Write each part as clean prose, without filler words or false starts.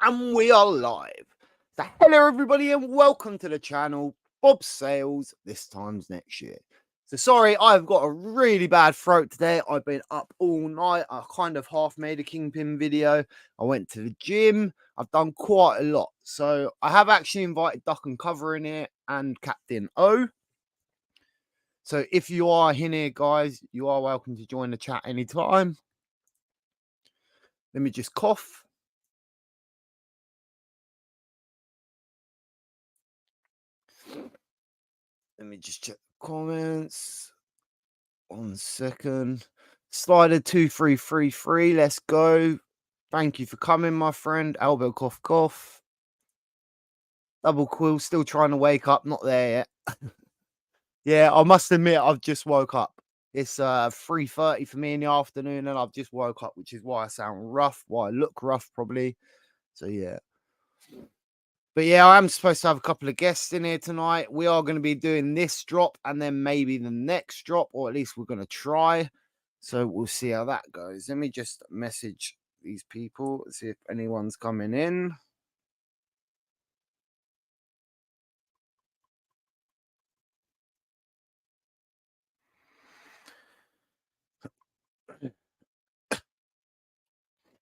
And we are live. So hello everybody and welcome to the channel, Bob Sales, this time's next year. So sorry, I've got a really bad throat today. I've been up all night. I kind of half made a kingpin video. I went to the gym. I've done quite a lot. So I have actually invited Dukkencuvva in here and Captain O. So if you are in here, guys, you are welcome to join the chat anytime. Let me just cough. Let me just check the comments. 1 second. Slider 2333. Let's go. Thank you for coming, my friend. Elbow cough cough. Double quill. Still trying to wake up. Not there yet. Yeah, I must admit I've just woke up. It's 3:30 for me in the afternoon, and I've just woke up, which is why I sound rough. Why I look rough, probably. So yeah. But yeah, I am supposed to have a couple of guests in here tonight. We are going to be doing this drop and then maybe the next drop, or at least we're going to try. So we'll see how that goes. Let me just message these people, see if anyone's coming in.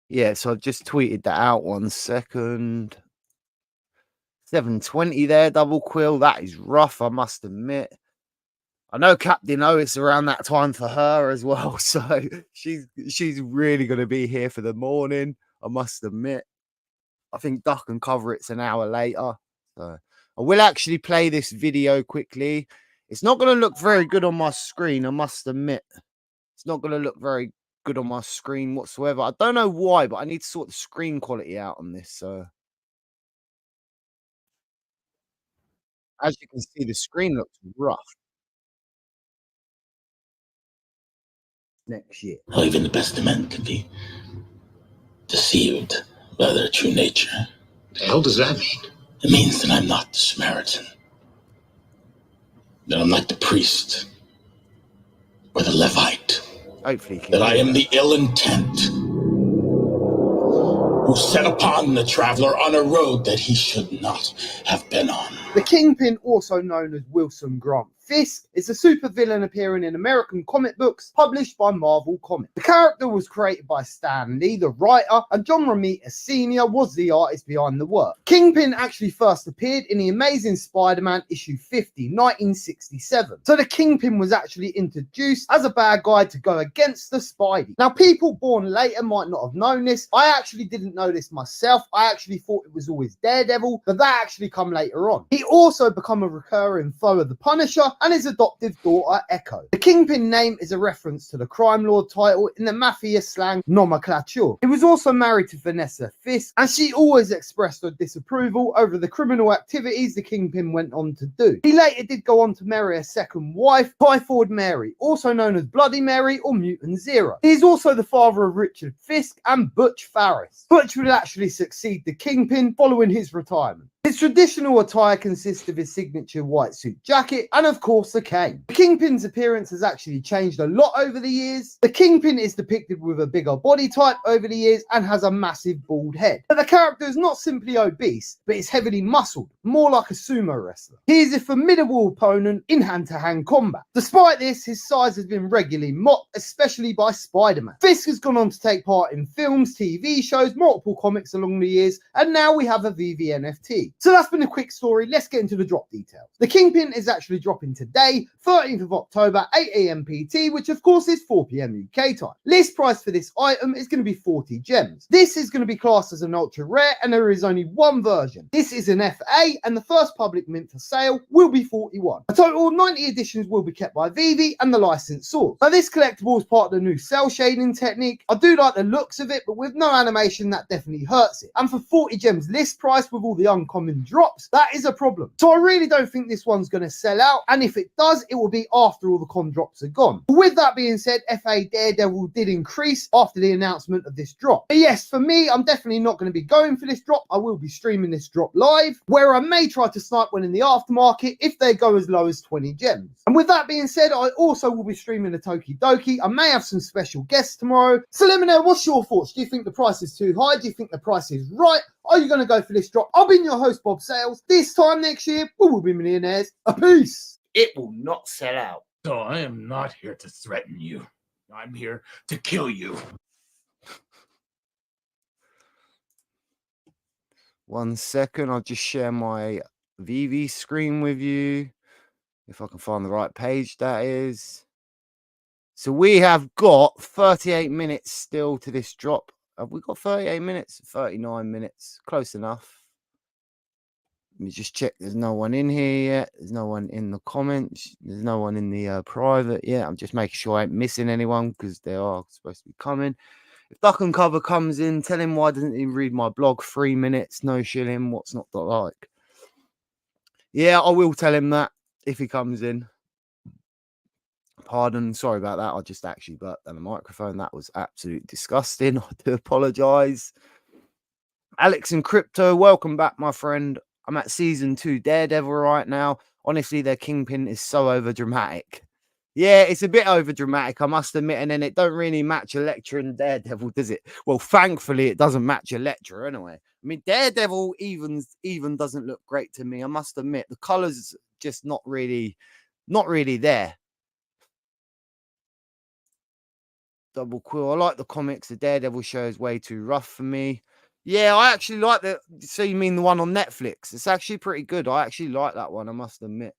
Yeah, so I've just tweeted that out. 1 second. 720 there, double quill. That is rough, I must admit. I know Captain O, it's around that time for her as well. So she's really going to be here for the morning, I must admit. I think Dukkencuvva, it's an hour later. So I will actually play this video quickly. It's not going to look very good on my screen, I must admit. It's not going to look very good on my screen whatsoever. I don't know why, but I need to sort the screen quality out on this. So as you can see, the screen looks rough. Next year. How even the best of men can be deceived by their true nature. The hell does that mean? It means that I'm not the Samaritan. That I'm like the priest or the Levite. Hopefully, that I am the ill intent who set upon the traveler on a road that he should not have been on. The Kingpin, also known as Wilson Grant Fisk, is a supervillain appearing in American comic books published by Marvel Comics. The character was created by Stan Lee, the writer, and John Romita Sr. was the artist behind the work. Kingpin actually first appeared in The Amazing Spider-Man issue 50, 1967. So the Kingpin was actually introduced as a bad guy to go against the Spidey. Now, people born later might not have known this. I actually didn't know this myself. I actually thought it was always Daredevil, but that actually come later on. He also become a recurring foe of the Punisher and his adoptive daughter Echo. The Kingpin name is a reference to the crime lord title in the mafia slang nomenclature. He was also married to Vanessa Fisk, and she always expressed her disapproval over the criminal activities the Kingpin went on to do. He later did go on to marry a second wife, Typhoid Mary, also known as Bloody Mary or Mutant Zero. He is also the father of Richard Fisk and Butch Farris. Butch would actually succeed the Kingpin following his retirement. His traditional attire consists of his signature white suit jacket and of course the cane. The Kingpin's appearance has actually changed a lot over the years. The Kingpin is depicted with a bigger body type over the years and has a massive bald head. But the character is not simply obese, but is heavily muscled, more like a sumo wrestler. He is a formidable opponent in hand-to-hand combat. Despite this, his size has been regularly mocked, especially by Spider-Man. Fisk has gone on to take part in films, TV shows, multiple comics along the years, and now we have a veve NFT. So that's been a quick story. Let's get into the drop details. The Kingpin is actually dropping today, 13th of October, 8 AM PT, which of course is 4 PM UK time. List price for this item is going to be 40 gems. This is going to be classed as an ultra rare, and there is only one version. This is an FA, and the first public mint for sale will be 41. A total of 90 editions will be kept by veve and the licensed source. Now, this collectible is part of the new cell shading technique. I do like the looks of it, but with no animation, that definitely hurts it. And for 40 gems list price with all the uncommon drops, that is a problem. So I really don't think this one's going to sell out, and if it does, it will be after all the con drops are gone. But with that being said, FA Daredevil did increase after the announcement of this drop. But yes, for me, I'm definitely not going to be going for this drop. I will be streaming this drop live, where I may try to snipe one in the aftermarket if they go as low as 20 gems. And with that being said, I also will be streaming the tokidoki. I may have some special guests tomorrow. So let me know, what's your thoughts? Do you think the price is too high? Do you think the price is right? I Are you going to go for this drop? I've been your host, Bob Sales. This time next year, we will be millionaires. A peace. It will not sell out. So I am not here to threaten you. I'm here to kill you. 1 second, I'll just share my veve screen with you. If I can find the right page, that is. So we have got 38 minutes still to this drop. Have we got 38 minutes? 39 minutes. Close enough. Let me just check. There's no one in here yet. There's no one in the comments. There's no one in the private yet. I'm just making sure I ain't missing anyone because they are supposed to be coming. If Dukkencuvva comes in, tell him why doesn't he read my blog? 3 minutes, no shilling. What's not to like? Yeah, I will tell him that if he comes in. Pardon, sorry about that. I just actually burped on the microphone. That was absolutely disgusting. I do apologize. Alex and Crypto, welcome back, my friend. I'm at season 2 Daredevil right now. Honestly, their Kingpin is so over dramatic. Yeah, it's a bit over dramatic, I must admit. And then it don't really match Elektra and Daredevil, does it? Well, thankfully, it doesn't match Elektra anyway. I mean, Daredevil even doesn't look great to me. I must admit, the colors just not really there. Double quill. I like the comics. The Daredevil show is way too rough for me. Yeah, I actually like the. So you mean the one on Netflix? It's actually pretty good. I actually like that one, I must admit.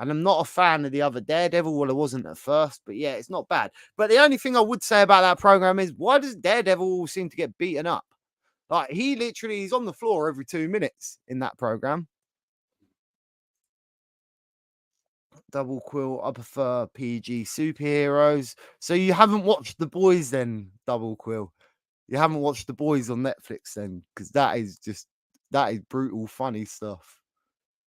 And I'm not a fan of the other Daredevil. Well, I wasn't at first, but yeah, it's not bad. But the only thing I would say about that program is, why does Daredevil seem to get beaten up? Like, he literally is on the floor every 2 minutes in that program. Double quill. I prefer PG superheroes. So you haven't watched The Boys then, Double quill? You haven't watched The Boys on Netflix then? Because that is brutal, funny stuff.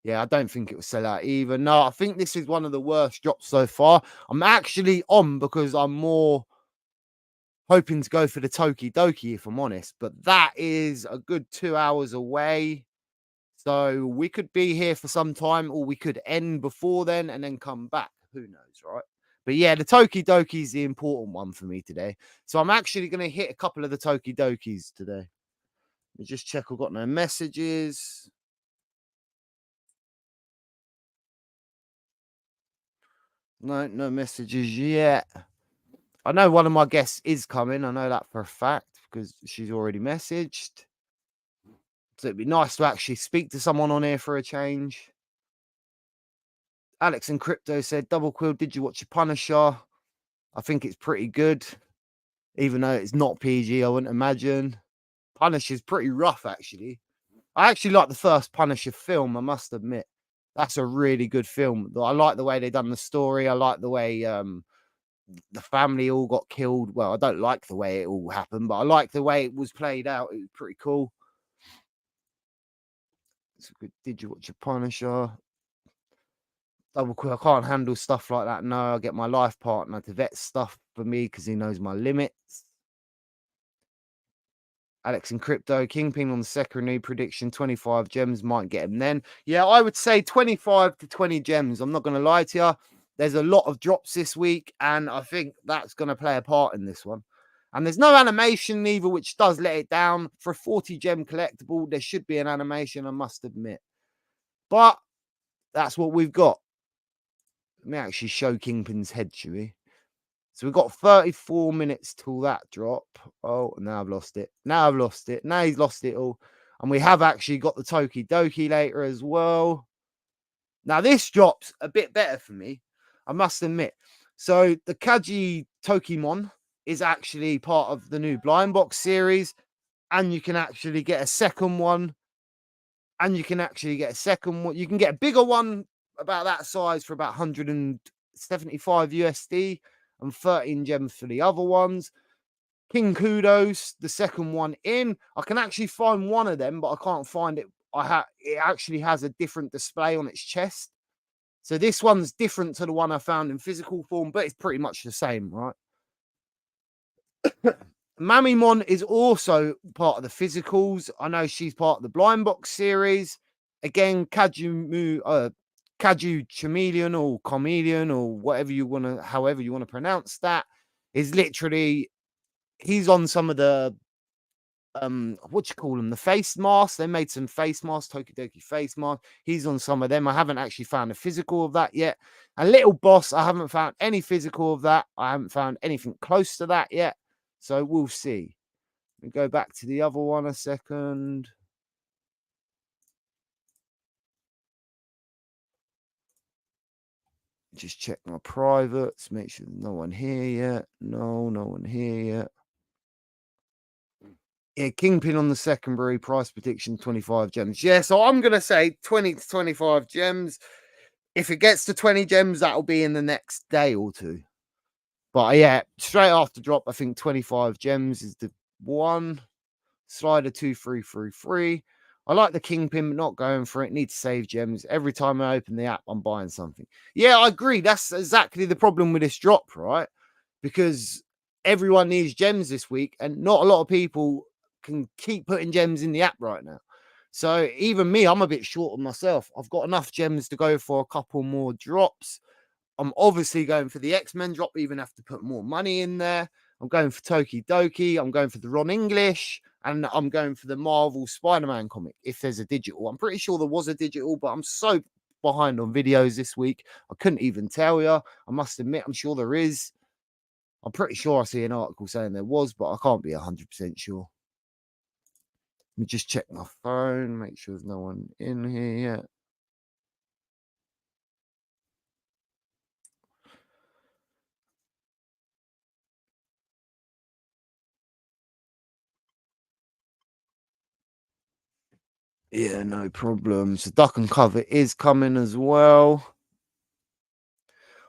Yeah, I don't think it will sell out either. No, I think this is one of the worst drops so far. I'm actually on because I'm more hoping to go for the tokidoki, if I'm honest. But that is a good 2 hours away. So we could be here for some time, or we could end before then and then come back. Who knows, right? But yeah, the tokidoki is the important one for me today. So I'm actually going to hit a couple of the tokidokis today. Let me just check I've got no messages. No messages yet. I know one of my guests is coming. I know that for a fact because she's already messaged. So it'd be nice to actually speak to someone on here for a change. Alex and Crypto said, Double Quill, did you watch your Punisher? I think it's pretty good. Even though it's not PG, I wouldn't imagine. Punisher's pretty rough, actually. I actually like the first Punisher film, I must admit. That's a really good film. I like the way they done the story. I like the way the family all got killed. Well, I don't like the way it all happened, but I like the way it was played out. It was pretty cool. Did you watch your Punisher? Double quick. I can't handle stuff like that. No, I get my life partner to vet stuff for me because he knows my limits. Alex and Crypto, Kingpin on the secondary prediction, 25 gems might get him then. Yeah, I would say 25 to 20 gems. I'm not going to lie to you. There's a lot of drops this week, and I think that's going to play a part in this one. And there's no animation either, which does let it down. For a 40 gem collectible, there should be an animation, I must admit. But that's what we've got. Let me actually show Kingpin's head, shall we? So we've got 34 minutes till that drop. Oh, now I've lost it. Now he's lost it all. And we have actually got the tokidoki later as well. Now this drops a bit better for me, I must admit. So the Kaji Tokimon is actually part of the new blind box series. And you can actually get a second one. You can get a bigger one about that size for about 175 USD. And 13 gems for the other ones. King Kudos, the second one in. I can actually find one of them, but I can't find it. It actually has a different display on its chest. So this one's different to the one I found in physical form, but it's pretty much the same, right? Mamimon is also part of the physicals. I know she's part of the blind box series. Again, Kaju Chameleon or Chameleon or however you want to pronounce that, is literally, he's on some of the what you call them, the face masks. They made some face masks, tokidoki face mask. He's on some of them. I haven't actually found a physical of that yet. A Little Boss, I haven't found any physical of that. I haven't found anything close to that yet, so we'll see. We go back to the other one a second. Just check my privates, make sure there's no one here yet. No one here yet. Yeah, Kingpin on the secondary, price prediction 25 gems. Yeah, so I'm going to say 20 to 25 gems. If it gets to 20 gems, that'll be in the next day or two. But yeah, straight after drop, I think 25 gems is the one. Slider 2333. I like the Kingpin, but not going for it. Need to save gems. Every time I open the app, I'm buying something. Yeah, I agree. That's exactly the problem with this drop, right? Because everyone needs gems this week, and not a lot of people can keep putting gems in the app right now. So even me, I'm a bit short of myself. I've got enough gems to go for a couple more drops. I'm obviously going for the X-Men drop, even have to put more money in there. I'm going for Tokidoki. I'm going for the Ron English. And I'm going for the Marvel Spider-Man comic, if there's a digital. I'm pretty sure there was a digital, but I'm so behind on videos this week. I couldn't even tell you. I must admit, I'm sure there is. I'm pretty sure I see an article saying there was, but I can't be 100% sure. Let me just check my phone, make sure there's no one in here yet. Yeah, no problem. So dukkencuvva is coming as well.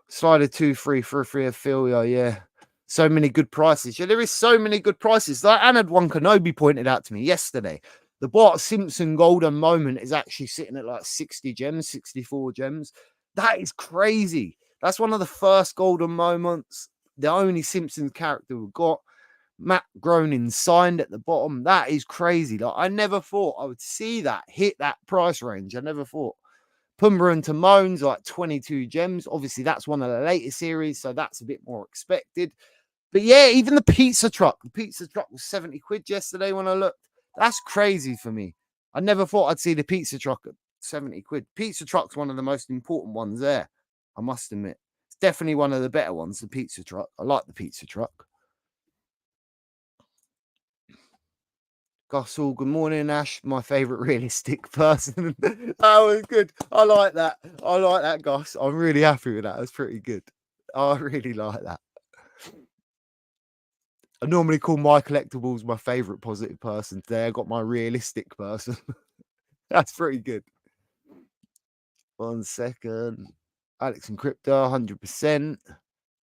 Slider 2333 Ophelia, yeah. So many good prices. Yeah, there is so many good prices. Like Anad One Kenobi pointed out to me yesterday. The Bart Simpson golden moment is actually sitting at like 60 gems, 64 gems. That is crazy. That's one of the first golden moments. The only Simpsons character we've got. Matt Groening signed at the bottom. That is crazy. Like I never thought I would see that hit that price range. I never thought. Pumbaa and Timon's like 22 gems. Obviously, that's one of the later series, so that's a bit more expected. But yeah, even the pizza truck. The pizza truck was 70 quid yesterday when I looked. That's crazy for me. I never thought I'd see the pizza truck at 70 quid. Pizza truck's one of the most important ones there, I must admit. It's definitely one of the better ones, the pizza truck. I like the pizza truck. Gossel, good morning, Ash. My favourite realistic person. That was good. I like that. I like that, Goss. I'm really happy with that. That's pretty good. I really like that. I normally call my collectibles my favourite positive person. Today I got my realistic person. That's pretty good. 1 second. Alex and Crypto, 100%.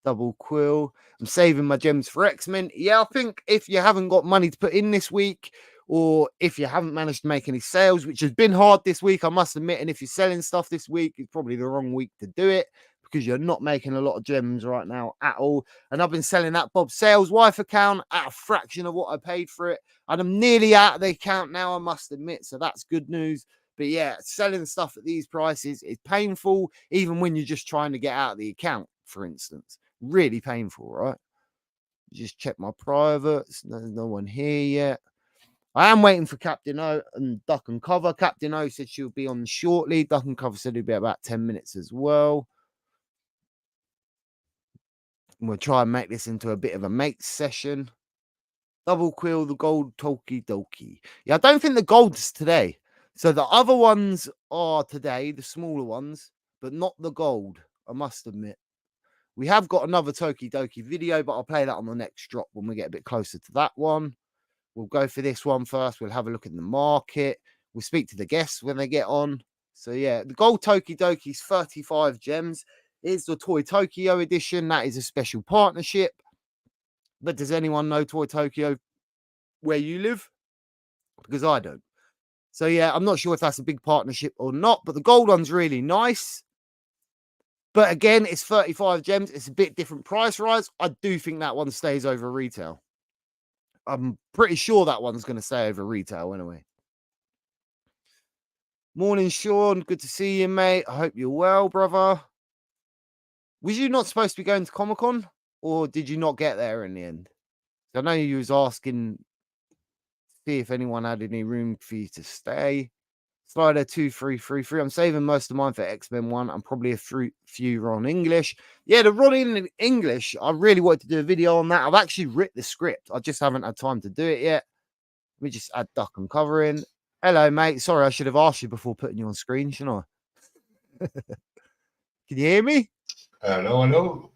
Double quill. I'm saving my gems for X-Men. Yeah, I think if you haven't got money to put in this week, or if you haven't managed to make any sales, which has been hard this week, I must admit, and if you're selling stuff this week, it's probably the wrong week to do it because you're not making a lot of gems right now at all. And I've been selling that bobsales wife account at a fraction of what I paid for it. And I'm nearly out of the account now, I must admit. So that's good news. But yeah, selling stuff at these prices is painful, even when you're just trying to get out of the account, for instance. Really painful, right? Just check my privates. There's no one here yet. I am waiting for Captain O and dukkencuvva. Captain O said she'll be on shortly. Dukkencuvva said it'll be about 10 minutes as well. And we'll try and make this into a bit of a mate session. Double quill the gold tokidoki. Yeah, I don't think the gold's today. So the other ones are today, the smaller ones, but not the gold, I must admit. We have got another tokidoki video, but I'll play that on the next drop when we get a bit closer to that one. We'll go for this one first. We'll have a look at the market. We'll speak to the guests when they get on. So yeah, the gold tokidoki is 35 gems. It's the Toy Tokyo edition. That is a special partnership. But does anyone know Toy Tokyo where you live? Because I don't. So yeah, I'm not sure if that's a big partnership or not, but the gold one's really nice. But again, it's 35 gems. It's a bit different price rise. I do think that one stays over retail. I'm pretty sure that one's going to stay over retail anyway. Morning, Sean. Good to see you, mate. I hope you're well, brother. Was you not supposed to be going to Comic-Con? Or did you not get there in the end? I know you was asking See if anyone had any room for you to stay. Slider 2333. I'm saving most of mine for X-Men 1. I'm probably a few Ron English. Yeah, the Ron in English, I really wanted to do a video on that. I've actually written the script. I just haven't had time to do it yet. Let me just add duck and cover in. Hello, mate. Sorry, I should have asked you before putting you on screen, shouldn't I? Can you hear me? Hello.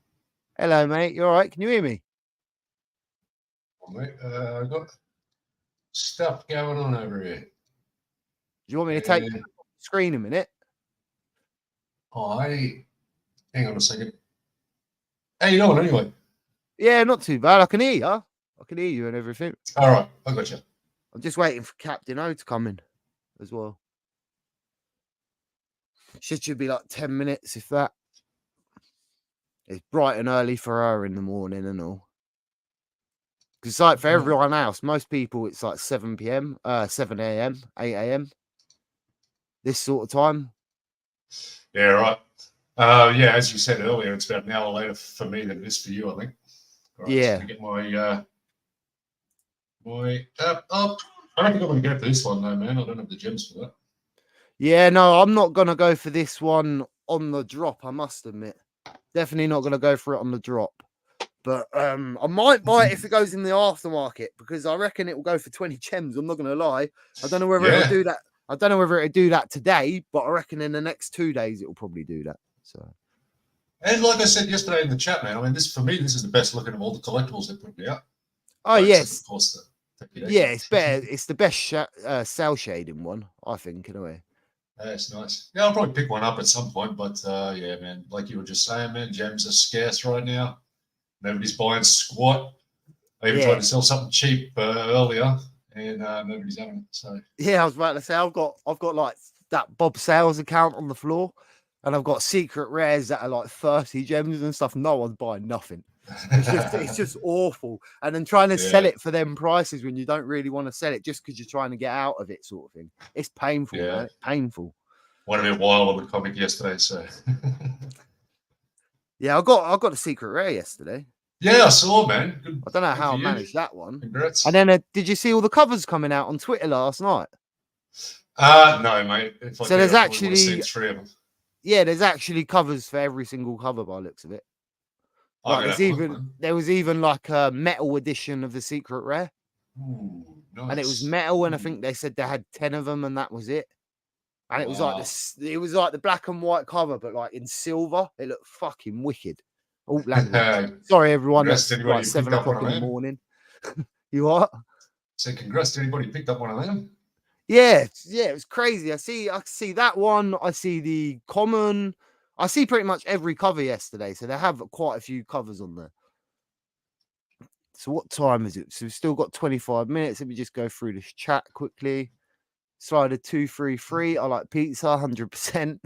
Hello, mate. You all right? Can you hear me? Oh, mate, I've got stuff going on over here. Do you want me to take the screen a minute? Hang on a second. How you doing anyway? Yeah, not too bad. I can hear you. I can hear you and everything. All right, I got you. I'm just waiting for Captain O to come in as well. Should be like 10 minutes, if that. It's bright and early for her in the morning and all. Because like for everyone else, most people it's like 7 p.m., 7 a.m., 8 a.m. This sort of time. Yeah, right. Yeah, as you said earlier, it's about an hour later for me than it is for you, I think. All right, yeah. So get I don't think I'm going to go for this one, though, man. I don't have the gems for that. Yeah, no, I'm not going to go for this one on the drop, I must admit. Definitely not going to go for it on the drop. But I might buy it if it goes in the aftermarket because I reckon it will go for 20 gems. I'm not going to lie. I don't know whether it'll do that. I don't know whether it'll do that today, but I reckon in the next 2 days it will probably do that. So. And like I said yesterday in the chat, man, I mean, this is the best looking of all the collectibles they put out. Oh, yes. Of course, yeah, it's better. It's the best cell shading one, I think, in a way. That's nice. Yeah, I'll probably pick one up at some point, but yeah, man, like you were just saying, man, gems are scarce right now. Nobody's buying squat. I even tried to sell something cheap earlier, and nobody's having it. So yeah, I was about to say I've got like that bobsales account on the floor, and I've got secret rares that are like 30 gems and stuff. No one's buying nothing. It's just awful. And then trying to sell it for them prices when you don't really want to sell it just because you're trying to get out of it, sort of thing. It's painful, man. It's painful. Went a bit wild on the comic yesterday, so yeah, I got a secret rare yesterday. Yeah, I saw, man. Good. I don't know how I managed that one. Congrats. And then did you see all the covers coming out on Twitter last night? No, mate. So there's actually 3 of them. Yeah, there's actually covers for every single cover by the looks of it. Like there was even like a metal edition of the secret rare. Ooh, nice. And it was metal, and I think they said they had 10 of them, and that was it. And it was like this. It was like the black and white cover, but like in silver. It looked fucking wicked. Oh, language. Sorry, everyone. That's like 7 o'clock in the morning. You what? So congrats to anybody who picked up one of them. Yeah, it was crazy. I see that one. I see the common. I see pretty much every cover yesterday, so they have quite a few covers on there. So what time is it? So we've still got 25 minutes. Let me just go through this chat quickly. Slider 233. I like pizza, 100%.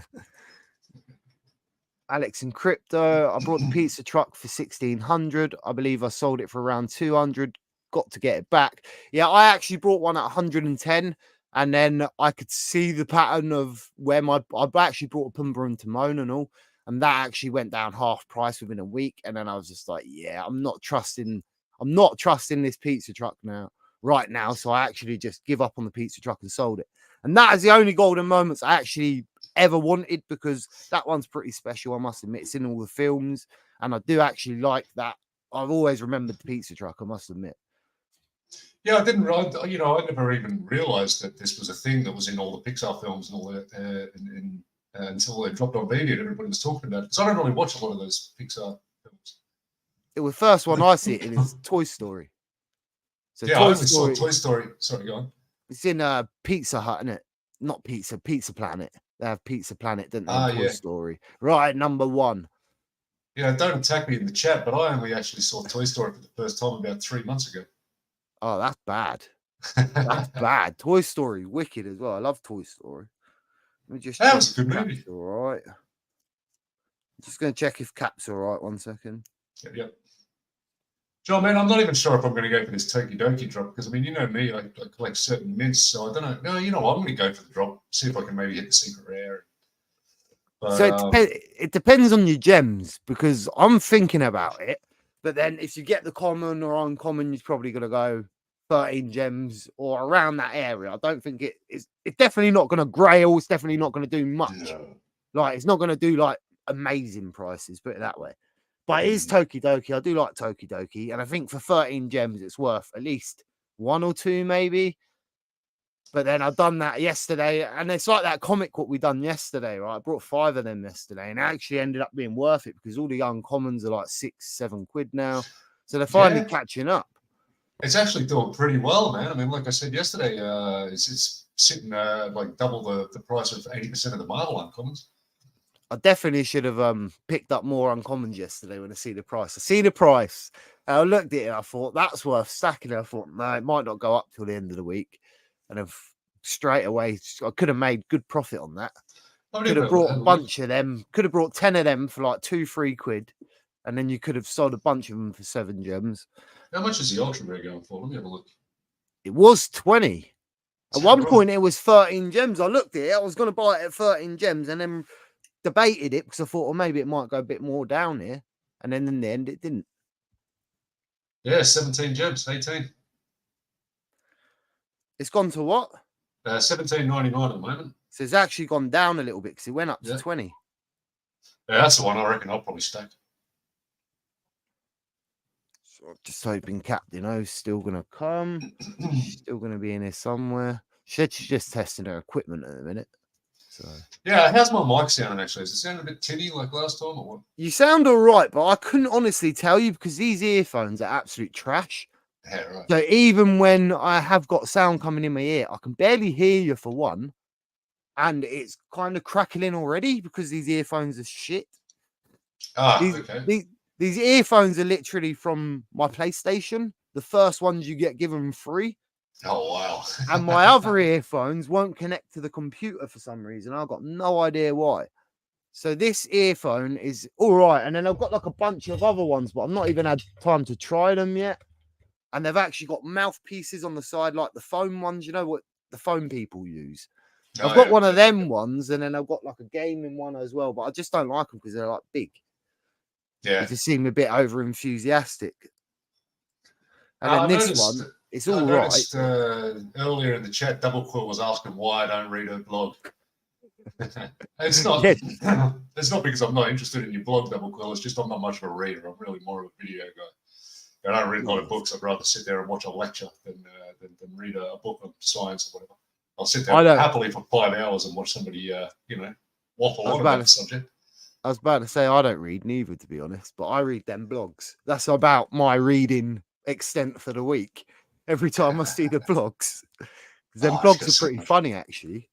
Alex in crypto. I brought the pizza truck for 1,600. I believe I sold it for around 200. Got to get it back. Yeah, I actually brought one at 110. And then I could see the pattern of where I actually brought a Pumbaa and Timon and all. And that actually went down half price within a week. And then I was just like, yeah, I'm not trusting this pizza truck right now. So I actually just give up on the pizza truck and sold it. And that is the only golden moments I actually ever wanted, because that one's pretty special. I must admit, it's in all the films. And I do actually like that. I've always remembered the pizza truck, I must admit. Yeah, I never even realized that this was a thing that was in all the Pixar films and all that until they dropped on video and everybody was talking about it. Because I don't really watch a lot of those Pixar films. It was the first one I see it in is Toy Story. So yeah, I only saw Toy Story. Sorry, go on. It's in Pizza Hut, isn't it? Not Pizza Planet. They have Pizza Planet, don't they? Toy Story. Right, number 1. Yeah, don't attack me in the chat, but I only actually saw Toy Story for the first time about 3 months ago. Oh, that's bad. That's bad. Toy Story, wicked as well. I love Toy Story. Let me just that was a good movie. All right. I'm just going to check if Cap's all right. 1 second. Yep. John, man, I'm not even sure if I'm going to go for this tokidoki drop because, I mean, you know me, I collect certain mints, so I don't know. No, you know what? I'm going to go for the drop, see if I can maybe hit the secret rare. But, so it depends on your gems, because I'm thinking about it. But then if you get the common or uncommon, you're probably going to go 13 gems or around that area. I don't think it's definitely not going to grail. It's definitely not going to do much. No. Like, it's not going to do like amazing prices, put it that way. But it is tokidoki. I do like tokidoki. And I think for 13 gems, it's worth at least 1 or 2, maybe. But then I've done that yesterday. And it's like that comic what we done yesterday, right? I brought 5 of them yesterday. And it actually ended up being worth it because all the uncommons are like 6-7 quid now. So they're finally catching up. It's actually doing pretty well, man. I mean, like I said yesterday, it's sitting like double the price of 80% of the Marvel uncommons. I definitely should have picked up more uncommons yesterday when I see the price. I see the price. And I looked at it and I thought, that's worth stacking. And I thought, no, it might not go up till the end of the week. And I've straight away, I could have made good profit on that. Could have brought a bunch of them. Could have brought 10 of them for like 2-3 quid. And then you could have sold a bunch of them for 7 gems. How much is the Ultra Rare going for? Let me have a look. It was 20. At one point, it was 13 gems. I looked at it. I was going to buy it at 13 gems and then debated it because I thought, well, maybe it might go a bit more down here. And then in the end, it didn't. Yeah, 17 gems, 18. It's gone to what? 17.99 at the moment. So it's actually gone down a little bit because it went up to 20. Yeah, that's the one I reckon I'll probably stack. So I'm just hoping Captain O's still going to come. She's still going to be in here somewhere. She's just testing her equipment at the minute. So yeah, how's my mic sounding actually? Does it sound a bit tinny like last time or what? You sound all right, but I couldn't honestly tell you because these earphones are absolute trash. Yeah, right. So even when I have got sound coming in my ear, I can barely hear you for one. And it's kind of crackling already because these earphones are shit. Okay. These earphones are literally from my PlayStation. The first ones you get given free. Oh, wow. And my other earphones won't connect to the computer for some reason. I've got no idea why. So this earphone is all right. And then I've got like a bunch of other ones, but I've not even had time to try them yet. And they've actually got mouthpieces on the side, like the phone ones. You know what the phone people use? I've got one of them ones, and then I've got like a gaming one as well. But I just don't like them because they're like big. Yeah. They just seem a bit over enthusiastic. And then this one, it's all right. Earlier in the chat, Double Quill was asking why I don't read her blog. It's not. It's not because I'm not interested in your blog, Double Quill. It's just I'm not much of a reader. I'm really more of a video guy. I don't read a lot of books. I'd rather sit there and watch a lecture than read a book on science or whatever. I'll sit there happily for 5 hours and watch somebody, waffle on about the subject. I was about to say I don't read neither, to be honest, but I read them blogs. That's about my reading extent for the week. Every time I see the blogs, them blogs are pretty funny, actually.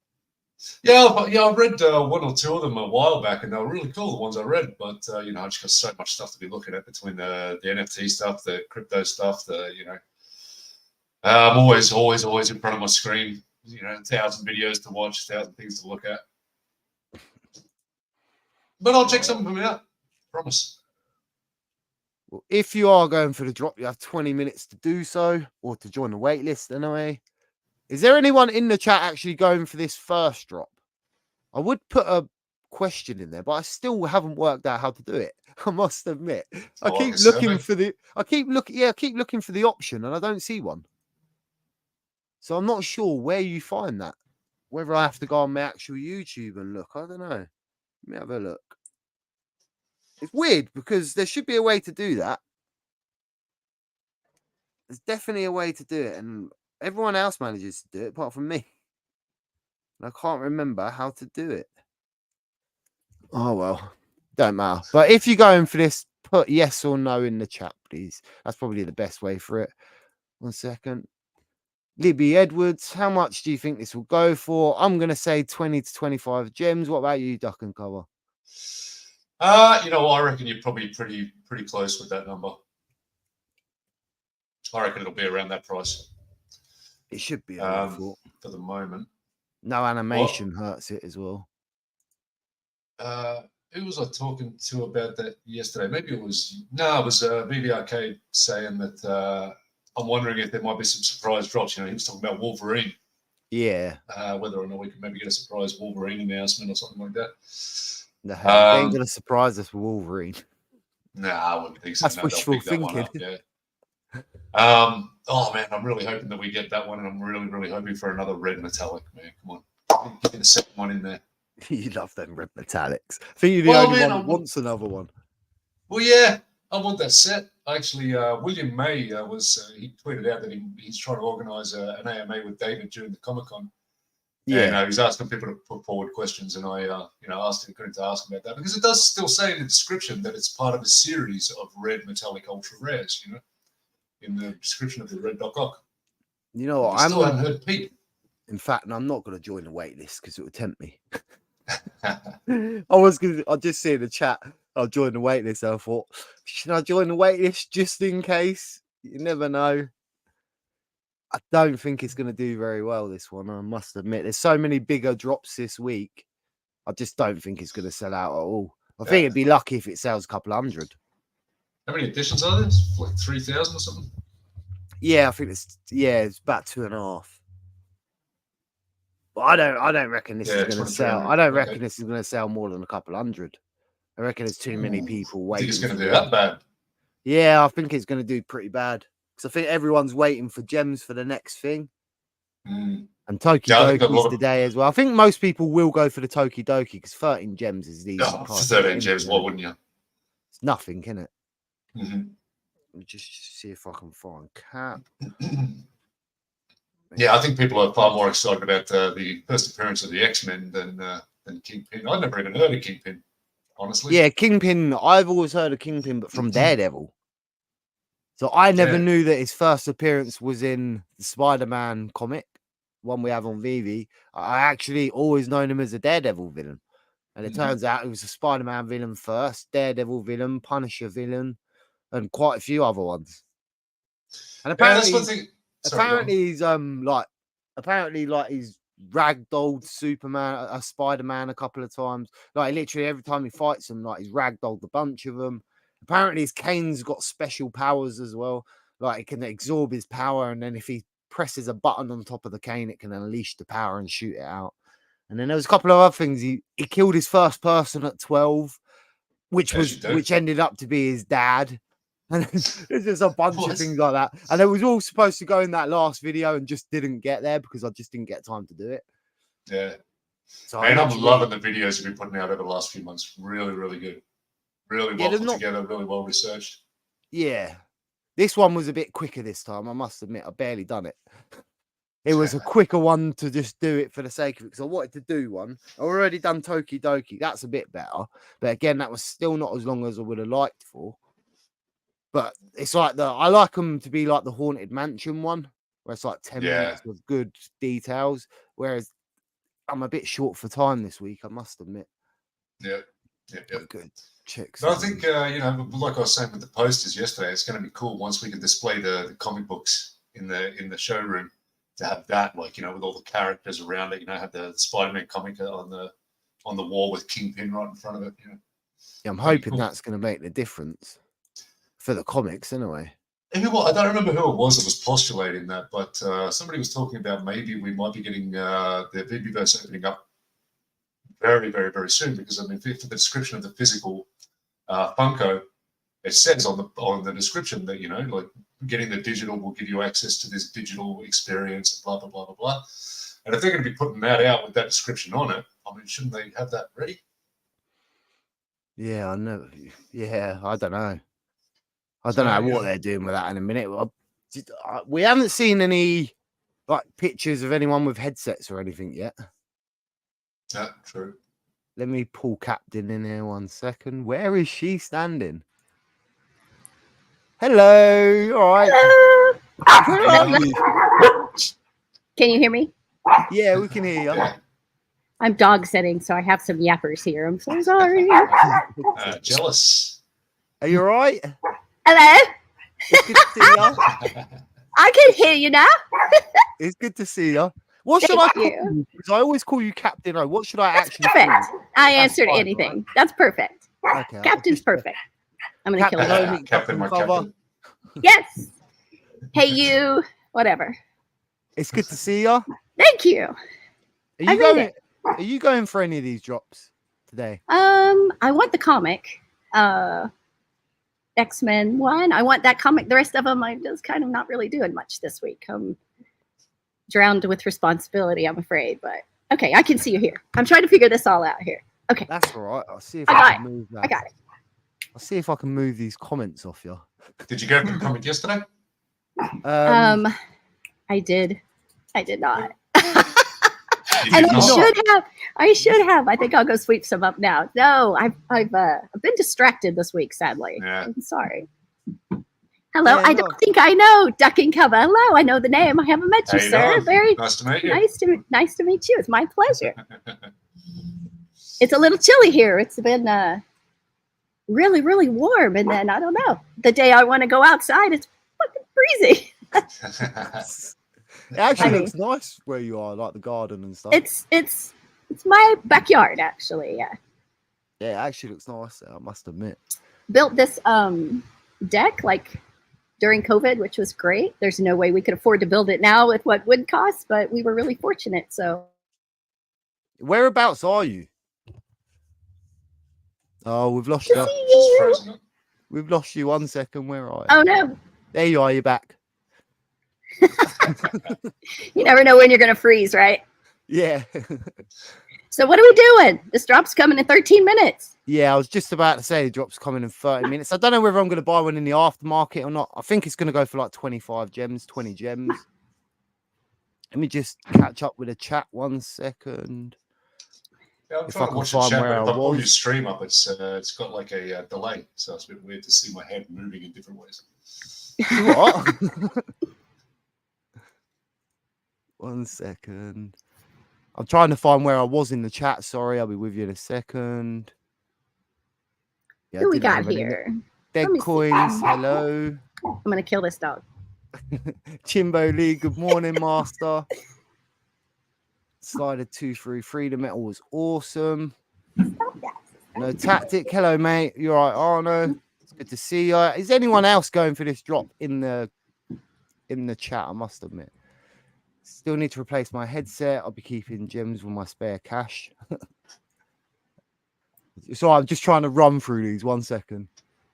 Yeah, I read 1 or 2 of them a while back, and they were really cool. The ones I read, but I just got so much stuff to be looking at between the NFT stuff, the crypto stuff, I'm always in front of my screen. 1,000 videos to watch, 1,000 things to look at. But I'll check some of them out. Promise. Well, if you are going for the drop, you have 20 minutes to do so, or to join the wait list anyway. Is there anyone in the chat actually going for this first drop? I would put a question in there, but I still haven't worked out how to do it. I must admit. I keep looking for the option and I don't see one. So I'm not sure where you find that. Whether I have to go on my actual YouTube and look. I don't know. Let me have a look. It's weird because there should be a way to do that. There's definitely a way to do it. And everyone else manages to do it apart from me. And I can't remember how to do it. Oh, well. Don't matter. But if you're going for this, put yes or no in the chat, please. That's probably the best way for it. 1 second. Libby Edwards, how much do you think this will go for? I'm going to say 20 to 25 gems. What about you, Dukkencuvva? I reckon you're probably pretty close with that number. I reckon it'll be around that price. It should be for the moment. No animation hurts it as well. Who was I talking to about that yesterday? Maybe it was VV Arcade saying that I'm wondering if there might be some surprise drops. He was talking about Wolverine. Yeah. Whether or not we can maybe get a surprise Wolverine announcement or something like that. No, they ain't going to surprise us with Wolverine. I wouldn't think so. That's wishful thinking. Oh man, I'm really hoping that we get that one, and I'm really, really hoping for another red metallic, man. Come on, get the second one in there. You love them red metallics. I think you're the Well, only man, one that wants another one. Well, yeah, I want that set. Actually, William May he tweeted out that he's trying to organise an AMA with David during the Comic-Con. Yeah. And he's asking people to put forward questions, and I asked him to ask about that, because it does still say in the description that it's part of a series of red metallic ultra rares, in the description of the red Doc Ock. You know what? I still haven't heard Pete. In fact, I'm not going to join the wait list because it would tempt me. I just see in the chat, I'll join the wait list. I thought, should I join the wait list just in case? You never know. I don't think it's going to do very well, this one. I must admit, there's so many bigger drops this week. I just don't think it's going to sell out at all. I think it'd be lucky if it sells a couple hundred. How many editions are there? Like 3,000 or something? Yeah, I think it's about 2.5. But I don't reckon this is going to sell. I don't reckon this is going to sell more than a couple hundred. I reckon there's too many people waiting. I think it's going to do that bad. Yeah, I think it's going to do pretty bad. Because I think everyone's waiting for gems for the next thing. Mm. And Tokidoki today as well. I think most people will go for the Tokidoki because 13 gems is the for 13 gems, why wouldn't you? It's nothing, can it? Mm-hmm. Let me just see if I can find Cap. Yeah, I think people are far more excited about the first appearance of the X-Men than Kingpin. I've never even heard of Kingpin, honestly. Yeah, Kingpin. I've always heard of Kingpin, but from Daredevil. So I never knew that his first appearance was in the Spider-Man comic, one we have on veve. I actually always known him as a Daredevil villain. And it turns out it was a Spider-Man villain first, Daredevil villain, Punisher villain, and quite a few other ones. And apparently, he's he's ragdolled Superman, a Spider-Man a couple of times. Like literally every time he fights them, like he's ragdolled a bunch of them. Apparently his cane's got special powers as well. Like it can absorb his power, and then if he presses a button on top of the cane, it can unleash the power and shoot it out. And then there was a couple of other things. He killed his first person at 12, which ended up to be his dad. And there's just a bunch of things like that. And it was all supposed to go in that last video and just didn't get there because I just didn't get time to do it. Yeah. So man, I'm loving the videos you've been putting out over the last few months. Really, really good. Really well put together, really well researched. Yeah. This one was a bit quicker this time, I must admit. I barely done it. It was a quicker one to just do it for the sake of it, because I wanted to do one. I already done Tokidoki. That's a bit better. But again, that was still not as long as I would have liked for. But it's like I like them to be like the Haunted Mansion one, where it's like 10 minutes with good details. Whereas I'm a bit short for time this week, I must admit. Yeah. Good. Checks. But I think, like I was saying with the posters yesterday, it's going to be cool once we can display the comic books in the showroom, to have that, like, with all the characters around it, have the Spider-Man comic on the wall with Kingpin right in front of it. Yeah, I'm hoping that's going to make the difference for the comics anyway. You know what? I don't remember who it was that was postulating that, but somebody was talking about maybe we might be getting the Veveverse opening up very, very, very soon, because for the description of the physical Funko, it says on the description that like getting the digital will give you access to this digital experience and blah blah blah blah blah. And if they're going to be putting that out with that description on it, I mean, shouldn't they have that ready? Yeah, I know. Yeah, I don't know. I don't know what they're doing with that in a minute. We haven't seen any pictures of anyone with headsets or anything yet. Yeah, true. Let me pull Captain in here 1 second. Where is she standing? Hello. All right. Hello. Can you hear me? Yeah, we can hear you. Yeah. I'm dog sitting, so I have some yappers here. I'm so sorry. Jealous. Are you all right? Hello. It's good to see you. I can hear you now. It's good to see you. What should I call you? Because I always call you Captain O. What should I actually call you? I answered anything. Right? That's perfect. Okay, Captain's perfect. I'm going to kill him. Captain, my captain. Yes. Hey, you. Whatever. It's good to see you. Thank you. Are you going for any of these drops today? I want the comic. X-Men 1. I want that comic. The rest of them, I'm just kind of not really doing much this week. I'm drowned with responsibility, I'm afraid. But okay, I can see you here. I'm trying to figure this all out here. Okay. That's all right. I'll see if I I, got can move that. I got it. I'll see if I can move these comments off you. Did you go for the comment yesterday? I did not. You And did I not. should have. I think I'll go sweep some up now. No, I've been distracted this week, sadly. Yeah. I'm sorry. Hello, Yeah, I don't think I know dukkencuvva. Hello, I know the name. I haven't met you, How you sir. doing? Very Nice to meet you. nice to meet you. It's my pleasure. It's a little chilly here. It's been really, really warm, and then I don't know. The day I want to go outside, it's fucking freezing. It actually I mean- looks nice where you are, like the garden and stuff. It's my backyard, actually. Yeah. Yeah, it actually looks nice, I must admit. Built this deck like during COVID, which was great. There's no way we could afford to build it now with what wood costs, but we were really fortunate. So Whereabouts are you? Oh, we've lost you. Just frozen up. We've lost you. 1 second. Where are you? oh no, There you are. You're back. you never know when you're gonna freeze, right? Yeah. So what are we doing? This drop's coming in 13 minutes. Yeah, I was just about to say the drop's coming in 30 minutes. I don't know whether I'm going to buy one in the aftermarket or not. I think it's going to go for like 25 gems, 20 gems. Let me just catch up with the chat 1 second. Yeah, I'm If trying I to can watch the find chat, where but I if I pull your was. stream up, it's got like a delay, so it's a bit weird to see my head moving in different ways. What? 1 second. I'm trying to find where I was in the chat. Sorry, I'll be with you in a second. Yeah, I Who we didn't got have any here? Dead Let me see. coins. Hello. I'm gonna kill this dog. Chimbo Lee, good morning, Master. Slider 233. The metal was awesome. Stop that. No tactic. Hello, mate. You're right, Arno. It's good to see you. Is anyone else going for this drop in the chat? I must admit. Still need to replace my headset. I'll be keeping gems with my spare cash. So I'm just trying to run through these. 1 second.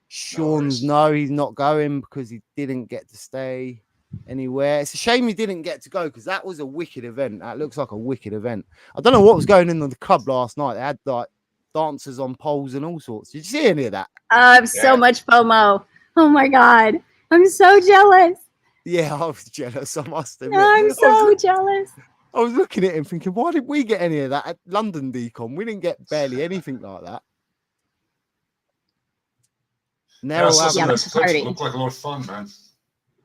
Sean's no, he's not going because he didn't get to stay anywhere. It's a shame he didn't get to go because that was a wicked event. That looks like a wicked event. I don't know what was going on in the club last night. They had like dancers on poles and all sorts. Did you see any of that? I have so much FOMO. Oh my god, I'm so jealous. Yeah, I was jealous. I must admit. I'm so jealous. I was looking at him thinking, why didn't we get any of that at London Decon? We didn't get barely anything like that. And they're Yeah, I all saw some having, of those clips. party. It looked like a lot of fun, man.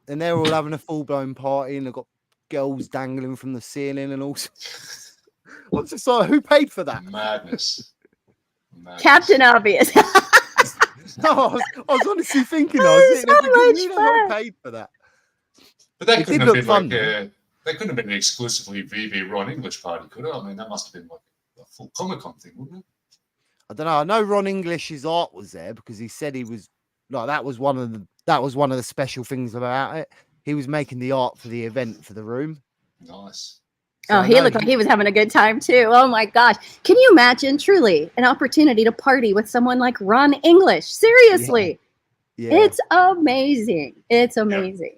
and they're all having a full-blown party, and they've got girls dangling from the ceiling and all. What's it like? Who paid for that? Madness. Madness. Captain Obvious. No, I was honestly thinking, I That was was sitting there so thinking, much who the hell fun. paid for that? But that It couldn't did have look been fun, like that couldn't have been an exclusively VV Ron English party, could it? I mean, that must have been like a full Comic-Con thing, wouldn't it? I don't know. I know Ron English's art was there because he said he was like that was one of the special things about it. He was making the art for the event for the room. Nice. So Oh, I he know looked like he was having a good time too. Oh my gosh. Can you imagine truly an opportunity to party with someone like Ron English? Seriously. Yeah. It's amazing. It's amazing.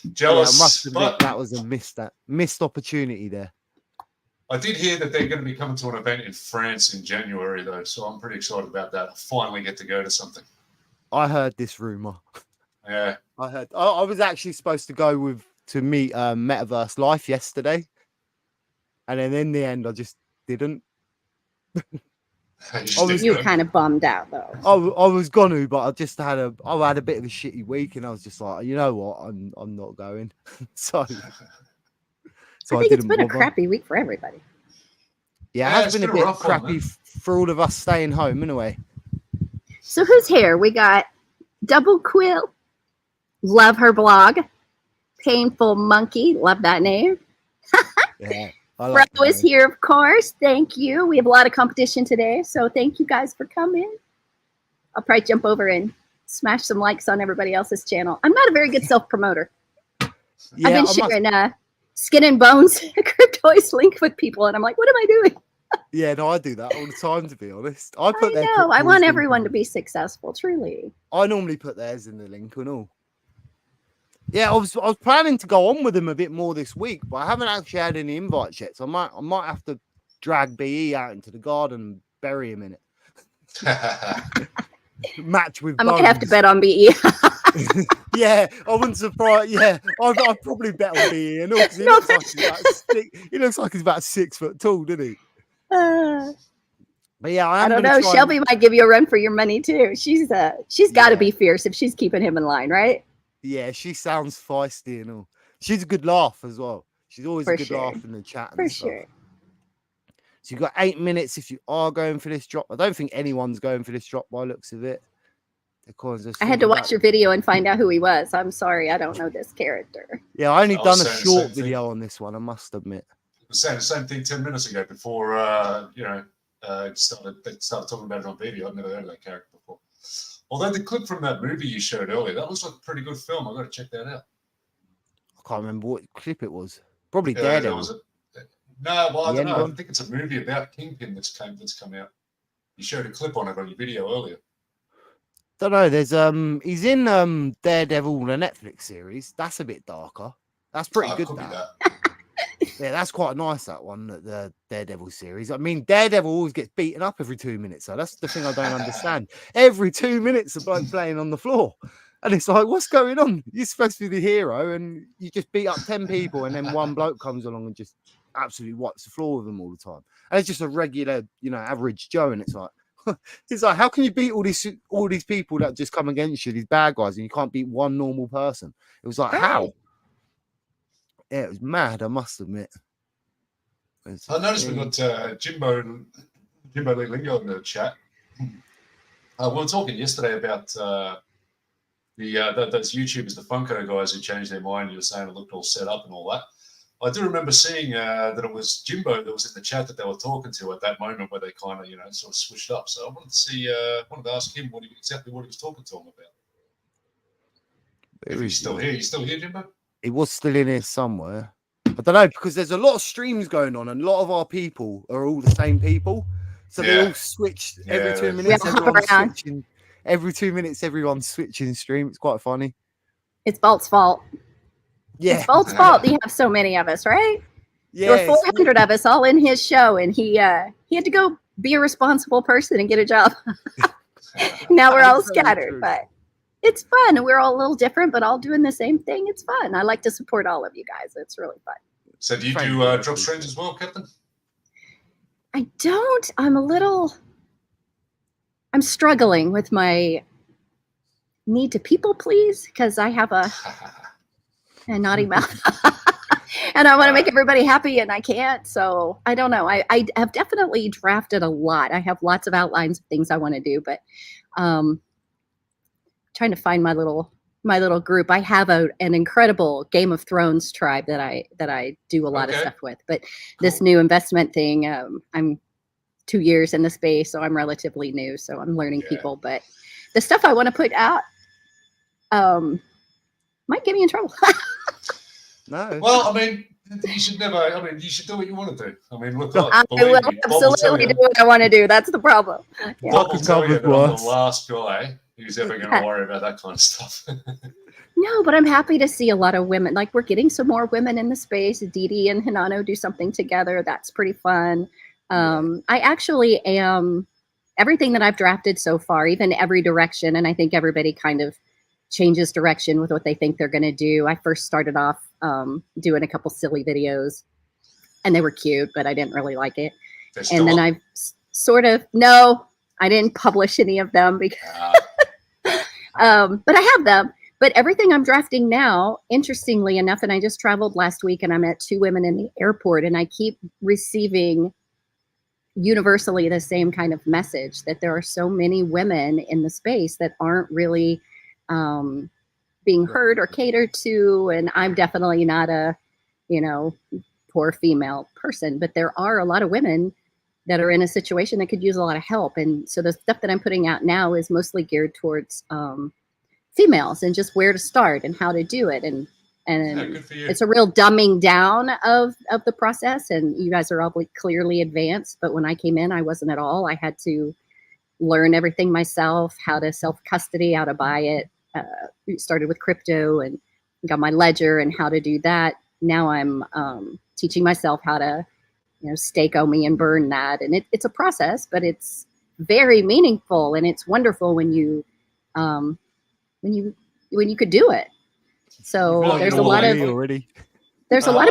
Yeah, I Jealous. must admit But that was a missed opportunity there. I did hear that they're going to be coming to an event in France in January, though, so I'm pretty excited about that. I finally get to go to something. I heard this rumor. Yeah. I was actually supposed to go to meet Metaverse Life yesterday, and then in the end, I just didn't. You were kind of bummed out though. I was gonna, but I just had a bit of a shitty week, and I was just like, you know what, I'm not going. so I think it's been a crappy week for everybody. Yeah, it Yeah, has it's been a been a bit rough one, crappy man. for all of us staying home, anyway. So who's here? We got Double Quill. Love her blog. Painful Monkey. Love that name. Yeah, I like Fro is here, of course. Thank you. We have a lot of competition today, so thank you guys for coming. I'll probably jump over and smash some likes on everybody else's channel. I'm not a very good self-promoter. Yeah, I've been sharing Skin and Bones Cryptoids link with people, and I'm like, what am I doing? Yeah, no, I do that all the time, to be honest. I put I know. I want everyone to be successful, truly. I normally put theirs in the link and all. Yeah, I was planning to go on with them a bit more this week, but I haven't actually had any invites yet. So I might have to drag BE out into the garden and bury him in it. Match with I might have to bet on BE. Yeah, I wouldn't surprise. Yeah, I'd probably bet on BE and all, because he looks like he's about 6 foot tall, doesn't he? But yeah, I don't know. Shelby might give you a run for your money too. She's got to be fierce if she's keeping him in line, right? Yeah, she sounds feisty and all. She's a good laugh as well. She's always a good laugh in the chat. For sure. So you've got 8 minutes if you are going for this drop. I don't think anyone's going for this drop by looks of it. I had to watch your video and find out who he was. I'm sorry, I don't know this character. Yeah, I only done a short video on this one, I must admit. I was saying the same thing 10 minutes ago before, started talking about it on video. I've never heard of that character before. Although the clip from that movie you showed earlier, that looks like a pretty good film. I've got to check that out. I can't remember what clip it was. Probably Daredevil. I don't know. I think it's a movie about Kingpin that's come out. You showed a clip on it on your video earlier. Don't know. There's he's in Daredevil, the Netflix series. That's a bit darker. That's pretty good. Yeah, that's quite nice, that one, the Daredevil series. I mean, Daredevil always gets beaten up every 2 minutes, so that's the thing I don't understand. Every 2 minutes, a bloke playing on the floor. And it's like, what's going on? You're supposed to be the hero, and you just beat up 10 people, and then one bloke comes along and just absolutely wipes the floor with them all the time. And it's just a regular, average Joe, and it's like, how can you beat all these people that just come against you, these bad guys, and you can't beat one normal person? It was like, how? Yeah, it was mad, I must admit. I noticed we got Jimbo Lee Lingo in the chat. We were talking yesterday about those YouTubers, the Funko guys who changed their mind. You were saying it looked all set up and all that. I do remember seeing that it was Jimbo that was in the chat that they were talking to at that moment where they kind of, sort of switched up. So I wanted to ask him exactly what he was talking to him about. If he's still here. You still here, Jimbo? He was still in here somewhere. I don't know, because there's a lot of streams going on, and a lot of our people are all the same people. So they all switch every 2 minutes. Every 2 minutes, everyone's switching stream. It's quite funny. It's Bolt's fault. Yeah. It's Bolt's fault. You have so many of us, right? Yeah. There were 400 of us all in his show, and he had to go be a responsible person and get a job. Now we're all scattered, but it's fun. We're all a little different, but all doing the same thing. It's fun. I like to support all of you guys. It's really fun. So do you do drop streams as well, Captain? I don't. I'm struggling with my need to people please, because I have a naughty mouth. And I want to make everybody happy, and I can't. So I don't know. I have definitely drafted a lot. I have lots of outlines of things I want to do, but trying to find my little group. I have an incredible Game of Thrones tribe that I do a lot of stuff with. But this new investment thing, I'm 2 years in the space, so I'm relatively new. So I'm learning people. But the stuff I want to put out might get me in trouble. No. Well, I mean, you should never. I mean, you should do what you want to do. I mean, look, I will absolutely do what I want to do. That's the problem. Bob will tell you that I'm the last guy who's ever going to worry about that kind of stuff. No, but I'm happy to see a lot of women. Like, we're getting some more women in the space. Didi and Hinano do something together. That's pretty fun. I actually am everything that I've drafted so far, even every direction, and I think everybody kind of changes direction with what they think they're going to do. I first started off doing a couple silly videos, and they were cute, but I didn't really like it. And then I've I didn't publish any of them because, but I have them. But everything I'm drafting now, interestingly enough, and I just traveled last week and I met 2 women in the airport, and I keep receiving universally the same kind of message, that there are so many women in the space that aren't really being heard or catered to. And I'm definitely not a, poor female person, but there are a lot of women that are in a situation that could use a lot of help. And so the stuff that I'm putting out now is mostly geared towards females, and just where to start and how to do it. And And good for you. it's a real dumbing down of the process. And you guys are all clearly advanced, but when I came in, I wasn't at all. I had to learn everything myself, how to self-custody, how to buy it. Started with crypto and got my ledger and how to do that. Now I'm teaching myself how to, stake OMI and burn that. And it's a process, but it's very meaningful, and it's wonderful when you could do it. So there's a lot of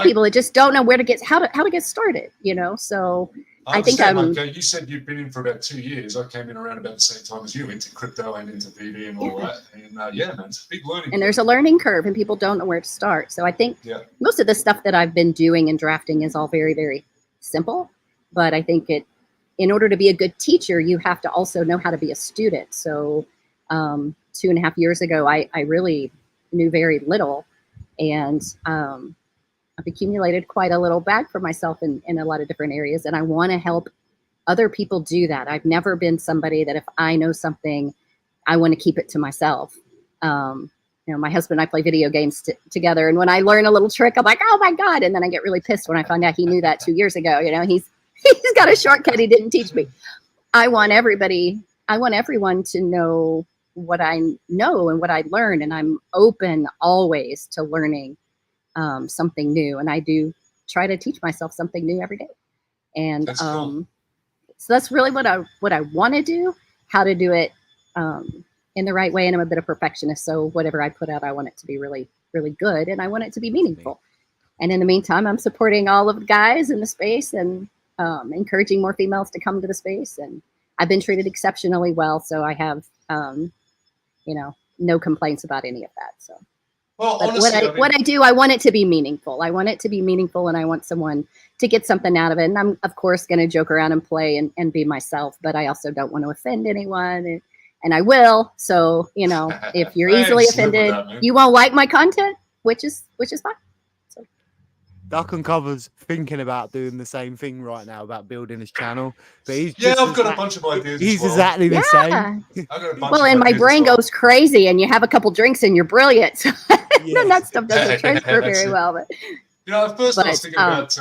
people that just don't know where to get how to get started. So I think you said you've been in for about 2 years. I came in around about the same time as you, into crypto and into veve and all that. And man, it's a big learning. And there's a learning curve, and people don't know where to start. So I think most of the stuff that I've been doing and drafting is all very, very simple. But I think in order to be a good teacher, you have to also know how to be a student. So 2.5 years ago, I really knew very little, and I've accumulated quite a little bag for myself in a lot of different areas, and I want to help other people do that. I've never been somebody that if I know something, I want to keep it to myself. My husband and I play video games together, and when I learn a little trick, I'm like, oh my God, and then I get really pissed when I find out he knew that 2 years ago. He's got a shortcut he didn't teach me. I want everyone to know what I know and what I learn, and I'm open always to learning something new, and I do try to teach myself something new every day. And that's cool. So that's really what I want to do, how to do it in the right way. And I'm a bit of perfectionist, so whatever I put out, I want it to be really, really good, and I want it to be meaningful. And in the meantime, I'm supporting all of the guys in the space and encouraging more females to come to the space. And I've been treated exceptionally well, so I have no complaints about any of that. So. Well, but honestly, what I do, I want it to be meaningful. I want it to be meaningful, and I want someone to get something out of it. And I'm, of course, going to joke around and play and be myself, but I also don't want to offend anyone, and I will. So, if you're easily offended, you won't like my content, which is fine. So. Dukkencuvva's thinking about doing the same thing right now, about building his channel. But he's I've got a bunch of ideas. He's exactly the same. Well, and my brain goes crazy, and you have a couple drinks and you're brilliant. So then that stuff doesn't transfer very well. But at first I was thinking about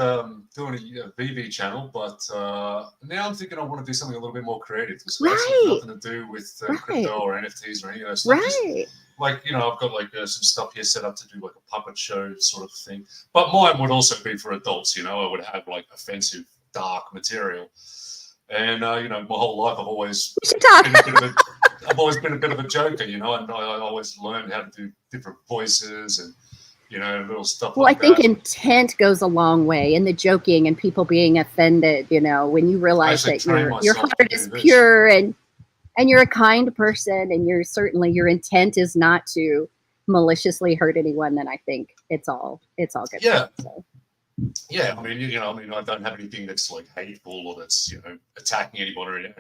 doing a veve channel, but now I'm thinking I want to do something a little bit more creative. This has nothing to do with crypto or NFTs or any of those stuff. Right. I've got some stuff here set up to do like a puppet show sort of thing. But mine would also be for adults. I would have like offensive, dark material. And my whole life I've always been a bit of a joker, and I always learned how to do different voices and little stuff. Well, I think intent goes a long way in the joking and people being offended. When you realize that your heart is pure and you're a kind person, and your intent is not to maliciously hurt anyone, then I think it's all good. Yeah. So. Yeah, I don't have anything that's like hateful or that's attacking anybody or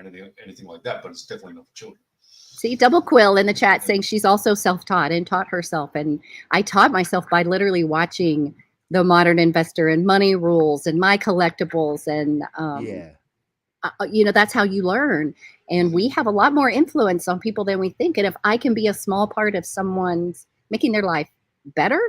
anything like that. But it's definitely not for children. See, Double Quill in the chat saying she's also self-taught and taught herself, and I taught myself by literally watching The Modern Investor and Money Rules and My Collectibles, and that's how you learn. And we have a lot more influence on people than we think. And if I can be a small part of someone's making their life better,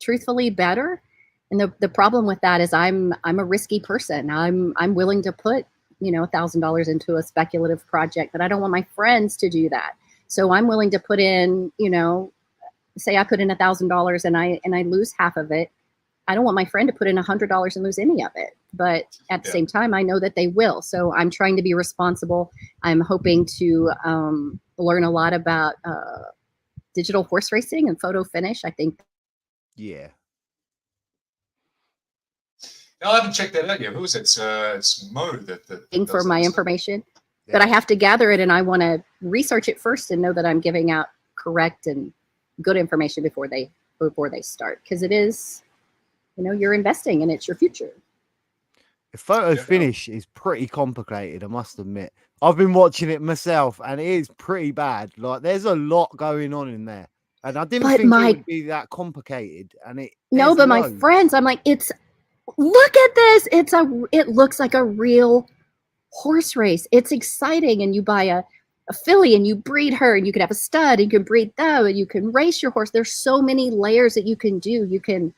truthfully better. And the problem with that is I'm a risky person. I'm willing to put, $1,000 into a speculative project, but I don't want my friends to do that. So I'm willing to put in, say I put in $1,000 and I lose half of it. I don't want my friend to put in $100 and lose any of it. But at the same time, I know that they will. So I'm trying to be responsible. I'm hoping to learn a lot about digital horse racing and photo finish. I think. Yeah. No, I haven't checked that out yet. Who is it? It's Mo that for my information. Yeah. But I have to gather it, and I want to research it first and know that I'm giving out correct and good information before they start, because it is, you're investing and it's your future. The photo finish is pretty complicated, I must admit. I've been watching it myself, and it is pretty bad. Like, there's a lot going on in there, and I didn't think it would be that complicated. And my friends, I'm like, look at this. It looks like a real horse race. It's exciting. And you buy a filly and you breed her, and you could have a stud, and you can breed them, and you can race your horse. There's so many layers that you can do. You can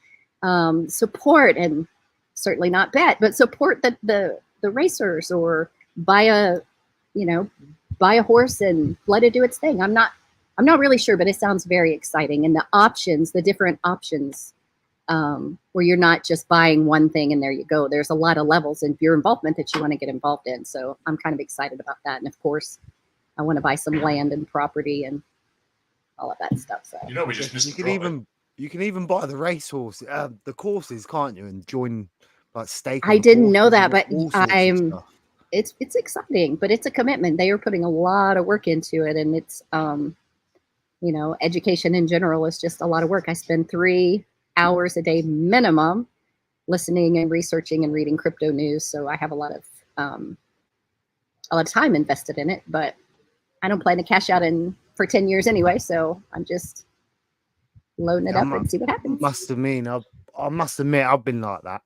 support, and certainly not bet, but support the racers, or buy a horse and let it do its thing. I'm not really sure, but it sounds very exciting. And the options, the different options, where you're not just buying one thing and there you go. There's a lot of levels in your involvement that you want to get involved in. So I'm kind of excited about that. And of course, I want to buy some land and property and all of that stuff. So we just missed you can even buy the racehorse, the courses, can't you? And join like stake. I didn't know that, but it's exciting, but it's a commitment. They are putting a lot of work into it, and it's education in general is just a lot of work. I spend 3 hours a day minimum listening and researching and reading crypto news, so I have a lot of time invested in it, but I don't plan to cash out for 10 years anyway, so I'm just loading it up and see what happens. I must admit I've been like that.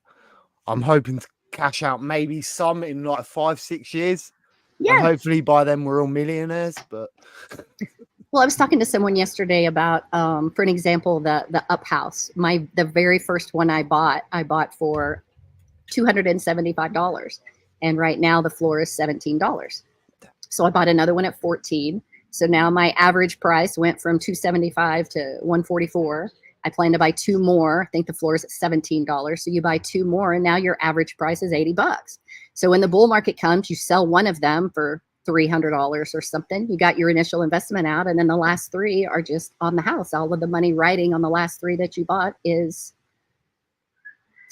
I'm hoping to cash out maybe some in like 5-6 years. Yeah. And hopefully by then we're all millionaires. But well, I was talking to someone yesterday about, for an example, the Up House. The very first one I bought for $275, and right now the floor is $17. So I bought another one at $14. So now my average price went from $275 to $144. I plan to buy 2 more. I think the floor is at $17. So you buy 2 more, and now your average price is $80. So when the bull market comes, you sell one of them for $300 or something. You got your initial investment out, and then the last 3 are just on the house. All of the money riding on the last 3 that you bought is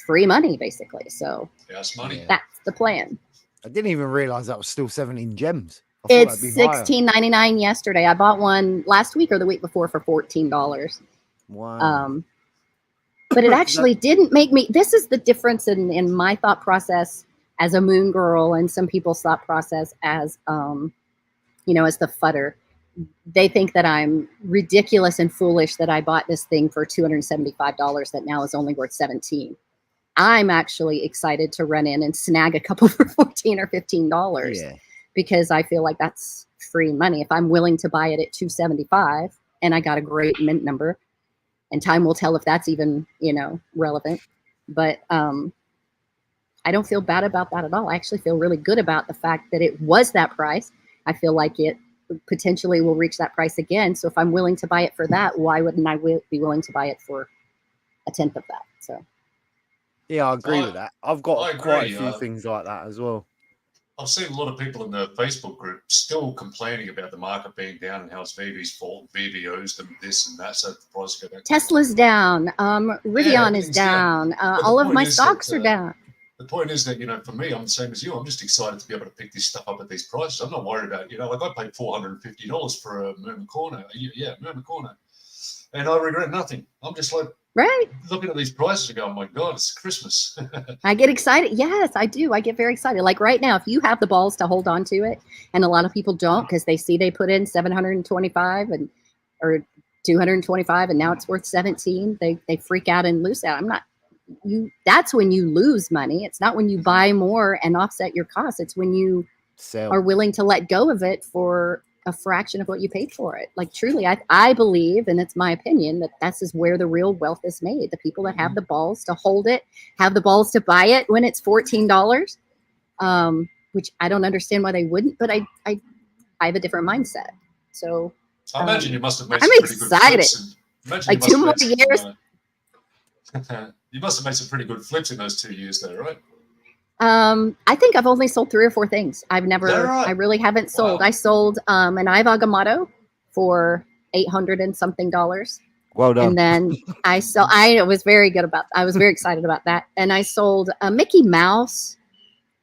free money, basically. So that's money. That's the plan. I didn't even realize that was still 17 gems. It's $16.99 yesterday. I bought one last week or the week before for $14. Wow. But it actually didn't make me. This is the difference in my thought process as a moon girl and some people's thought process as, as the fudder. They think that I'm ridiculous and foolish that I bought this thing for $275 that now is only worth $17. I'm actually excited to run in and snag a couple for $14 or $15 because I feel like that's free money. If I'm willing to buy it at $275 and I got a great mint number, and time will tell if that's even, relevant. But I don't feel bad about that at all. I actually feel really good about the fact that it was that price. I feel like it potentially will reach that price again. So if I'm willing to buy it for that, why wouldn't I be willing to buy it for 1/10 of that? So. Yeah, I agree with that. I've got quite a few things like that as well. I've seen a lot of people in the Facebook group still complaining about the market being down and how it's VV's fault. VV owes them this and that, so the price go down. Tesla's down. Rivian is down. All of my stocks are down. The point is that, for me, I'm the same as you. I'm just excited to be able to pick this stuff up at these prices. I'm not worried about, I paid $450 for a Murmur Corner. Yeah, Murmur Corner. And I regret nothing. I'm just like, looking at these prices and going, oh my God, it's Christmas. I get excited. Yes, I do. I get very excited. Like right now, if you have the balls to hold on to it, and a lot of people don't because they see they put in 725 or 225 and now it's worth 17, they freak out and lose out. That's when you lose money. It's not when you buy more and offset your costs. It's when you are willing to let go of it for a fraction of what you paid for it. Like truly, I believe, and it's my opinion, that this is where the real wealth is made. The people that have the balls to hold it, have the balls to buy it when it's $14, which I don't understand why they wouldn't, but I have a different mindset. So I imagine you must have made I'm some pretty excited. Good flips. Like 2 more years. You must have made some pretty good flips in those 2 years though, right? I think I've only sold 3 or 4 things. I really haven't sold. Wow. I sold an Iva Gamato for $800 and something. Well done. And then I was very excited about that. And I sold a Mickey Mouse,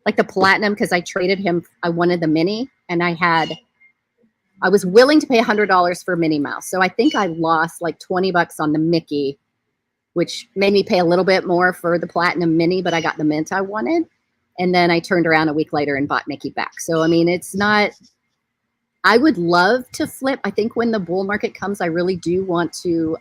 like the platinum, because I traded him. I wanted the mini, and I was willing to pay $100 for Minnie Mouse. So I think I lost like $20 on the Mickey, which made me pay a little bit more for the platinum mini, but I got the mint I wanted. And then I turned around a week later and bought Mickey back. So, I mean, it's not, I would love to flip. I think when the bull market comes, I really do want to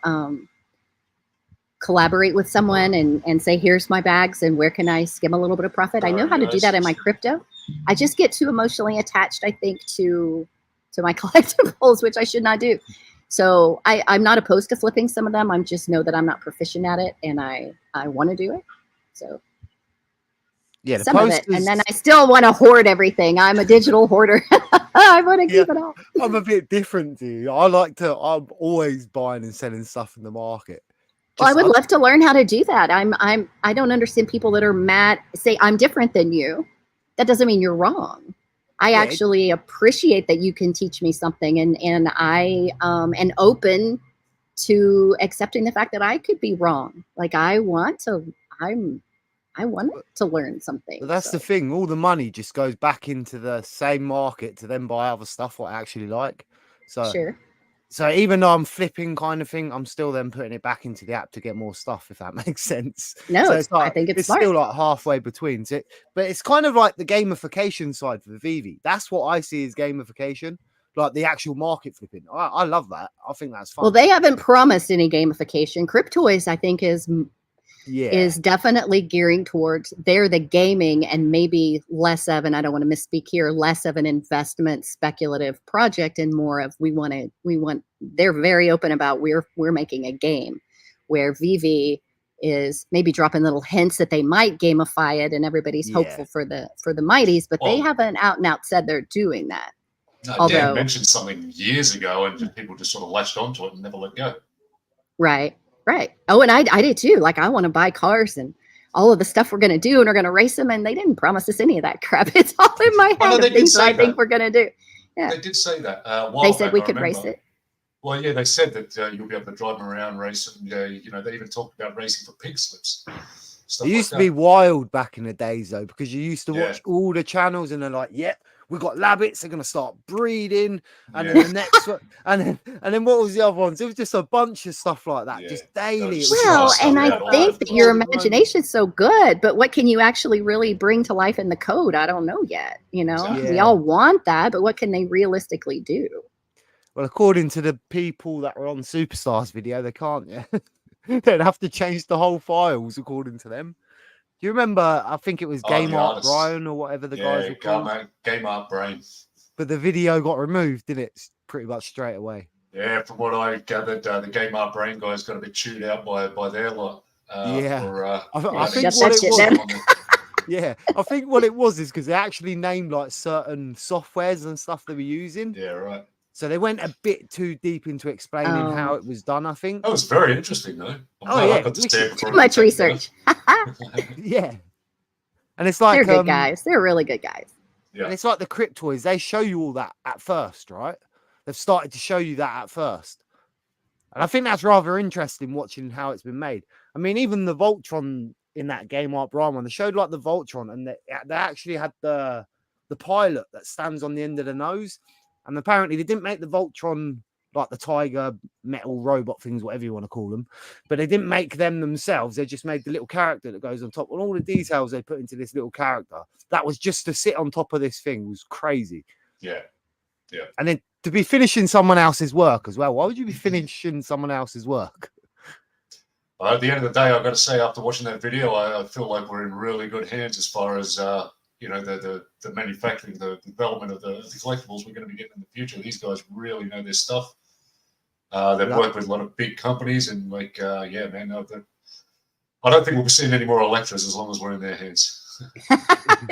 collaborate with someone and say, here's my bags and where can I skim a little bit of profit? I know how to do that in my crypto. I just get too emotionally attached, I think, to my collectibles, which I should not do. So I'm not opposed to flipping some of them. I'm just know that I'm not proficient at it, and I want to do it. So yeah, the some of it, posters, and then I still want to hoard everything. I'm a digital hoarder. I want to keep it all. I'm a bit different to you. I'm always buying and selling stuff in the market. Well, I would love to learn how to do that. I don't understand people that are mad, say I'm different than you. That doesn't mean you're wrong. I actually appreciate that you can teach me something, and I am open to accepting the fact that I could be wrong. Like I want to learn something. But that's the thing. All the money just goes back into the same market to then buy other stuff what I actually like. So sure. So even though I'm flipping kind of thing, I'm still then putting it back into the app to get more stuff, if that makes sense. No, so it's like, I think it's still like halfway between. So but it's kind of like the gamification side for the veve. That's what I see as gamification, like the actual market flipping. I love that. I think that's fun. Well, they haven't promised any gamification. Cryptoys, I think, is definitely gearing towards the gaming and maybe less of, and I don't want to misspeak here, less of an investment speculative project and more of they're very open about we're making a game, where veve is maybe dropping little hints that they might gamify it, and everybody's hopeful for the mighties, but they haven't out and out said they're doing that. No, Dan mentioned something years ago and people just sort of latched onto it and never let go. Right. Oh, and I did too. Like, I want to buy cars and all of the stuff we're going to do, and we're going to race them. And they didn't promise us any of that crap. It's all in my head of things that I think we're going to do. Yeah. They did say that. They said we could race it. Well, yeah, they said that you'll be able to drive them around, race, and they even talked about racing for pig slips. It used to be wild back in the days, though, because you used to watch all the channels, and they're like, "Yep, we've got rabbits. They're going to start breeding," and then the next one, and then what was the other ones? It was just a bunch of stuff like that, just daily. Well, and I think that your imagination's so good, but what can you actually really bring to life in the code? I don't know yet. We all want that, but what can they realistically do? Well, according to the people that were on Superstars video, they can't. Yeah. They'd have to change the whole files according to them. Do you remember? I think it was Game Art Brian or whatever the guys were called. Game Art Brain. But the video got removed, didn't it? Pretty much straight away. Yeah, from what I gathered, the Game Art Brain guys got a bit chewed out by their lot. I think what it was. Yeah, I think what it was is because they actually named like certain softwares and stuff they were using. Yeah, right. So they went a bit too deep into explaining how it was done, I think. That was very interesting, though. Too much research. Yeah. And it's like... They're good guys. They're really good guys. Yeah. And it's like the Cryptoys. They show you all that at first, right? They've started to show you that at first. And I think that's rather interesting watching how it's been made. I mean, even the Voltron in that Game Art Brian one, they showed like the Voltron, and they actually had the pilot that stands on the end of the nose. And apparently they didn't make the Voltron like the tiger metal robot things, whatever you want to call them. But they didn't make them themselves. They just made the little character that goes on top. And all the details they put into this little character, that was just to sit on top of this thing, was crazy. Yeah. Yeah. And then to be finishing someone else's work as well. Why would you be finishing someone else's work? At the end of the day, I've got to say, after watching that video, I feel like we're in really good hands as far as... the manufacturing, the development of the collectibles we're going to be getting in the future. These guys really know their stuff. They've worked with a lot of big companies, and man, I don't think we'll be seeing any more Electras as long as we're in their hands.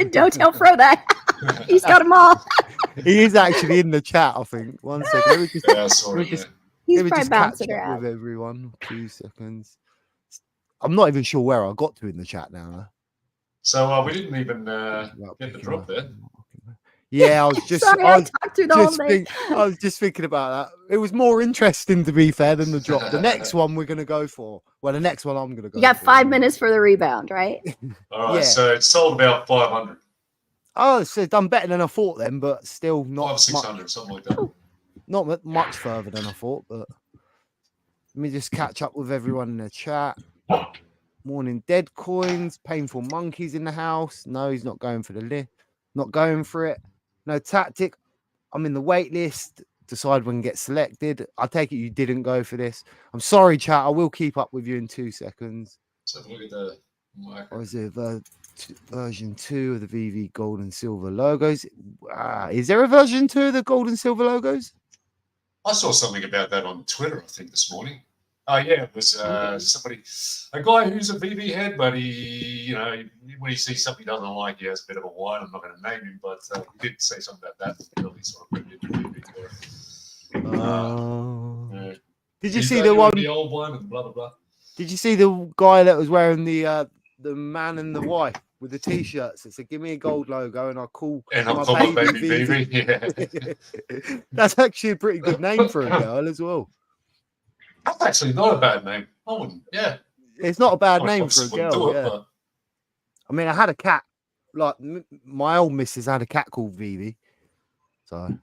Don't tell Fro that. He's got them all. He is actually in the chat, I think. 1 second. He's probably bouncing around. With everyone. 2 seconds. I'm not even sure where I got to in the chat now. So we didn't even get the drop there. Yeah, I was just Sorry, I talked through the whole thing. I was just thinking about that. It was more interesting, to be fair, than the drop. The next one we're going to go for. Well, the next one I'm going to go for. You got 5 minutes for the rebound, right? All right, so it's sold about 500. Oh, so done better than I thought then, but still not 600, something like that. Not much further than I thought, but let me just catch up with everyone in the chat. Morning Dead Coins, Painful Monkeys in the house. No, he's not going for the lift. Not going for it. No Tactic. I'm in the wait list. Decide when to get selected. I take it you didn't go for this. I'm sorry, chat. I will keep up with you in 2 seconds. So look at the... Or is it Version 2 of the VV gold and silver logos. Is there a version 2 of the gold and silver logos? I saw something about that on Twitter, I think, this morning. Oh, yeah, it was somebody, a guy who's a VV head, but he, when he sees something he doesn't like, he has a bit of a whine. I'm not going to name him, but he did say something about that. Really sort of put it into VV there. Did you see the one? The old one and blah, blah, blah. Did you see the guy that was wearing the man and the wife with the t-shirts that said, "Give me a gold logo and I'll call my baby Vivi." Yeah. That's actually a pretty good name for a girl as well. That's actually not a bad name. I wouldn't. Yeah, it's not a bad name for a girl. But... I mean, I had a cat. Like my old missus had a cat called Vivi, so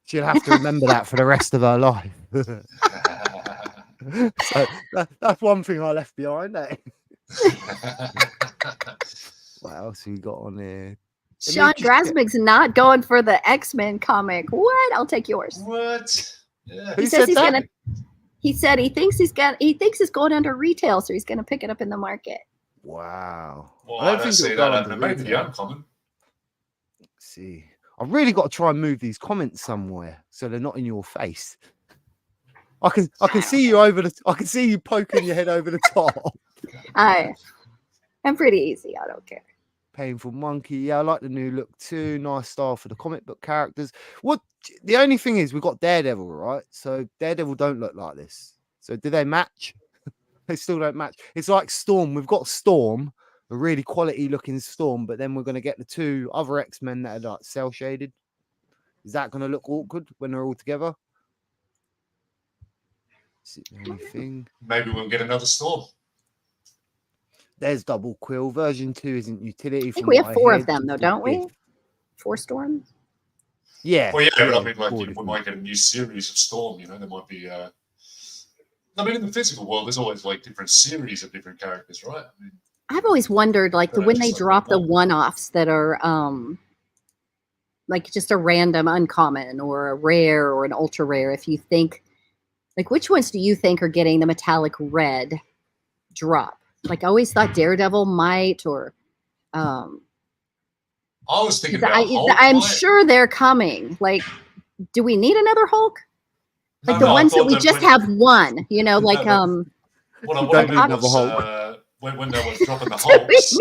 she'll have to remember that for the rest of her life. So that's one thing I left behind. Eh? What else we got on here? Sean Grasmick's not going for the X-Men comic. What? I'll take yours. What? Yeah. He says he's gonna. He said he thinks it's going under retail, so he's gonna pick it up in the market. Wow. Well, I don't see that. And maybe the uncommon. Let's see. I've really got to try and move these comments somewhere so they're not in your face. I can see you I can see you poking your head over the top. I'm pretty easy. I don't care. Painful Monkey. Yeah, I like the new look too. Nice style for the comic book characters. The only thing is we've got Daredevil, right? So Daredevil don't look like this. So do they match? They still don't match. It's like Storm. We've got Storm, a really quality looking Storm, but then we're going to get the two other X-Men that are like cell shaded. Is that going to look awkward when they're all together? Anything? Maybe we'll get another Storm. There's Double Quill. Version 2 isn't utility. I think we have 4 of them, though, don't we? 4 Storms? Yeah. Well, yeah, I mean, like, we might get a new series of Storm, there might be... I mean, in the physical world, there's always, like, different series of different characters, right? I mean, I've always wondered, like, when they drop the one-offs that are, like, just a random uncommon or a rare or an ultra rare, if you think... Like, which ones do you think are getting the metallic red drop? Like, I always thought Daredevil might, or... I was thinking about Hulk. I'm sure they're coming. Like, do we need another Hulk? Like the ones that we just have one, like... What I meant was, when they were dropping the Hulks,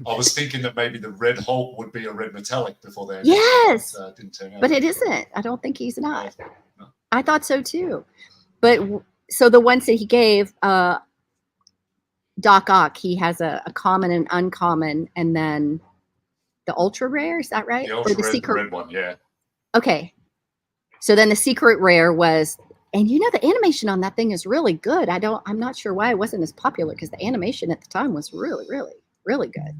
I was thinking that maybe the red Hulk would be a red metallic before they... Yes! Didn't turn out. But it isn't. I don't think he's not. No. I thought so, too. But, so the ones that he gave... Doc Ock, he has a common and uncommon, and then the ultra rare, is that right? The ultra the red one, yeah. Okay. So then the secret rare was, and the animation on that thing is really good. I'm not sure why it wasn't as popular, because the animation at the time was really, really, really good.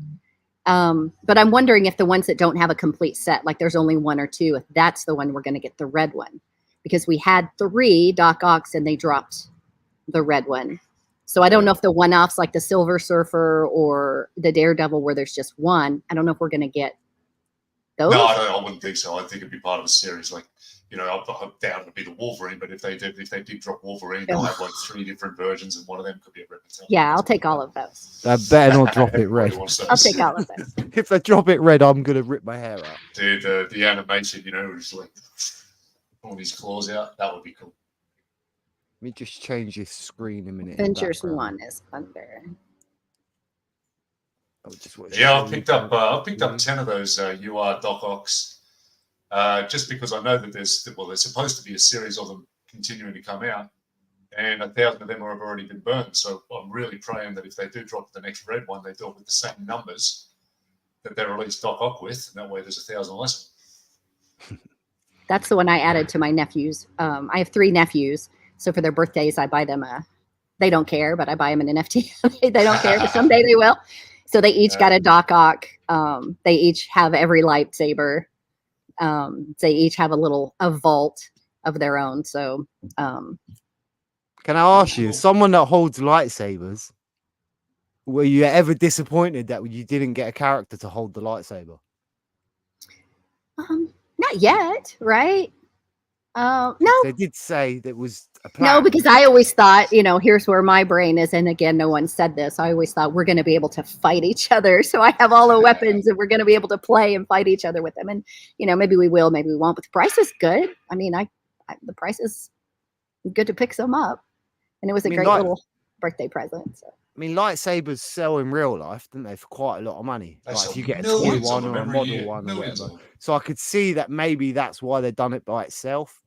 But I'm wondering if the ones that don't have a complete set, like there's only 1 or 2, if that's the one we're going to get the red one, because we had 3 Doc Ocks and they dropped the red one. So I don't know if the one-offs like the Silver Surfer or the Daredevil where there's just one, I don't know if we're going to get those. No, I wouldn't think so. I think it'd be part of a series. Like, I'm down to be the Wolverine, but if they did drop Wolverine, they'll have like 3 different versions, and one of them could be a red metallic. Yeah, I'll take all of those. They better not drop it red. I'll take all of those. If they drop it red, I'm going to rip my hair out. Dude, the animation, just like all these claws out, that would be cool. Let me just change this screen a minute. Avengers 1 is under. I picked up 10 of those UR Doc Ocks, just because I know that there's supposed to be a series of them continuing to come out, and 1,000 of them have already been burned. So I'm really praying that if they do drop the next red one, they do it with the same numbers that they released Doc Ock with, and that way there's 1,000 less. That's the one I added to my nephews. I have 3 nephews. So for their birthdays, I buy them they don't care, but I buy them an NFT. They don't care, but someday they will. So they each got a Doc Ock. They each have every lightsaber. They each have a vault of their own. So can I ask you, someone that holds lightsabers, were you ever disappointed that you didn't get a character to hold the lightsaber? Not yet, right? No, They did say that was a plan. no, because I always thought, here's where my brain is. And again, no one said this. I always thought we're going to be able to fight each other. So I have all the weapons and we're going to be able to play and fight each other with them. And, maybe we will, maybe we won't. But the price is good. I mean, the price is good to pick some up. And it was a great little birthday present. So. I mean, lightsabers sell in real life, don't they, for quite a lot of money? They Like sell if you get a millions toy of one them or a every model year, one or millions whatever. of them. So I could see that maybe that's why they've done it by itself.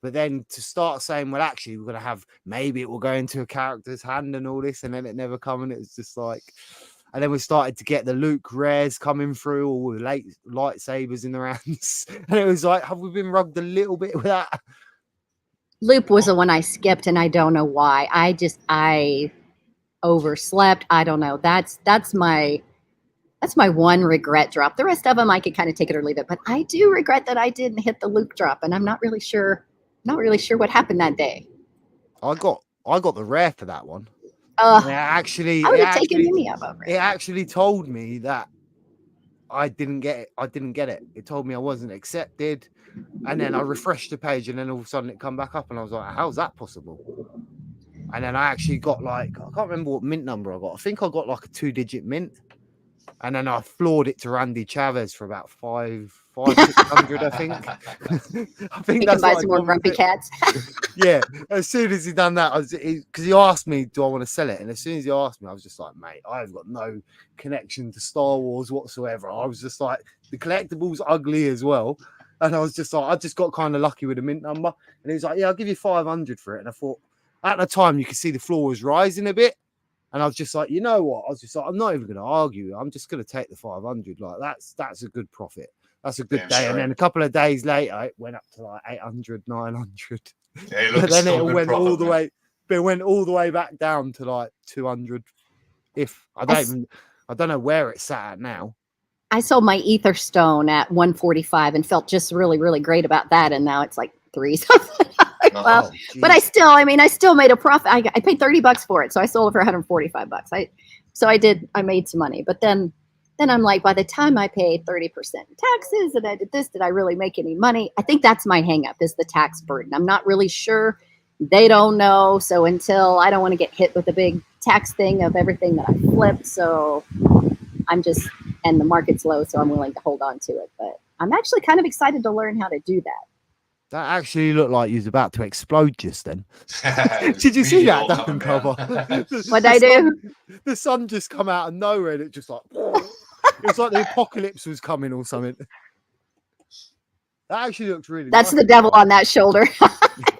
But then to start saying, well, actually, we're going to have, maybe it will go into a character's hand and all this, and then it never come, and it was just like, and then we started to get the Luke rares coming through, all the lightsabers in their hands. And it was like, have we been rugged a little bit with that? Loop was the one I skipped, and I don't know why. I overslept. I don't know. That's my one regret drop. The rest of them I could kind of take it or leave it, but I do regret that I didn't hit the Luke drop, and I'm not really sure what happened that day. I got the rare for that one. I would It have taken any of them. It actually told me that I didn't get it. I didn't get it. It told me I wasn't accepted. And then I refreshed the page, and then all of a sudden it come back up, and I was like, how's that possible? And then I actually got I can't remember what mint number I got. I think I got like a 2-digit mint. And then I floored it to Randy Chavez for about 600, I think. I think you that's can buy some more grumpy cats. Yeah. As soon as he done that, because he asked me, do I want to sell it? And as soon as he asked me, I was just like, mate, I've got no connection to Star Wars whatsoever. I was just like, the collectible's ugly as well. And I was just like, I just got kind of lucky with the mint number. And he was like, yeah, I'll give you 500 for it. And I thought, at the time, you could see the floor was rising a bit. And I was just like, you know what? I was just like, I'm not even going to argue. I'm just going to take the 500. Like, that's a good profit. That's a good day. Sure. And then a couple of days later, it went up to like 800, 900. Yeah, But then it went all the way. But it went all the way back down to like 200. If I don't know where it's sat at now. I sold my ether stone at 145 and felt just really, really great about that. And now it's like 3 something. Well, but I still made a profit. I paid $30 for it. So I sold it for $145. I made some money, but then I'm like, by the time I paid 30% taxes and I did this, did I really make any money? I think that's my hang up, is the tax burden. I'm not really sure. They don't know. So until I don't want to get hit with a big tax thing of everything that I flipped. So and the market's low, so I'm willing to hold on to it. But I'm actually kind of excited to learn how to do that. That actually looked like you was about to explode just then. Did you see that dukkencuvva? What'd I do? The sun just come out of nowhere and it just like it's like the apocalypse was coming or something. That actually looks really That's nice. the devil on that shoulder.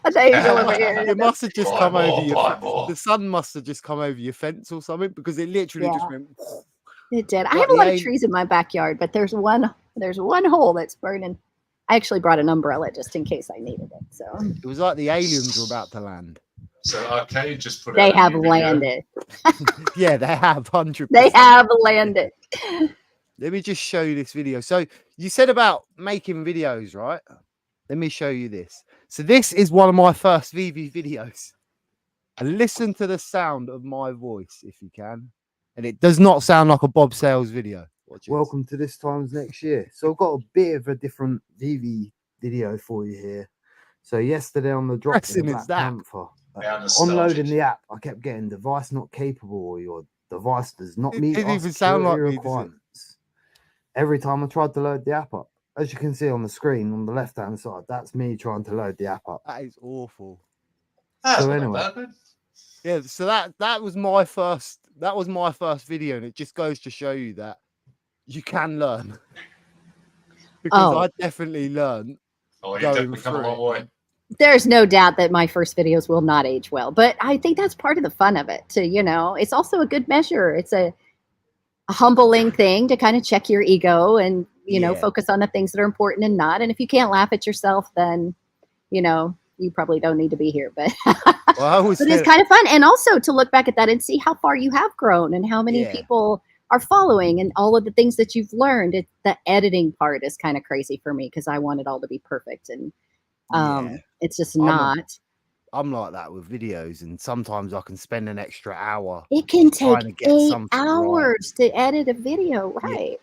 It must have just come over your the sun must have just come over your fence or something, because it literally just went. It did. I have a lot of trees in my backyard, but there's one hole that's burning. I actually brought an umbrella just in case I needed it. So it was like the aliens were about to land. So Arcade just put they have landed. Yeah, they have 100%. They have landed. Let me just show you this video. So you said about making videos, right? Let me show you this. So this is one of my first veve videos. And listen to the sound of my voice if you can. And it does not sound like a bobsales video. Welcome to this times next year. So I've got a bit of a different veve video for you here. So yesterday on the drop of the Black Panther, unloading the app, I kept getting device not capable, or your device does not meet our security requirements. Every time I tried to load the app up, as you can see on the screen on the left hand side, that's me trying to load the app up. That is awful. So anyway, yeah. So that was my first video, and it just goes to show you that you can learn. Because I definitely learned. Oh, you definitely come a long way. There's no doubt that my first videos will not age well, but I think that's part of the fun of it. It's also a good measure. It's a humbling thing to kind of check your ego and focus on the things that are important and not. And if you can't laugh at yourself, then you probably don't need to be here. But but it's kind of fun, and also to look back at that and see how far you have grown and how many people are following and all of the things that you've learned. The editing part is kind of crazy for me because I want it all to be perfect, and it's just not. I'm like that with videos, and sometimes I can spend an extra hour. It can take 8 hours to edit a video, right? Yeah.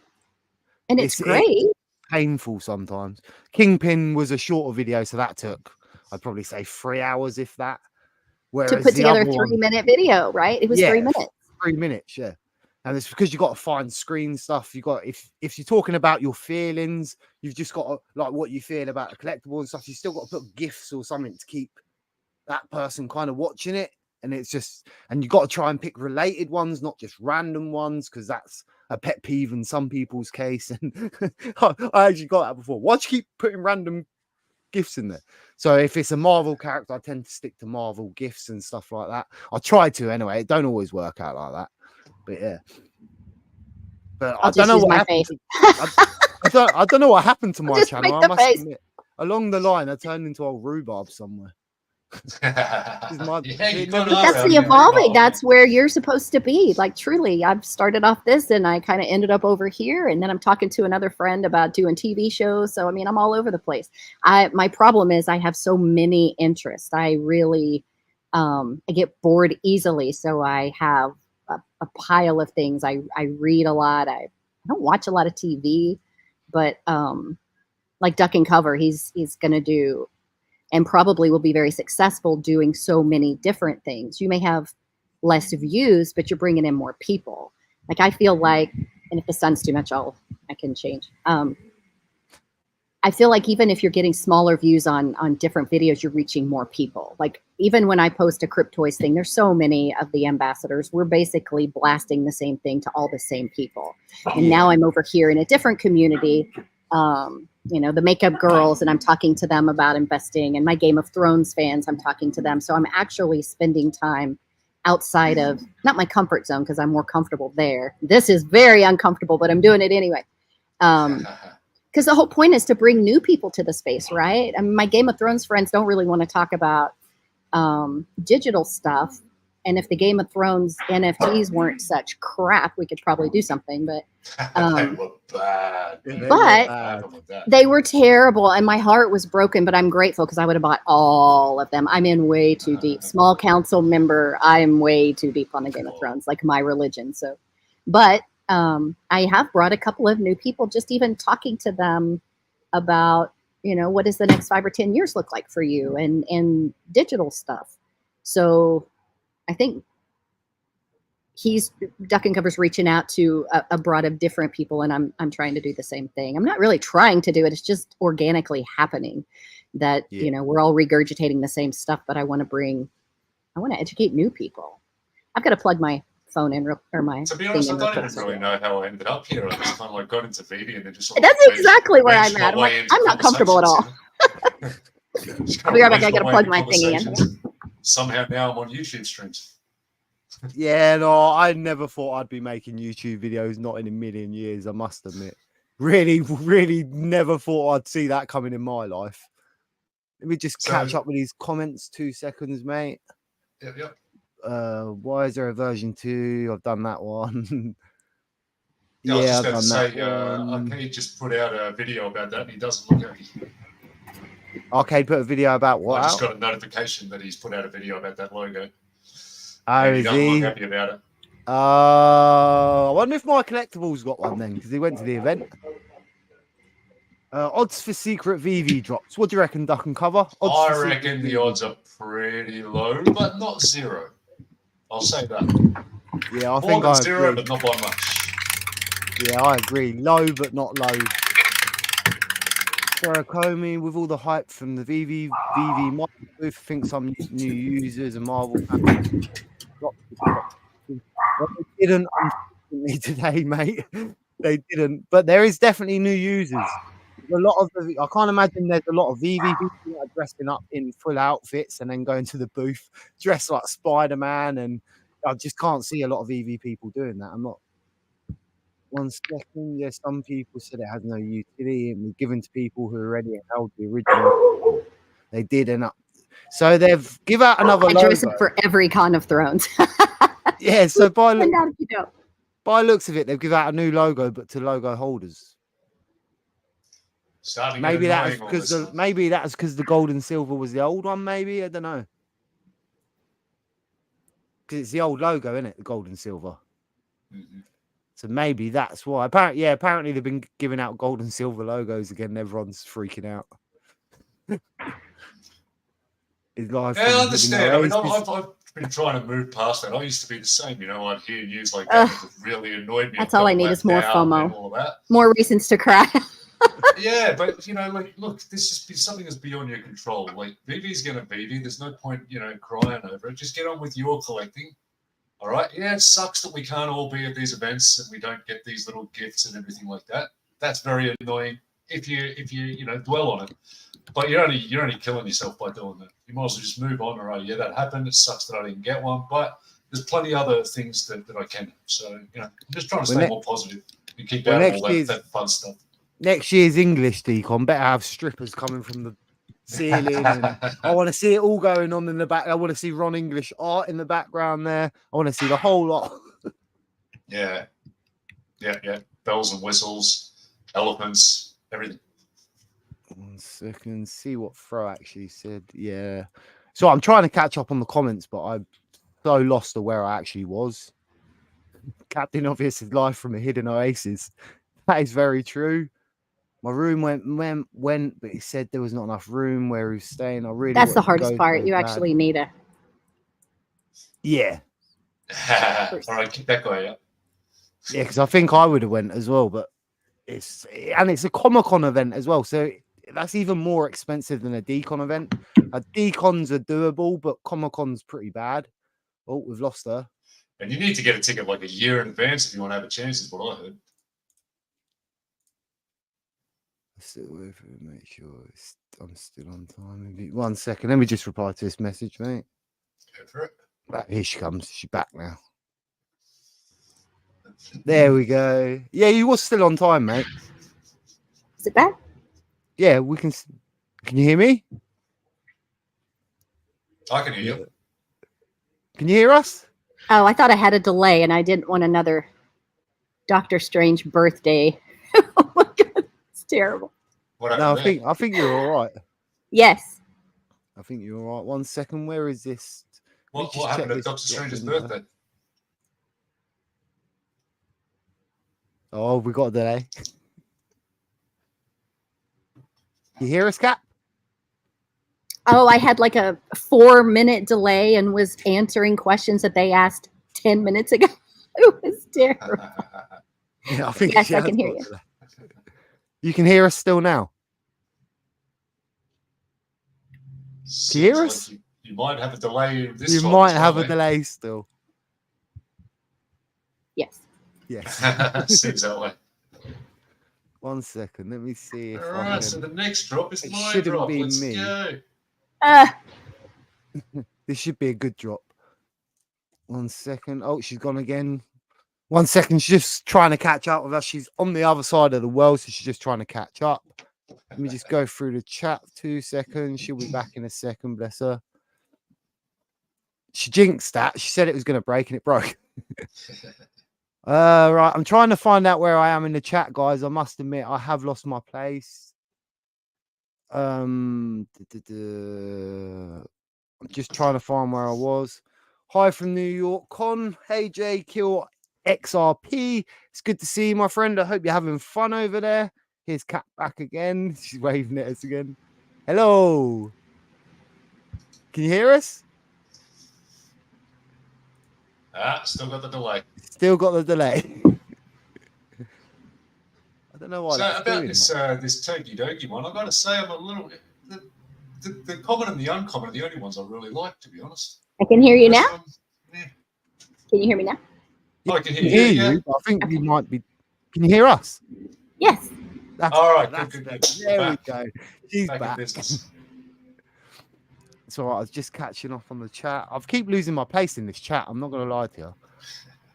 And it's great. Painful sometimes. Kingpin was a shorter video, so that took I'd probably say 3 hours, if that. To put together a 3-minute video, right? It was 3 minutes. 3 minutes, yeah. And it's because you got to find screen stuff. You got if you're talking about your feelings, you've just got to, like, what you feel about the collectible and stuff. You still got to put gifts or something to keep that person kind of watching it. And it's just, and you got to try and pick related ones, not just random ones, because that's a pet peeve in some people's case. And I actually got that before. Why do you keep putting random gifts in there? So if it's a Marvel character, I tend to stick to Marvel gifts and stuff like that. I try to anyway. It don't always work out like that, but yeah. But I don't know what happened. I don't know what happened to my channel. I must admit, along the line, I turned into old rhubarb somewhere. That's the evolving. That's where you're supposed to be. Like, truly, I've started off this and I kind of ended up over here, and then I'm talking to another friend about doing TV shows. So I mean, I'm all over the place. My problem is I have so many interests. I really I get bored easily, so I have a pile of things. I read a lot. I don't watch a lot of TV, but like Dukkencuvva, he's gonna do, and probably will be very successful doing so many different things. You may have less views, but you're bringing in more people. Like, I feel like, and if the sun's too much, I can change. I feel like even if you're getting smaller views on different videos, you're reaching more people. Like, even when I post a Cryptoys thing, there's so many of the ambassadors. We're basically blasting the same thing to all the same people. And now I'm over here in a different community, you know, the makeup girls, and I'm talking to them about investing, and my Game of Thrones fans, I'm talking to them. So I'm actually spending time outside of, not my comfort zone, because I'm more comfortable there. This is very uncomfortable, but I'm doing it anyway. Because the whole point is to bring new people to the space, right? I mean, my Game of Thrones friends don't really want to talk about digital stuff. And if the Game of Thrones NFTs weren't such crap, we could probably do something. But they were bad. They were terrible, and my heart was broken. But I'm grateful because I would have bought all of them. I'm in way too deep. Small council member. I'm way too deep on the Game of Thrones, like my religion. So, but I have brought a couple of new people. Just even talking to them about, you know, what does the next 5 or 10 years look like for you, and digital stuff. So I think Dukkencuvva's reaching out to a broad of different people, and I'm trying to do the same thing. I'm not really trying to do it. It's just organically happening that, you know, we're all regurgitating the same stuff, but I want to educate new people. I've got to plug my phone in or my. To be honest, I don't even really know how I ended up here. I just kind of like got into Veve and then just. That's exactly where I'm at. I'm not comfortable at all. I'll be right back. I got to plug my thing in. Somehow now I'm on YouTube streams. Yeah, no, I never thought I'd be making YouTube videos, not in a million years, I must admit. Really, really never thought I'd see that coming in my life. Let me just catch up with these comments 2 seconds, mate. Yep. Why is there a version 2? I've done that one. I was just going to say, Arcade just put out a video about that, and he doesn't look happy. Arcade put a video about what? I just got a notification that he's put out a video about that logo. Oh, he doesn't look happy about it. I wonder if my collectibles got one then, because he went to the event. Odds for secret VV drops. What do you reckon, Dukkencuvva? I reckon the odds are pretty low, but not zero. I'll say that. Yeah, I think I agree. Zero, but not by much. Yeah, I agree. Low, but not low. Comey, with all the hype from the VV might think some new users and Marvel fans. They didn't, unfortunately, today, mate. They didn't, but there is definitely new users. A lot of I can't imagine there's a lot of VV people that are dressing up in full outfits and then going to the booth dressed like Spider-Man, and I just can't see a lot of VV people doing that. I'm not. 1 second. Yeah, some people said it has no utility and was given to people who already held the original. They did, and so they've give out another logo. I dress up for every Con of Thrones. Yeah, so by looks of it, they've given out a new logo, but to logo holders. Maybe that's because the gold and silver was the old one. Maybe, I don't know, because it's the old logo, isn't it? The gold and silver. Mm-hmm. So maybe that's why. Apparently they've been giving out gold and silver logos again. And everyone's freaking out. His life. Yeah, I understand. I mean, Oasis. I've been trying to move past that. I used to be the same, you know. I'd hear news like that that really annoyed me. That's all I need is more FOMO. And all of that. More reasons to cry. Yeah, but you know, like, look, this is something that's beyond your control. Like, Vivi's gonna Vivi. There's no point, you know, crying over it. Just get on with your collecting. All right. Yeah, it sucks that we can't all be at these events and we don't get these little gifts and everything like that. That's very annoying if you know dwell on it. But you're only killing yourself by doing that. You might as well just move on. All right, yeah, that happened. It sucks that I didn't get one, but there's plenty of other things that I can do. So, you know, I'm just trying to stay more positive and keep out of all that fun stuff. Next year's English decon better have strippers coming from the ceiling. And I want to see it all going on in the back. I want to see Ron English art in the background there. I want to see the whole lot. Yeah. Bells and whistles, elephants, everything. 1 second. See what Fro actually said. Yeah. So I'm trying to catch up on the comments, but I'm so lost to where I actually was. Captain Obvious is live from a hidden oasis. That is very true. My room went, but he said there was not enough room where he was staying. That's the hardest part. You actually need a. Yeah. All right, keep that guy up. Yeah, because I think I would have went as well, but it's a Comic-Con event as well, so that's even more expensive than a decon event. Decons are doable, but Comic-Con's pretty bad. Oh, we've lost her. And you need to get a ticket like a year in advance if you want to have a chance, is what I heard. Still wait for it, make sure I'm still on time. 1 second, let me just reply to this message, mate. Go for it. Right, here she comes. She's back now. There we go. Yeah, you was still on time, mate. Is it back? Yeah, we can. Can you hear me? I can hear you. Can you hear us? Oh, I thought I had a delay and I didn't want another Doctor Strange birthday. Oh my God, it's terrible. No, I think you're all right. Yes. I think you're all right. 1 second, where is this? What happened at Doctor Strange's birthday? Oh, we got a delay. You hear us, Cap? Oh, I had like a 4-minute delay and was answering questions that they asked 10 minutes ago. It was terrible. Yeah, I think yes, I can hear you. You can hear us still now. Can you hear us? Like you might have a delay. You might have a delay still. Yes. Yes. Seems that way. 1 second. Let me see. All right. So the next drop is my shouldn't drop. be Let's me. go. This should be a good drop. 1 second. Oh, she's gone again. 1 second. She's just trying to catch up with us. She's on the other side of the world, so she's just trying to catch up. Let me just go through the chat. 2 seconds. She'll be back in a second. Bless her. She jinxed that. She said it was going to break, and it broke. Right. I'm trying to find out where I am in the chat, guys. I must admit, I have lost my place. I'm just trying to find where I was. Hi from New York, Con. Hey, J Kill XRP. It's good to see you, my friend. I hope you're having fun over there. Here's Kat back again. She's waving at us again. Hello. Can you hear us? Still got the delay. Still got the delay. I don't know why. So about this tokidoki one, I've got to say I'm a little. The common and the uncommon are the only ones I really like, to be honest. I can hear you now. Yeah. Can you hear me now? I can hear you. Yeah. I think you might be. Can you hear us? Yes. All right. Good. Good. There we go. She's back. It's all right. I was just catching up on the chat. I keep losing my place in this chat. I'm not going to lie to you.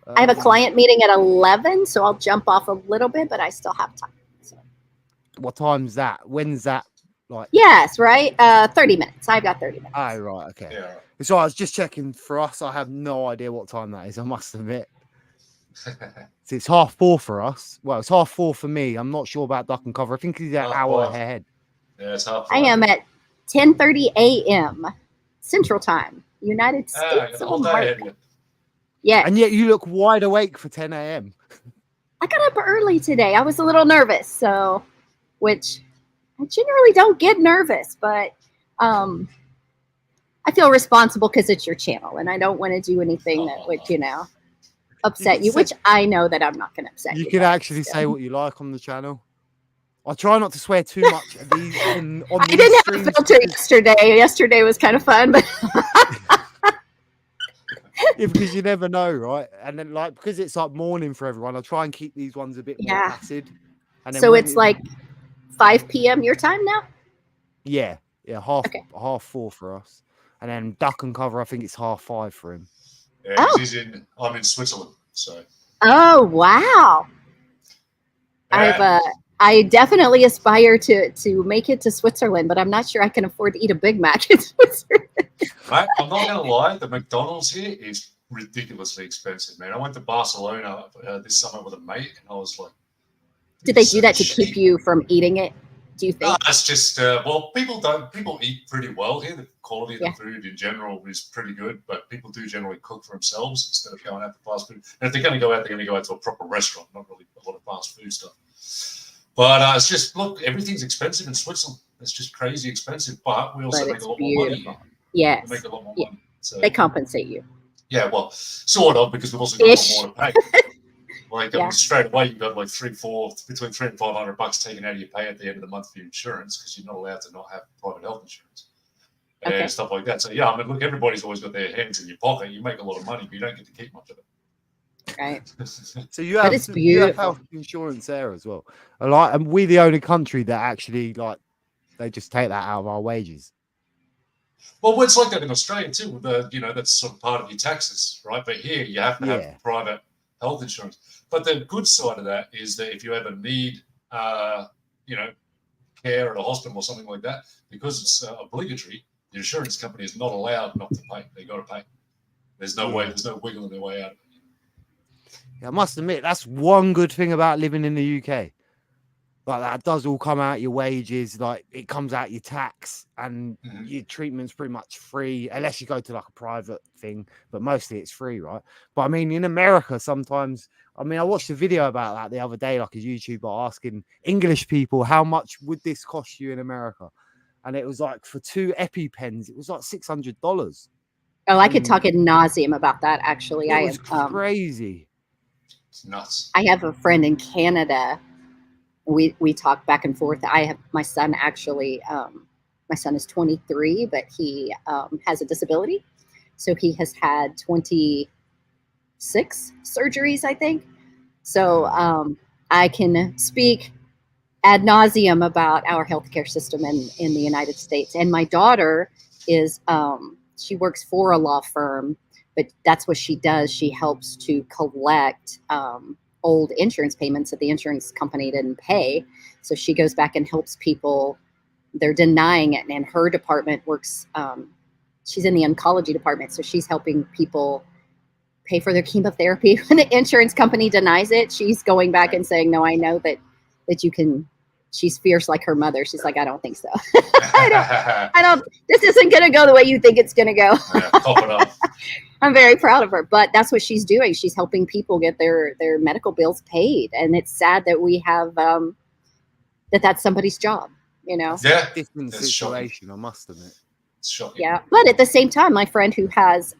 I have a client meeting at 11, so I'll jump off a little bit, but I still have time. So. What time's that? When's that? Like? Yes, right. 30 minutes. I've got 30 minutes. Oh, right. Okay. Yeah. So I was just checking for us. I have no idea what time that is. I must admit. So it's 4:30 for us. Well, it's 4:30 for me. I'm not sure about Dukkencuvva. I think he's an hour ahead. Yeah, it's 4:30. I am at 10:30 a.m. Central Time, United States of America. Yeah. And yet you look wide awake for 10 a.m. I got up early today. I was a little nervous, so which I generally don't get nervous, but I feel responsible because it's your channel, and I don't want to do anything that would, upset you, which I know that I'm not going to upset you. You can actually say what you like on the channel. I try not to swear too much on these I didn't have a filter yesterday. Yesterday was kind of fun, but yeah, because you never know, right? And then because it's like morning for everyone, I try and keep these ones a bit more placid. And then so it's like 5 p.m. your time now? Yeah, half 4 for us. And then Dukkencuvva, I think it's 5:30 for him. Yeah, I'm in Switzerland, so. Oh wow! Yeah. I definitely aspire to make it to Switzerland, but I'm not sure I can afford to eat a Big Mac in Switzerland. Mate, I'm not going to lie, the McDonald's here is ridiculously expensive, man. I went to Barcelona this summer with a mate, and I was like, did they do that to keep you from eating it? Do you think? No, it's just people eat pretty well here. The quality of the food in general is pretty good, but people do generally cook for themselves instead of going out to fast food. And if they're going to go out, they're going to go out to a proper restaurant, not really a lot of fast food stuff. But it's just, look, everything's expensive in Switzerland. It's just crazy expensive, but we also make a lot more money. Yes. We make a lot more money. So, they compensate you. Yeah, well, sort of, because we've also got a lot more to pay. Straight away, you've got like between $300 and $500 taken out of your pay at the end of the month for your insurance, because you're not allowed to not have private health insurance and stuff like that. So yeah, I mean, look, everybody's always got their hands in your pocket. You make a lot of money, but you don't get to keep much of it. Right. So you have health insurance there as well. And we're the only country that actually they just take that out of our wages. Well, it's like that in Australia too. That's sort of part of your taxes, right? But here you have to have private health insurance. But the good side of that is that if you ever need, care at a hospital or something like that, because it's obligatory, the insurance company is not allowed not to pay. They got to pay. There's no way. There's no wiggling their way out of it. Yeah, I must admit that's one good thing about living in the UK. Like that does all come out your wages. Like it comes out your tax, and your treatment's pretty much free, unless you go to like a private thing. But mostly it's free, right? But I mean, in America, sometimes. I mean, I watched a video about that the other day, like a YouTuber asking English people how much would this cost you in America, and it was like for 2 EpiPens, it was like $600. Oh, I could talk ad nauseum about that. Actually, it was crazy. It's nuts. I have a friend in Canada. We talk back and forth. I have my son actually. My son is 23, but he has a disability, so he has had 26 surgeries, I think. So I can speak ad nauseum about our healthcare system in the United States. And my daughter is she works for a law firm, but that's what she does. She helps to collect old insurance payments that the insurance company didn't pay. So she goes back and helps people. They're denying it. And her department works, she's in the oncology department. So she's helping people pay for their chemotherapy. When the insurance company denies it, she's going back and saying, no, I know that you can. She's fierce like her mother. She's like, I don't think so. I don't, this isn't going to go the way you think it's going to go. Pop it up. I'm very proud of her, but that's what she's doing. She's helping people get their medical bills paid. And it's sad that we have, that's somebody's job, Yeah. Different situation, I must admit. It's shocking. Yeah. But at the same time, my friend who has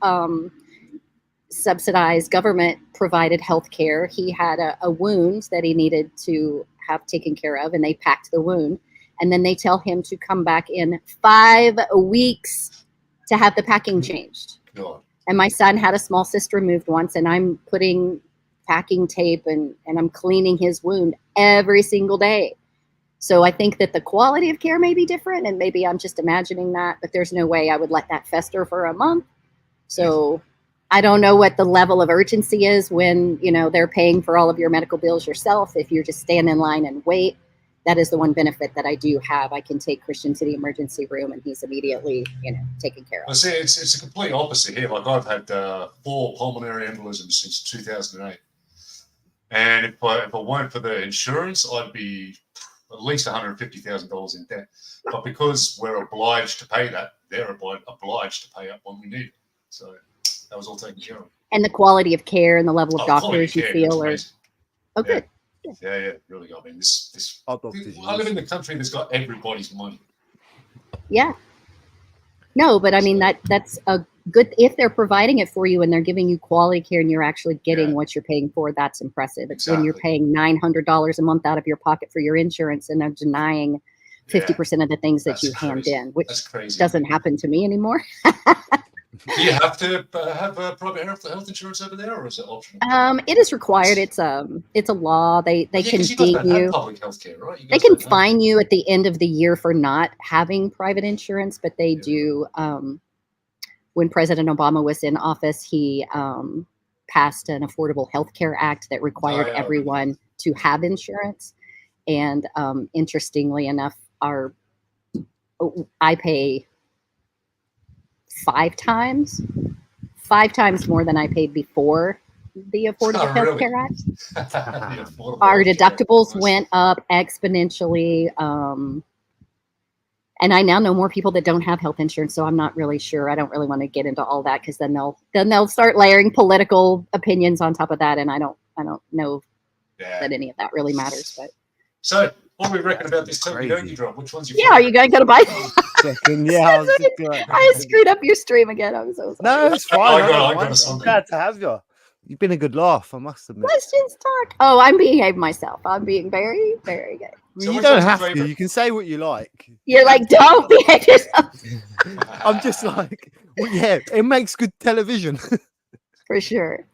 subsidized government provided health care, he had a wound that he needed to have taken care of, and they packed the wound. And then they tell him to come back in 5 weeks to have the packing changed. God. And my son had a small cyst removed once, and I'm putting packing tape and I'm cleaning his wound every single day. So I think that the quality of care may be different, and maybe I'm just imagining that, but there's no way I would let that fester for a month. So I don't know what the level of urgency is when, they're paying for all of your medical bills yourself. If you're just stand in line and wait, that is the one benefit that I do have. I can take Christian to the emergency room and he's immediately, taken care of. Well, see, it's a complete opposite here. Like I've had 4 pulmonary embolisms since 2008. And if I weren't for the insurance, I'd be at least $150,000 in debt. But because we're obliged to pay that, they're obliged to pay up when we need it. So that was all taken care of. And the quality of care and the level of doctors you feel are good. Yeah, really. I mean, I live in the country that's got everybody's money. Yeah. No, but I mean that's a good if they're providing it for you and they're giving you quality care and you're actually getting what you're paying for. That's impressive. It's when you're paying $900 a month out of your pocket for your insurance and they're denying 50% of the things that you hand in, which doesn't happen to me anymore. Do you have to have private health insurance over there, or is it optional? It is required. It's a law. They can ding you. Public health care, right? They can fine you at the end of the year for not having private insurance, but they do. When President Obama was in office, he passed an Affordable Health Care Act that required everyone to have insurance. And interestingly enough, I pay 5 times more than I paid before the Affordable Health Care Act. Our deductibles went up exponentially. And I now know more people that don't have health insurance, so I'm not really sure. I don't really want to get into all that because then they'll start layering political opinions on top of that, and I don't know that any of that really matters. But so, what do we reckon about this tokidoki drop? Which one's your favorite? Are you going to buy? I screwed up your stream again. I'm so sorry. No, it's fine. I'm glad to have you. You've been a good laugh, I must admit. Let's just talk. Oh, I'm behaving myself. I'm being very, very good. Well, you don't have to. You can say what you like. You're like, don't behave yourself. I'm just like, well, yeah, it makes good television. For sure.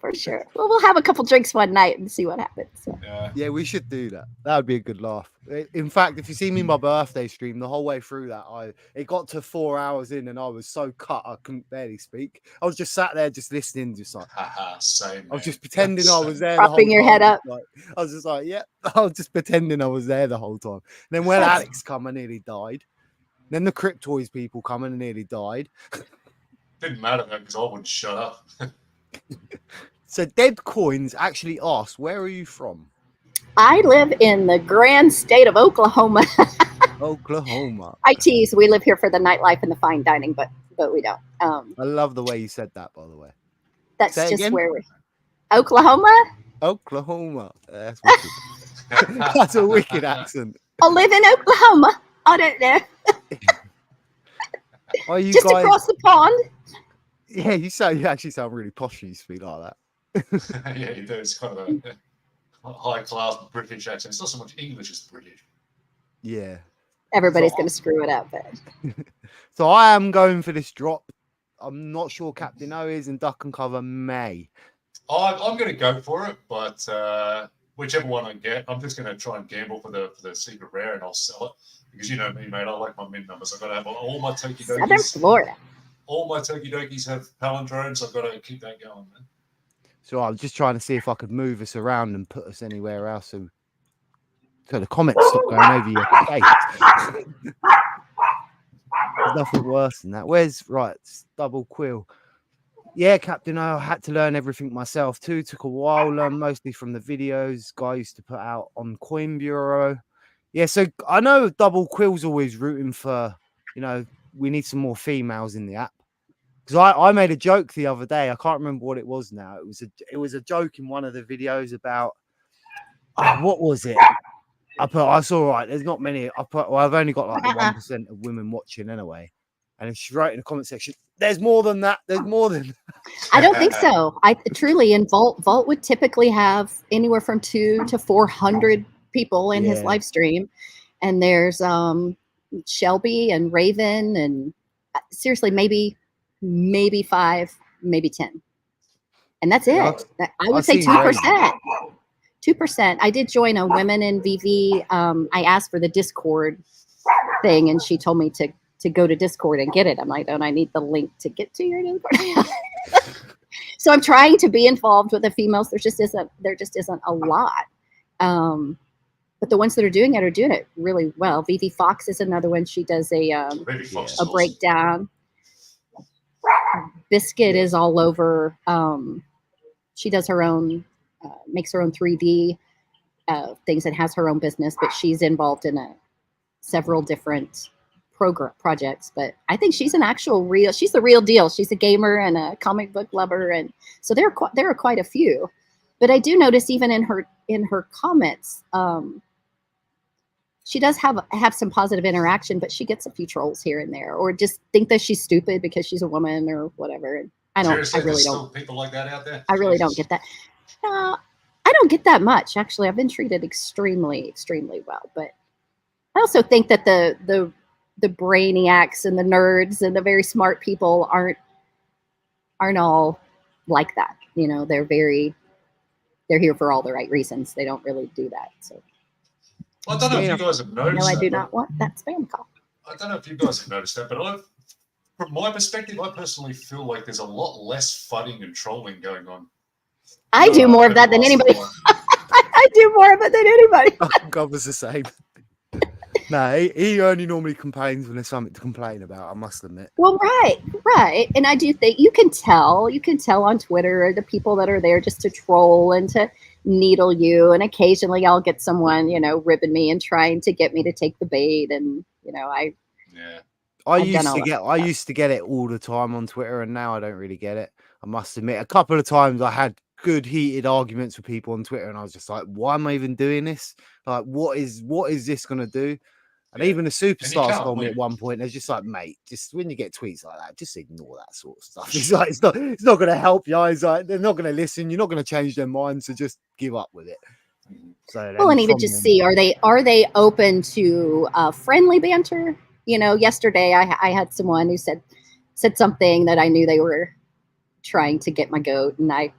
Well, we'll have a couple drinks one night and see what happens. So. Yeah, we should do that. That would be a good laugh. In fact, if you see me in my birthday stream, the whole way through that, it got to 4 hours in and I was so cut I couldn't barely speak. I was just sat there just listening, just like same. I was just pretending I was there. Propping your head up. Like, I was just like, yeah. I was just pretending I was there the whole time. And then when Alex come, I nearly died. Then the Cryptoids people come and I nearly died. Didn't matter though because I wouldn't shut up. So Dead Coins actually asked, where are you from? I live in the grand state of Oklahoma. Oklahoma. I tease. We live here for the nightlife and the fine dining, but we don't. I love the way you said that, by the way. That's just again? Where we. Oklahoma. Oklahoma. That's wicked. That's a wicked accent. I live in Oklahoma. I don't know. Are you just guys... across the pond? Yeah, you actually sound really posh when you speak like that. Yeah, you do. It's kind of a high-class British accent. It's not so much English as British. Yeah. Everybody's going to screw it up. But... So I am going for this drop. I'm not sure Captain O is and Dukkencuvva may. I'm going to go for it, but whichever one I get, I'm just going to try and gamble for the secret rare and I'll sell it. Because you know me, mate, I like my min numbers. I've got to have all my tokidokis. Southern Florida. All my tokidokis have palindromes. I've got to keep that going, man. So I'm just trying to see if I could move us around and put us anywhere else. So the comments stop going over your face. There's nothing worse than that. Where's double quill? Yeah, Captain, I had to learn everything myself too. Took a while, learned mostly from the videos guy used to put out on Coin Bureau. Yeah, so I know Double Quill's always rooting for, we need some more females in the app. Because I made a joke the other day. I can't remember what it was now. It was a joke in one of the videos about what was it? I saw right. There's not many. I've only got like 1% of women watching anyway. And if she wrote in the comment section, there's more than that. There's more than that. I don't think so. I truly in Vault would typically have anywhere from 200 to 400 people in his live stream. And there's Shelby and Raven and seriously maybe 5, maybe 10. And that's it. I would say 2%. 2%. I did join a Women in VV. I asked for the Discord thing and she told me to go to Discord and get it. I'm like, don't I need the link to get to your Discord? So I'm trying to be involved with the females. There just isn't a lot. But the ones that are doing it really well. Vivi Fox is another one. She does a breakdown. Biscuit is all over. She does her own, makes her own 3D things and has her own business, but she's involved in several different projects. But I think she's she's the real deal. She's a gamer and a comic book lover, and so there are quite a few. But I do notice even in her comments, she does have some positive interaction, but she gets a few trolls here and there, or just think that she's stupid because she's a woman or whatever. And I really there's don't. Still people like that out there. I really don't get that. I don't get that much, actually. I've been treated extremely, extremely well, but I also think that the brainiacs and the nerds and the very smart people aren't all like that. You know, they're here for all the right reasons. They don't really do that. So I don't know if you guys have noticed. No, I do not want that spam call. I don't know if you guys have noticed that, but from my perspective, I personally feel like there's a lot less fighting and trolling going on. I do more of that than anybody. I do more of it than anybody. God was the same. No, he only normally complains when there's something to complain about, I must admit. Well, right. And I do think you can tell on Twitter the people that are there just to troll and to needle you. And occasionally I'll get someone, ribbing me and trying to get me to take the bait. And, I used to get it all the time on Twitter, and now I don't really get it. I must admit, a couple of times I had good heated arguments with people on Twitter, and I was just like, why am I even doing this? Like, what is this going to do? And even the superstars told me at one point, they're just like, mate, just when you get tweets like that, just ignore that sort of stuff. It's like, it's not going to help you. It's like, they're not going to listen. You're not going to change their minds. So just give up with it. So I need to just see, are they open to friendly banter? Yesterday I had someone who said something that I knew they were trying to get my goat, and I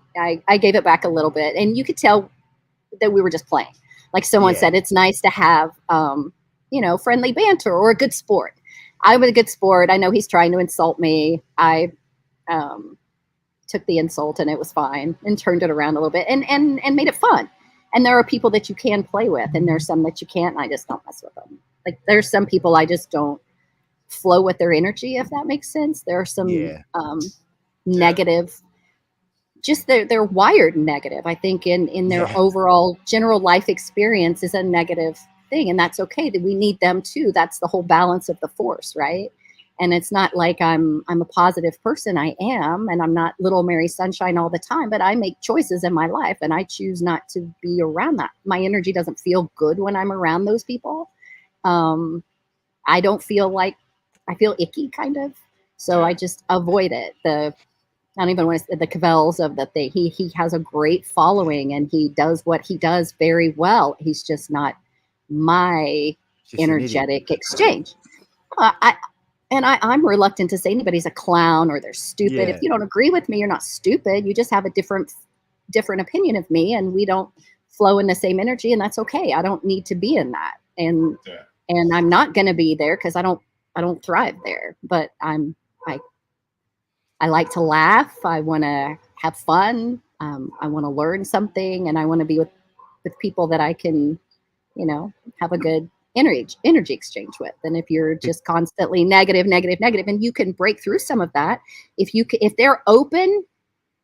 gave it back a little bit, and you could tell that we were just playing. Like someone said, it's nice to have, friendly banter or a good sport. I was a good sport. I know he's trying to insult me. I took the insult and it was fine and turned it around a little bit and made it fun. And there are people that you can play with, and there's some that you can't. And I just don't mess with them. Like there's some people I just don't flow with their energy, if that makes sense. There are some negative, just they're wired negative. I think in their overall general life experience is a negative thing, and that's okay. That we need them too. That's the whole balance of the force, right? And it's not like I'm a positive person. I am, and I'm not little Mary Sunshine all the time, but I make choices in my life and I choose not to be around that. My energy doesn't feel good when I'm around those people. I don't feel like, I feel icky kind of. So I just avoid it. I don't even want to say the Cavels of that thing. He has a great following and he does what he does very well. He's just not my energetic exchange. I'm reluctant to say anybody's a clown or they're stupid. Yeah. If you don't agree with me, you're not stupid. You just have a different opinion of me, and we don't flow in the same energy, and that's okay. I don't need to be in that, and I'm not going to be there because I don't thrive there. But I like to laugh. I want to have fun. I want to learn something, and I want to be with people that I can, have a good energy exchange with. And if you're just constantly negative, and you can break through some of that, if they're open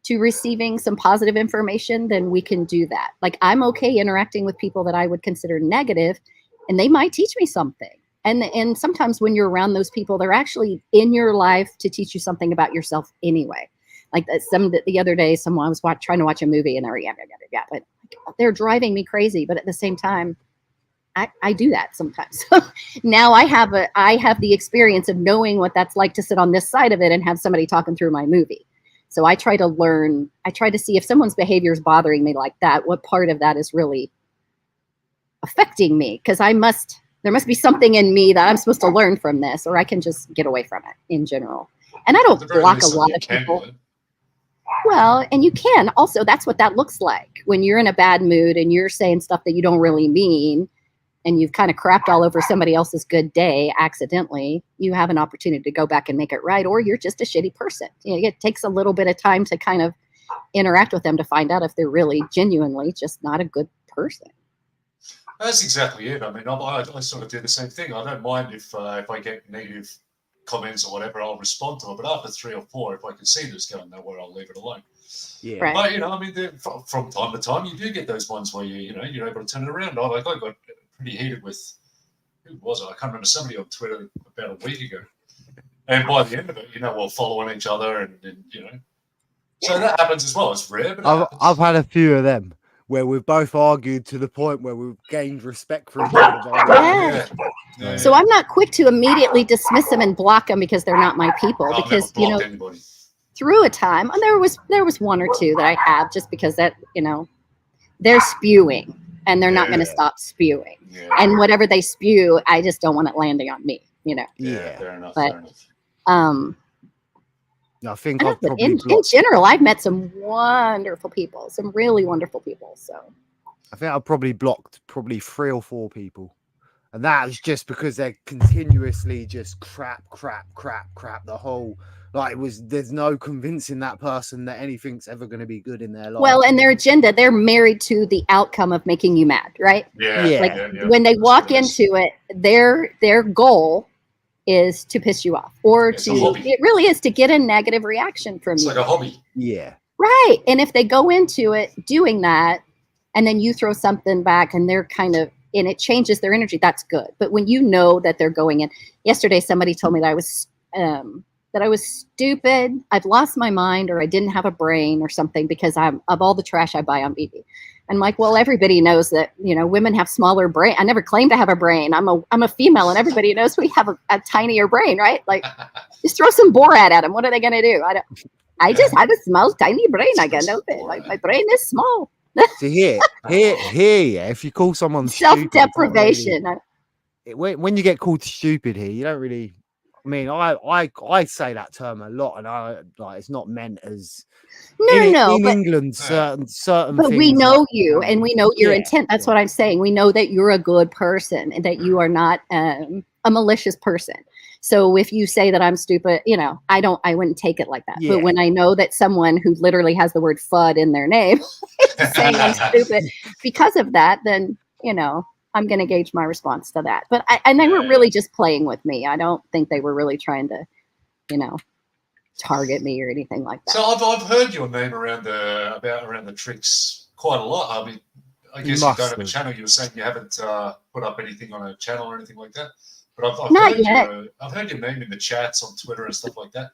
to receiving some positive information, then we can do that. Like I'm okay interacting with people that I would consider negative, and they might teach me something. And sometimes when you're around those people, they're actually in your life to teach you something about yourself anyway. Like the other day, someone was trying to watch a movie and they were but they're driving me crazy. But at the same time, I do that sometimes. So now I have the experience of knowing what that's like to sit on this side of it and have somebody talking through my movie. So I try to see if someone's behavior is bothering me like that, what part of that is really affecting me? Because there must be something in me that I'm supposed to learn from this, or I can just get away from it in general. And I don't block a lot of people. Well, and you can also, that's what that looks like when you're in a bad mood and you're saying stuff that you don't really mean, and you've kind of crapped all over somebody else's good day accidentally. You have an opportunity to go back and make it right, or you're just a shitty person. It takes a little bit of time to kind of interact with them to find out if they're really genuinely just not a good person. That's exactly it. I mean, I sort of do the same thing. I don't mind if I get negative comments or whatever, I'll respond to it. But after 3 or 4, if I can see this going nowhere, I'll leave it alone. Yeah. Right. But I mean, from time to time, you do get those ones where you're able to turn it around. I got pretty heated with, who was it? I can't remember, somebody on Twitter about a week ago. And by the end of it, we're following each other, and so that happens as well. It's rare, but I've had a few of them where we've both argued to the point where we've gained respect for each other. Yeah. So I'm not quick to immediately dismiss them and block them because they're not my people. I've Because never blocked anybody. through a time, and there was one or two that I have, just because that they're spewing and they're not going to stop spewing. Yeah. And whatever they spew, I just don't want it landing on me. Yeah, fair enough. But, fair enough. I think I've probably in general, I've met some wonderful people, some really wonderful people. So I think I've probably blocked 3 or 4 people. And that's just because they're continuously just crap. The whole, there's no convincing that person that anything's ever going to be good in their life. Well, and their agenda, they're married to the outcome of making you mad, right? Yeah. When they walk into it, their goal is to piss you off, or it really is to get a negative reaction from you. It's like a hobby. Yeah. Right. And if they go into it doing that, and then you throw something back and they're and it changes their energy, that's good. But when you know that they're going in, yesterday somebody told me that I was stupid, I've lost my mind, or I didn't have a brain or something because of all the trash I buy on veve. I'm like, well, everybody knows that, women have smaller brain. I never claimed to have a brain. I'm a female, and everybody knows we have a tinier brain, right? Like, just throw some Borat at them. What are they going to do? I just have a small, tiny brain. I got no thing. My brain is small. See, here, if you call someone self-deprivation. When you get called stupid here, you don't really. I mean, I say that term a lot, and it's not meant as in England certain. But we know you, and we know your intent. That's what I'm saying. We know that you're a good person, and that you are not a malicious person. So if you say that I'm stupid, I wouldn't take it like that. Yeah. But when I know that someone who literally has the word FUD in their name is saying I'm stupid because of that, then, I'm going to gauge my response to that. But they were really just playing with me. I don't think they were really trying to, target me or anything like that. So I've heard your name around the tricks quite a lot. I mean, I guess you don't have a channel. You were saying you haven't put up anything on a channel or anything like that. But I've heard your name in the chats on Twitter and stuff like that.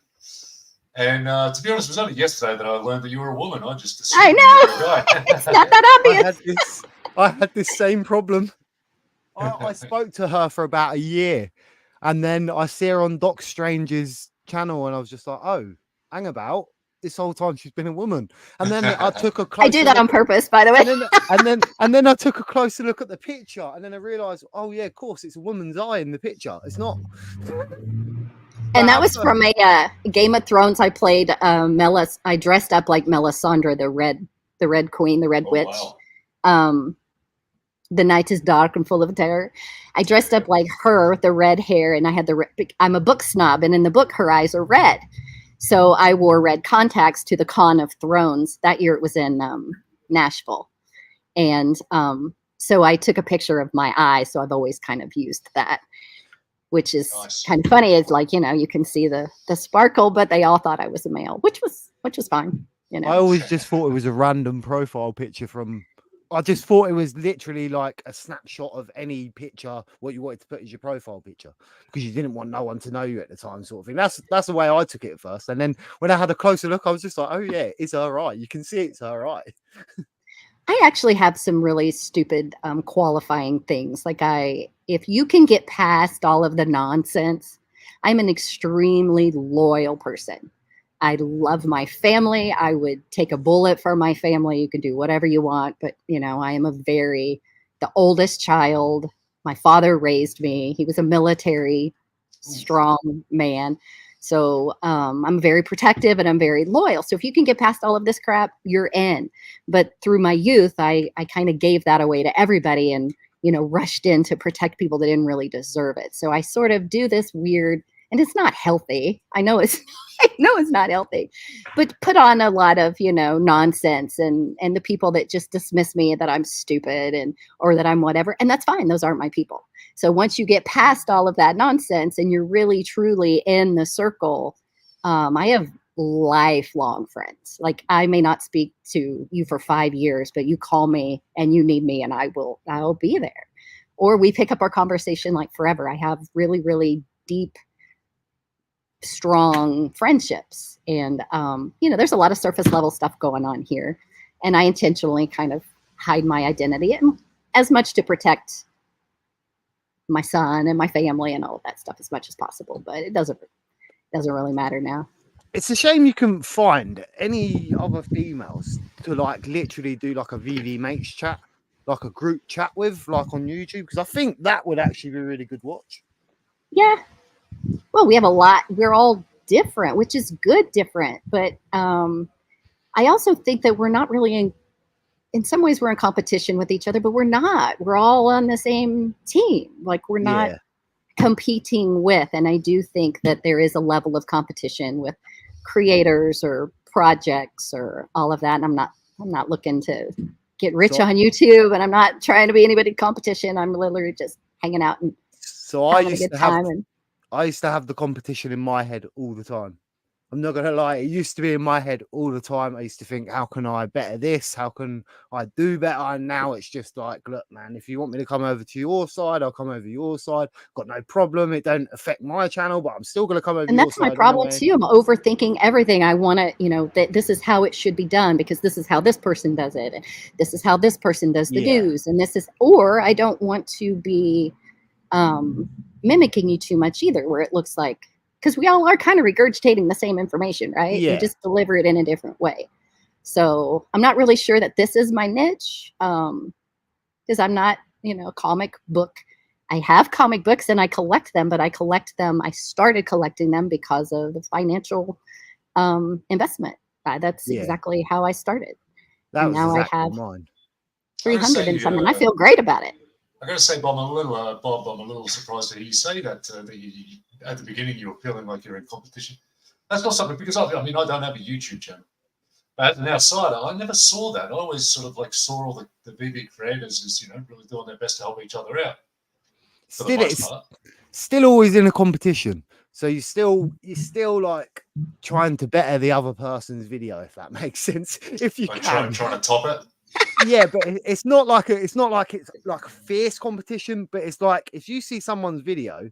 And to be honest, it was only yesterday that I learned that you were a woman. I just assumed I know. You were a guy. It's not that obvious. I had this same problem. I spoke to her for about a year, and then I see her on Doc Strange's channel, and I was just like, oh, hang about. This whole time she's been a woman. And then I took a closer I do that on purpose, by the way. And then I took a closer look at the picture, and then I realized, oh yeah, of course, it's a woman's eye in the picture. It's not. And that was from a Game of Thrones. I played I dressed up like Melisandre, the red queen, the red witch. Wow. The night is dark and full of terror. I dressed up like her with the red hair, and I had I'm a book snob, and in the book, her eyes are red. So I wore red contacts to the Con of Thrones. That year it was in Nashville. And so I took a picture of my eye. So I've always kind of used that, which is kind of funny. It's like, you can see the sparkle, but they all thought I was a male, which was fine. I always just thought it was a random profile picture I just thought it was literally like a snapshot of any picture, what you wanted to put as your profile picture, because you didn't want no one to know you at the time, sort of thing. That's the way I took it at first. And then when I had a closer look, I was just like, oh yeah, it's her right. You can see it's her right. I actually have some really stupid qualifying things. Like if you can get past all of the nonsense, I'm an extremely loyal person. I love my family. I would take a bullet for my family. You can do whatever you want. But, I am the oldest child. My father raised me. He was a military, strong man. So I'm very protective, and I'm very loyal. So if you can get past all of this crap, you're in. But through my youth, I kind of gave that away to everybody and, rushed in to protect people that didn't really deserve it. So I sort of do this weird, and it's not healthy. I know it's not healthy, but put on a lot of, nonsense and the people that just dismiss me, that I'm stupid or that I'm whatever. And that's fine. Those aren't my people. So once you get past all of that nonsense and you're really, truly in the circle, I have lifelong friends. Like, I may not speak to you for 5 years, but you call me and you need me and I'll be there. Or we pick up our conversation like forever. I have really, really deep, strong friendships. And, there's a lot of surface level stuff going on here. And I intentionally kind of hide my identity, and as much to protect my son and my family and all of that stuff as much as possible. But it doesn't really matter now. It's a shame you couldn't find any other females to like literally do like a VV mates chat, like a group chat with, like on YouTube, because I think that would actually be a really good watch. Yeah. Well, we have a lot. We're all different, which is good, different. But I also think that we're not really in some ways we're in competition with each other, but we're not. We're all on the same team. Like we're not competing with. And I do think that there is a level of competition with creators or projects or all of that. And I'm not looking to get rich on YouTube, and I'm not trying to be anybody's competition. I'm literally just hanging out and I used to have the competition in my head all the time. I'm not gonna lie, it used to be in my head all the time. I used to think, how can I better this? How can I do better? And now it's just like, look, man, if you want me to come over to your side, I'll come over your side. Got no problem. It don't affect my channel, but I'm still gonna come over your side. And that's my problem too. I'm overthinking everything. I want to, that this is how it should be done because this is how this person does it. And this is how this person does the news. And or I don't want to be mimicking you too much either, where it looks like, because we all are kind of regurgitating the same information, right? You just deliver it in a different way. So I'm not really sure that this is my niche, because I'm not, comic book. I have comic books and I collect them, but I started collecting them because of the financial investment. That's exactly how I started. That was now exactly I have mine. 300 and something. I feel great about it. I got to say, Bob, I'm a little surprised to hear you say that, at the beginning you were feeling like you're in competition. That's not something, because I don't have a YouTube channel. But as an outsider, I never saw that. I always sort of like saw all the VB creators as, really doing their best to help each other out. Still always in a competition. So you're still like trying to better the other person's video, if that makes sense. If you trying to top it. Yeah, but it's not like it's like a fierce competition, but it's like if you see someone's video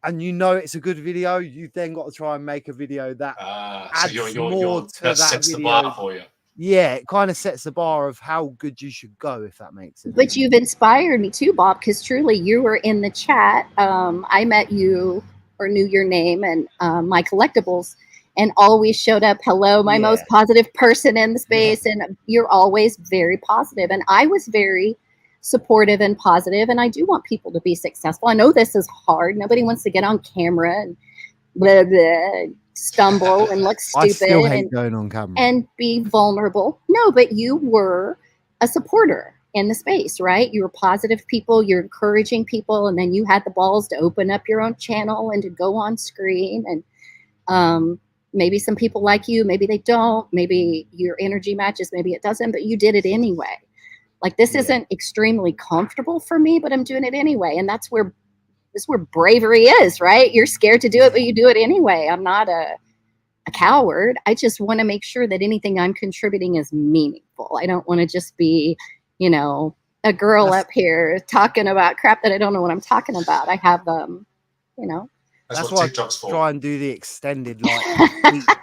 and it's a good video, you've then got to try and make a video that adds more to that sets video. The bar for you. Yeah, it kind of sets the bar of how good you should go, if that makes sense. But you've inspired me too, Bob, because truly you were in the chat. I met you or knew your name and my collectibles, and always showed up, hello, my most positive person in the space. And you're always very positive. And I was very supportive and positive. And I do want people to be successful. I know this is hard. Nobody wants to get on camera and blah, blah, stumble and look stupid. I still hate going on camera. And be vulnerable. No, but you were a supporter in the space, right? You were positive people. You're encouraging people. And then you had the balls to open up your own channel and to go on screen. And, maybe some people like you, maybe they don't, maybe your energy matches, maybe it doesn't, but you did it anyway. Like this isn't extremely comfortable for me, but I'm doing it anyway. And that's where bravery is, right? You're scared to do it, but you do it anyway. I'm not a coward. I just want to make sure that anything I'm contributing is meaningful. I don't want to just be, a girl up here talking about crap that I don't know what I'm talking about. I have, That's why TikTok's for. I try and do the extended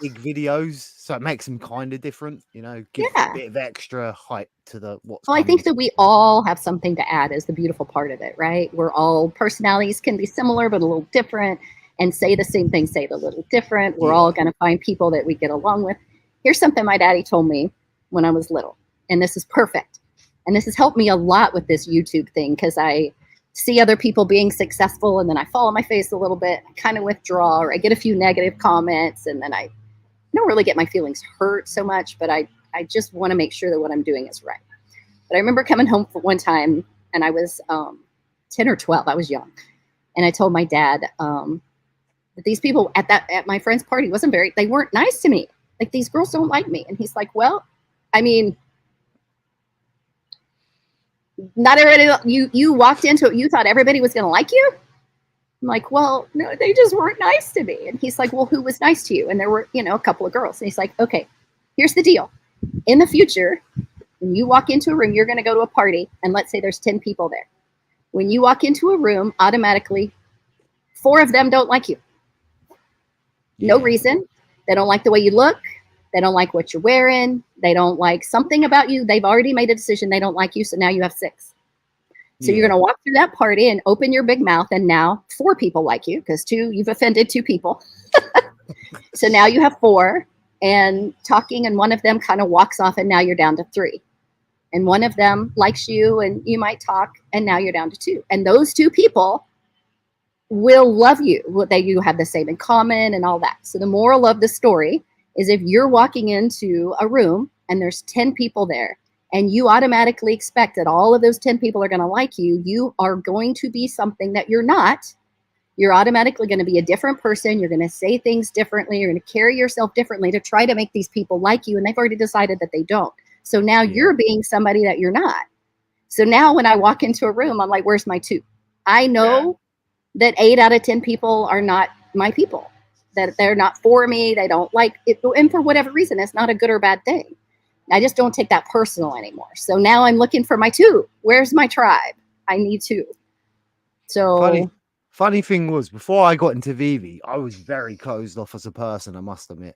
big videos, so it makes them kind of different. Give a bit of extra hype to what's. Well, I think that we all have something to add is the beautiful part of it, right? We're all personalities can be similar but a little different, and say the same thing, say it a little different. We're all going to find people that we get along with. Here's something my daddy told me when I was little, and this is perfect, and this has helped me a lot with this YouTube thing because I see other people being successful and then I fall on my face a little bit, I kind of withdraw, or I get a few negative comments and then I don't really get my feelings hurt so much, but I just want to make sure that what I'm doing is right. But I remember coming home for one time and I was 10 or 12, I was young. And I told my dad that these people at my friend's party they weren't nice to me. Like these girls don't like me. And he's like, well, I mean, not everybody, you walked into it, you thought everybody was going to like you? I'm like, well, no, they just weren't nice to me. And he's like, well, who was nice to you? And there were, a couple of girls. And he's like, okay, here's the deal. In the future, when you walk into a room, you're going to go to a party, and let's say there's 10 people there. When you walk into a room, automatically, 4 of them don't like you. No reason. They don't like the way you look. They don't like what you're wearing. They don't like something about you. They've already made a decision. They don't like you. So now you have 6. So you're going to walk through that party and open your big mouth. And now 4 people like you because you've offended 2 people. So now you have 4 and talking, and one of them kind of walks off, and now you're down to 3. And one of them likes you and you might talk, and now you're down to 2. And those 2 people will love you. You have the same in common and all that. So the moral of the story is, if you're walking into a room and there's 10 people there and you automatically expect that all of those 10 people are going to like you, you are going to be something that you're not. You're automatically going to be a different person. You're going to say things differently. You're going to carry yourself differently to try to make these people like you. And they've already decided that they don't. So now you're being somebody that you're not. So now when I walk into a room, I'm like, where's my 2? I know that 8 out of 10 people are not my people, that they're not for me. They don't like it. And for whatever reason, it's not a good or bad thing. I just don't take that personal anymore. So now I'm looking for my 2. Where's my tribe? I need 2. So funny thing was, before I got into veve, I was very closed off as a person, I must admit.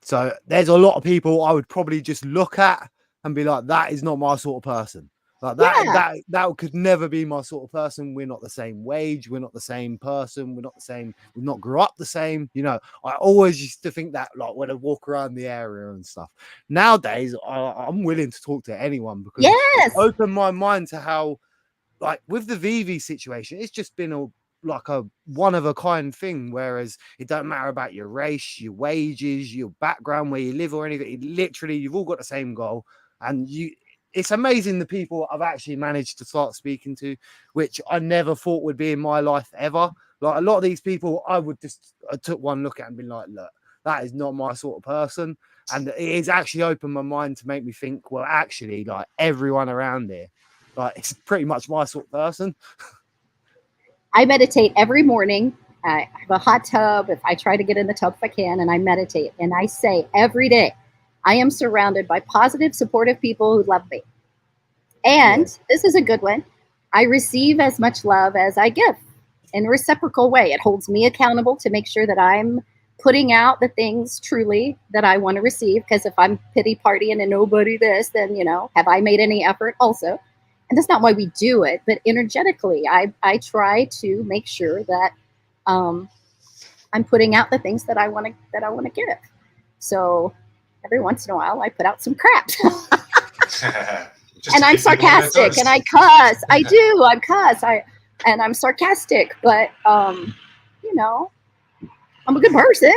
So there's a lot of people I would probably just look at and be like, that is not my sort of person. Like that could never be my sort of person. We're not the same wage. We're not the same person. We're not the same. We've not grew up the same. You know, I always used to think that, like, when I walk around the area and stuff. Nowadays, I'm willing to talk to anyone because it's opened my mind to how, like, with the veve situation, it's just been a one of a kind thing. Whereas it don't matter about your race, your wages, your background, where you live or anything. Literally, you've all got the same goal, and it's amazing the people I've actually managed to start speaking to, which I never thought would be in my life ever. Like, a lot of these people, I took one look at and be like, look, that is not my sort of person. And it's actually opened my mind to make me think, well, actually, like, everyone around here, like, it's pretty much my sort of person. I meditate every morning. I have a hot tub. If I try to get in the tub if I can, and I meditate, and I say every day, I am surrounded by positive, supportive people who love me. And this is a good one. I receive as much love as I give in a reciprocal way. It holds me accountable to make sure that I'm putting out the things truly that I want to receive. Because if I'm pity partying and nobody this, then, have I made any effort also? And that's not why we do it. But energetically, I try to make sure that I'm putting out the things that I want to give. So every once in a while, I put out some crap. And I'm sarcastic, and I cuss. I do. I cuss. And I'm sarcastic, but I'm a good person.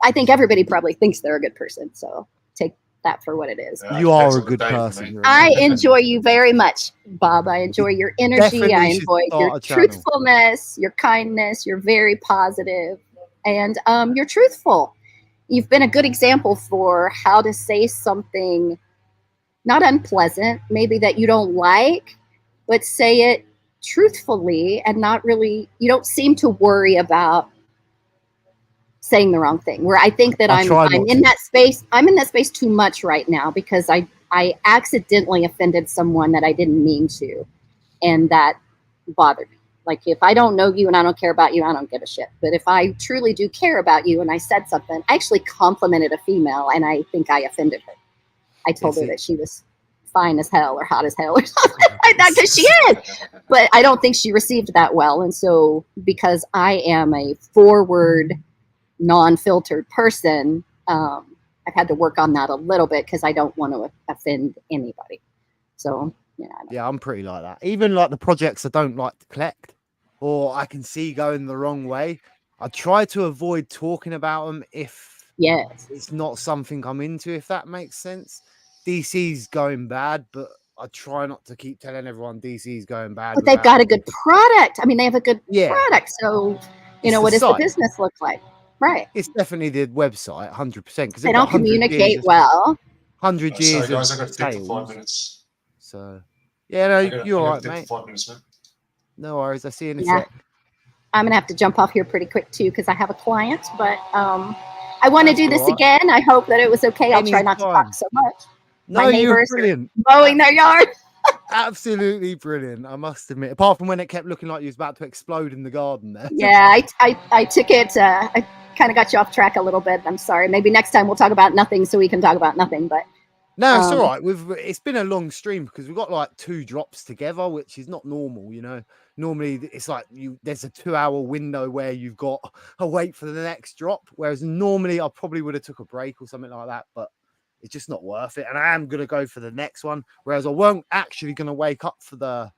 I think everybody probably thinks they're a good person. So take that for what it is. You are a good person. I enjoy you very much, Bob. I enjoy your energy. Definitely I enjoy your truthfulness, your kindness. You're very positive, and you're truthful. You've been a good example for how to say something not unpleasant, maybe that you don't like, but say it truthfully and not really, you don't seem to worry about saying the wrong thing. Where I think that I'm in that space. I'm in that space too much right now because I accidentally offended someone that I didn't mean to. And that bothered me. Like, if I don't know you and I don't care about you, I don't give a shit. But if I truly do care about you and I said something, I actually complimented a female and I think I offended her. I told her that she was fine as hell or hot as hell or something like that, because she is. But I don't think she received that well. And so because I am a forward, non-filtered person, I've had to work on that a little bit because I don't want to offend anybody. So, yeah, I'm pretty like that. Even like the projects I don't like to collect or I can see going the wrong way, I try to avoid talking about them if it's not something I'm into, if that makes sense. DC's going bad, but I try not to keep telling everyone DC's going bad. But they've got a good product. I mean, they have a good product. So, what does the business look like? Right. It's definitely the website, 100%. Because they don't communicate well. 100 years. Sorry, guys, I got to take for 5 minutes. So, yeah, no, you're all right, mate. 5 minutes, man. No worries. I see you in a sec. I'm going to have to jump off here pretty quick, too, because I have a client. But I want to do this again. I hope that it was okay. I'll try not to talk so much. No, you're brilliant. Mowing their yard. Absolutely brilliant, I must admit. Apart from when it kept looking like you was about to explode in the garden there. Yeah, I took it. kind of got you off track a little bit. I'm sorry. Maybe next time we'll talk about nothing so we can talk about nothing. But no, it's all right. It's been a long stream because we've got like 2 drops together, which is not normal, you know. Normally it's like there's a 2-hour window where you've got to wait for the next drop. Whereas normally I probably would have took a break or something like that, but it's just not worth it. And I am gonna go for the next one. Whereas I weren't actually gonna wake up for the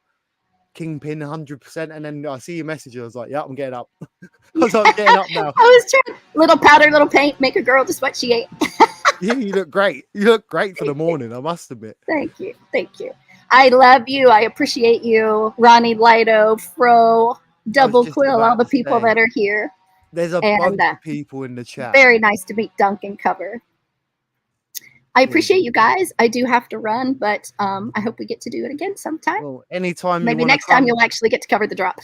Kingpin 100%. And then I see your message. I was like, yeah, I'm getting up. I was like, I'm getting up now. I was trying little powder, little paint, make a girl just what she ate. Yeah, you look great. You look great for the morning, I must admit. Thank you. Thank you. I love you. I appreciate you. Ronnie, Lido, Fro, Double Quill, all the people that are here. There's a bunch of people in the chat. Very nice to meet Dukkencuvva. I appreciate you guys. I do have to run, but I hope we get to do it again sometime. Well, anytime. Maybe next time you'll actually get to cover the drop.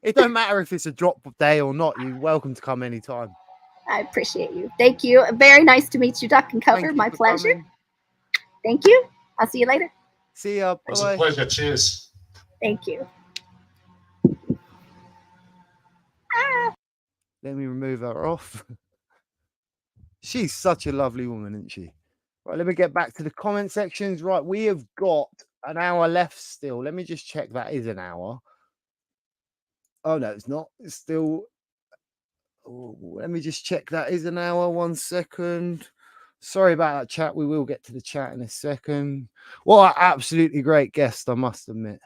It don't matter if it's a drop day or not. You're welcome to come anytime. I appreciate you. Thank you. Very nice to meet you, Dukkencuvva. My pleasure. Coming. Thank you. I'll see you later. See ya. It's a pleasure. Cheers. Thank you. Let me remove her off. She's such a lovely woman, isn't she? Right, let me get back to the comment sections. Right, we have got an hour left still. Let me just check that is an hour. Oh, no, it's not. It's still... Oh, let me just check that is an hour. 1 second. Sorry about that, chat. We will get to the chat in a second. What an absolutely great guest, I must admit.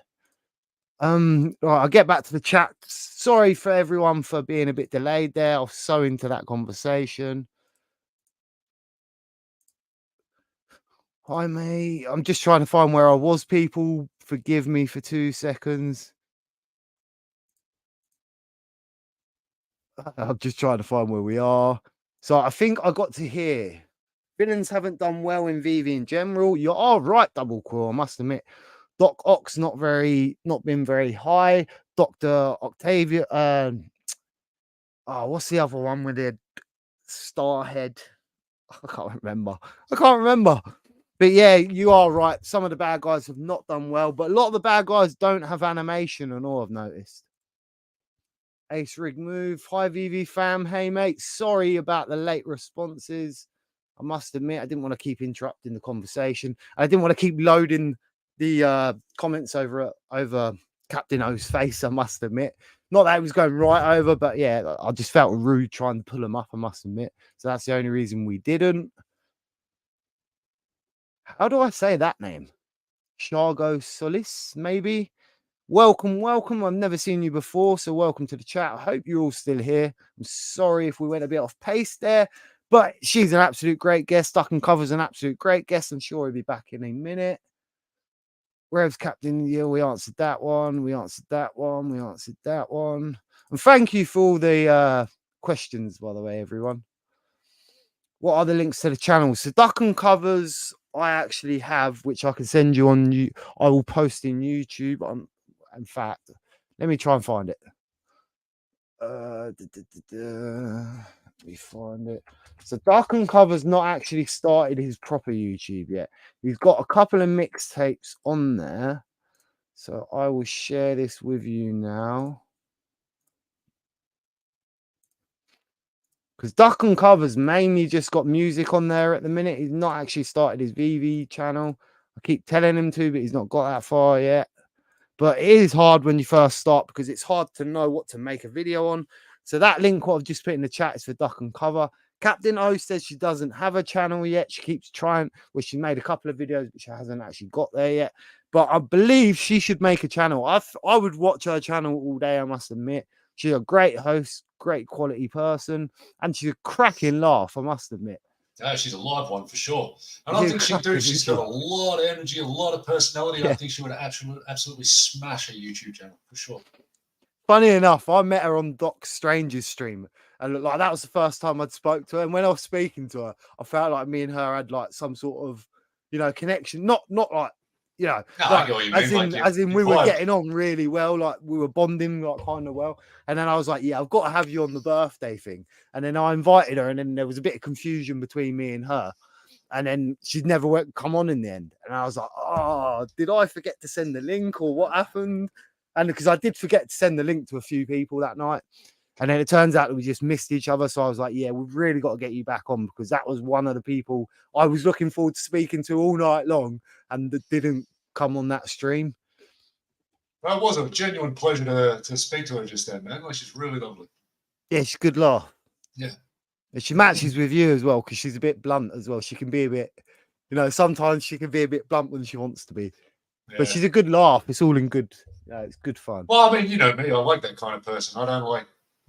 Right, I'll get back to the chat. Sorry for everyone for being a bit delayed there. I was so into that conversation. Hi, mate. I'm just trying to find where I was, people. Forgive me for 2 seconds. I'm just trying to find where we are. So I think I got to here. Villains haven't done well in veve in general. You are right, Double Quill, I must admit. Doc Ock's not been very high. Dr. Octavia. What's the other one with the Starhead? I can't remember. But yeah, you are right. Some of the bad guys have not done well, but a lot of the bad guys don't have animation and all, I've noticed. Ace Rig Move. Hi, veve fam. Hey, mate. Sorry about the late responses. I must admit, I didn't want to keep interrupting the conversation. I didn't want to keep loading the comments over Captain O's face, I must admit. Not that it was going right over, but yeah, I just felt rude trying to pull them up, I must admit. So that's the only reason we didn't. How do I say that name? Shargo Solis, maybe? Welcome. I've never seen you before, so welcome to the chat. I hope you're all still here. I'm sorry if we went a bit off pace there, but she's an absolute great guest. Dukkencuvva's an absolute great guest. I'm sure he'll be back in a minute. Where's Captain? Yeah, we answered that one. And thank you for all the questions, by the way, everyone. What are the links to the channel? So Dukkencuvva's I actually have, which I can send you on. I will post in YouTube. In fact, let me try and find it. Let me find it. So Dukkencuvva's not actually started his proper YouTube yet. He's got a couple of mixtapes on there. So I will share this with you now. Because Dukkencuvva's mainly just got music on there at the minute. He's not actually started his veve channel. I keep telling him to, but he's not got that far yet. But it is hard when you first start because it's hard to know what to make a video on. So that link what I've just put in the chat is for Dukkencuvva. Captain O says she doesn't have a channel yet. She keeps trying. Well, she made a couple of videos, but she hasn't actually got there yet. But I believe she should make a channel. I would watch her channel all day, I must admit. She's a great host, great quality person, and she's a cracking laugh, I must admit. Yeah, she's a live one for sure. And I think she'd do. She's got a lot of energy, a lot of personality. Yeah. I think she would absolutely smash a YouTube channel for sure. Funny enough, I met her on Doc Strange's stream, and like that was the first time I'd spoke to her. And when I was speaking to her, I felt like me and her had like some sort of, connection. Not like, no, like, as in we were getting on really well, like we were bonding like kind of well. And then I was like, yeah, I've got to have you on the birthday thing. And then I invited her, and then there was a bit of confusion between me and her. And then she'd never come on in the end. And I was like, oh, did I forget to send the link or what happened? And because I did forget to send the link to a few people that night. And then it turns out that we just missed each other. So I was like, yeah, we've really got to get you back on, because that was one of the people I was looking forward to speaking to all night long, and that didn't come on that stream. Well, it was a genuine pleasure to speak to her just then, man. Like, she's really lovely. Yeah, she's a good laugh. Yeah. And she matches with you as well, because she's a bit blunt as well. She can be a bit, sometimes she can be a bit blunt when she wants to be. Yeah. But she's a good laugh. It's all in good. It's good fun. Well, I mean, you know me. I like that kind of person. I don't like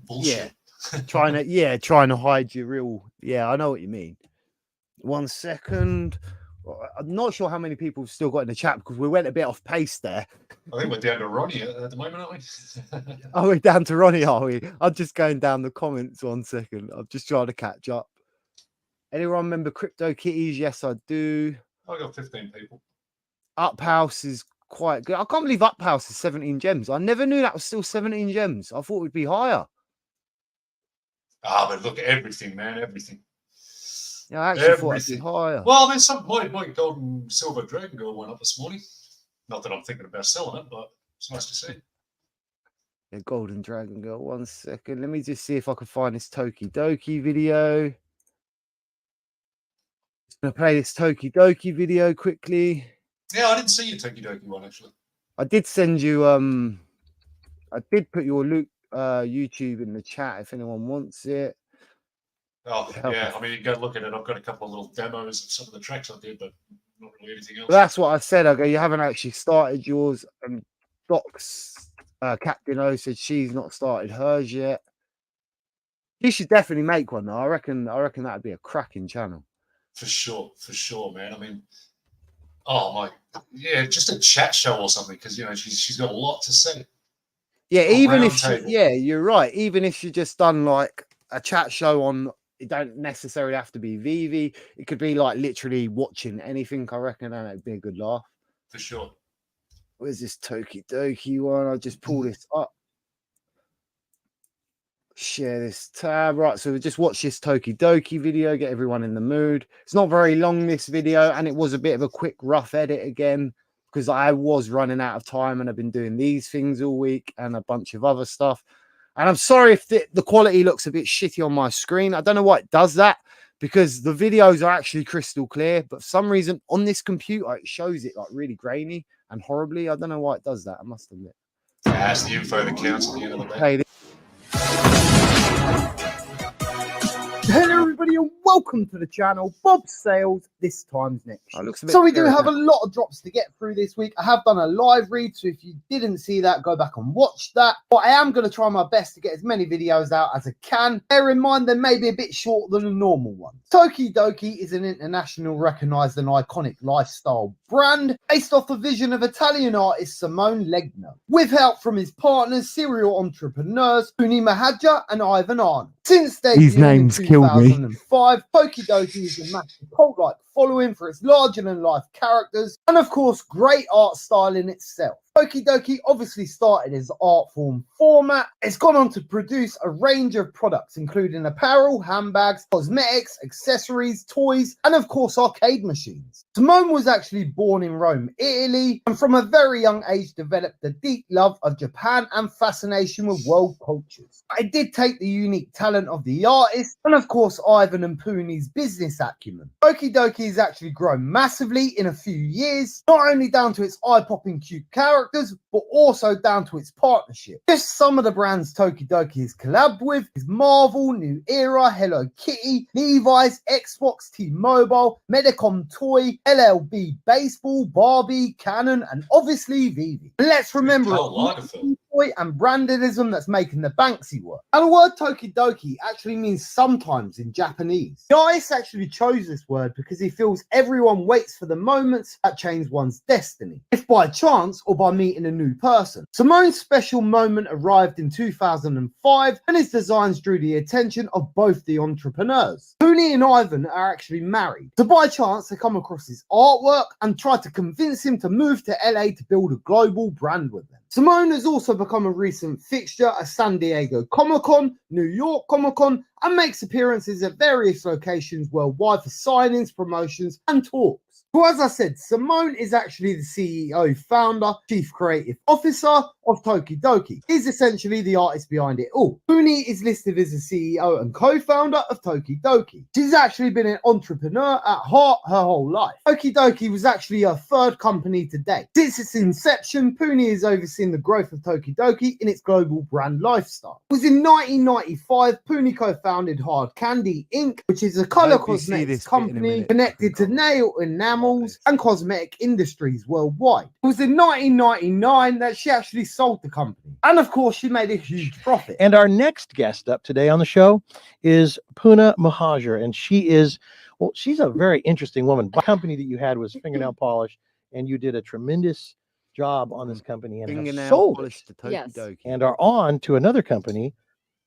bullshit. Yeah. trying to hide your real. Yeah, I know what you mean. 1 second. I'm not sure how many people have still got in the chat, because we went a bit off pace there. I think we're down to Ronnie at the moment, aren't we? Oh, we're down to Ronnie, are we? I'm just going down the comments 1 second. I'm just trying to catch up. Anyone remember Crypto Kitties? Yes, I do. I got 15 people. Uphouse is quite good. I can't believe Uphouse is 17 gems. I never knew that was still 17 gems. I thought it would be higher. But look at everything, man. Everything. Yeah, I actually thought it'd be higher. Well, there's my gold and silver dragon girl went up this morning. Not that I'm thinking about selling it, but it's nice to see. Yeah, Golden Dragon Girl. 1 second. Let me just see if I can find this Tokidoki video. Just gonna play this Tokidoki video quickly. Yeah, I didn't see your tokidoki one actually. I did send you I did put your YouTube in the chat if anyone wants it. Oh, yeah. I mean, you go look at it. I've got a couple of little demos of some of the tracks I did, but not really anything else. But that's what I said. I go, you haven't actually started yours. And Doc's Captain O said she's not started hers yet. You should definitely make one though. I reckon that'd be a cracking channel. For sure, man. I mean, just a chat show or something, because she's got a lot to say. Yeah, even if you're right. Even if she just done like a chat show on, it don't necessarily have to be veve. It could be like literally watching anything. I reckon that'd be a good laugh. For sure. Where's this Tokidoki one? I'll just pull this up. Share this tab. Right, so we just watch this Tokidoki video, get everyone in the mood. It's not very long, this video, and it was a bit of a quick, rough edit again, because I was running out of time and I've been doing these things all week and a bunch of other stuff. And I'm sorry if the quality looks a bit shitty on my screen. I don't know why it does that, because the videos are actually crystal clear, but for some reason on this computer, it shows it like really grainy and horribly. I don't know why it does that. I must admit. That's the info that counts at the end of the day. Hello everybody and welcome to the channel, Bob Sales, this time's next. So we do have a lot of drops to get through this week. I have done a live read, so if you didn't see that, go back and watch that. But I am going to try my best to get as many videos out as I can. Bear in mind they may be a bit shorter than a normal one. Tokidoki is an international recognised and iconic lifestyle brand based off the vision of Italian artist Simone Legno, with help from his partners, serial entrepreneurs Puni Mahaja and Ivan Arnold. Since these names kill me. 2005, Tokidoki is a massive cult-like following for its larger-than-life characters and, of course, great art style in itself. Tokidoki obviously started as art form format. It's gone on to produce a range of products, including apparel, handbags, cosmetics, accessories, toys, and of course arcade machines. Simone was actually born in Rome, Italy, and from a very young age developed a deep love of Japan and fascination with world cultures. It did take the unique talent of the artist and of course Ivan and Puni's business acumen. Tokidoki has actually grown massively in a few years, not only down to its eye-popping cute characters, but also down to its partnership. Just some of the brands Tokidoki has collabed with is Marvel, New Era, Hello Kitty, Levi's, Xbox, T-Mobile, Medicom Toy, LLB Baseball, Barbie, Canon, and obviously veve. Let's remember toy and brandedism that's making the Banksy work. And the word Tokidoki actually means sometimes in Japanese. The artist actually chose this word because he feels everyone waits for the moments that change one's destiny, if by chance or by meeting a new person. Simone's special moment arrived in 2005 and his designs drew the attention of both the entrepreneurs. Puni and Ivan are actually married, so by chance they come across his artwork and try to convince him to move to LA to build a global brand with them. Simone has also become a recent fixture at San Diego Comic-Con, New York Comic-Con, and makes appearances at various locations worldwide for signings, promotions, and talks. Well, as I said, Simone is actually the CEO, founder, chief creative officer of Tokidoki. He's essentially the artist behind it all. Puni is listed as the CEO and co-founder of Tokidoki. She's actually been an entrepreneur at heart her whole life. Tokidoki was actually her third company to date. Since its inception, Puni has overseen the growth of Tokidoki in its global brand lifestyle. It was in 1995, Puni co-founded Hard Candy Inc., which is a color cosmetics company connected to nail enamels and cosmetic industries worldwide. It was in 1999 that she actually sold the company. And of course, she made a huge profit. And our next guest up today on the show is Puna Mahajer. And she is, well, she's a very interesting woman. The company that you had was Fingernail Polish, and you did a tremendous job on this company and have sold it, Yes. and are on to another company,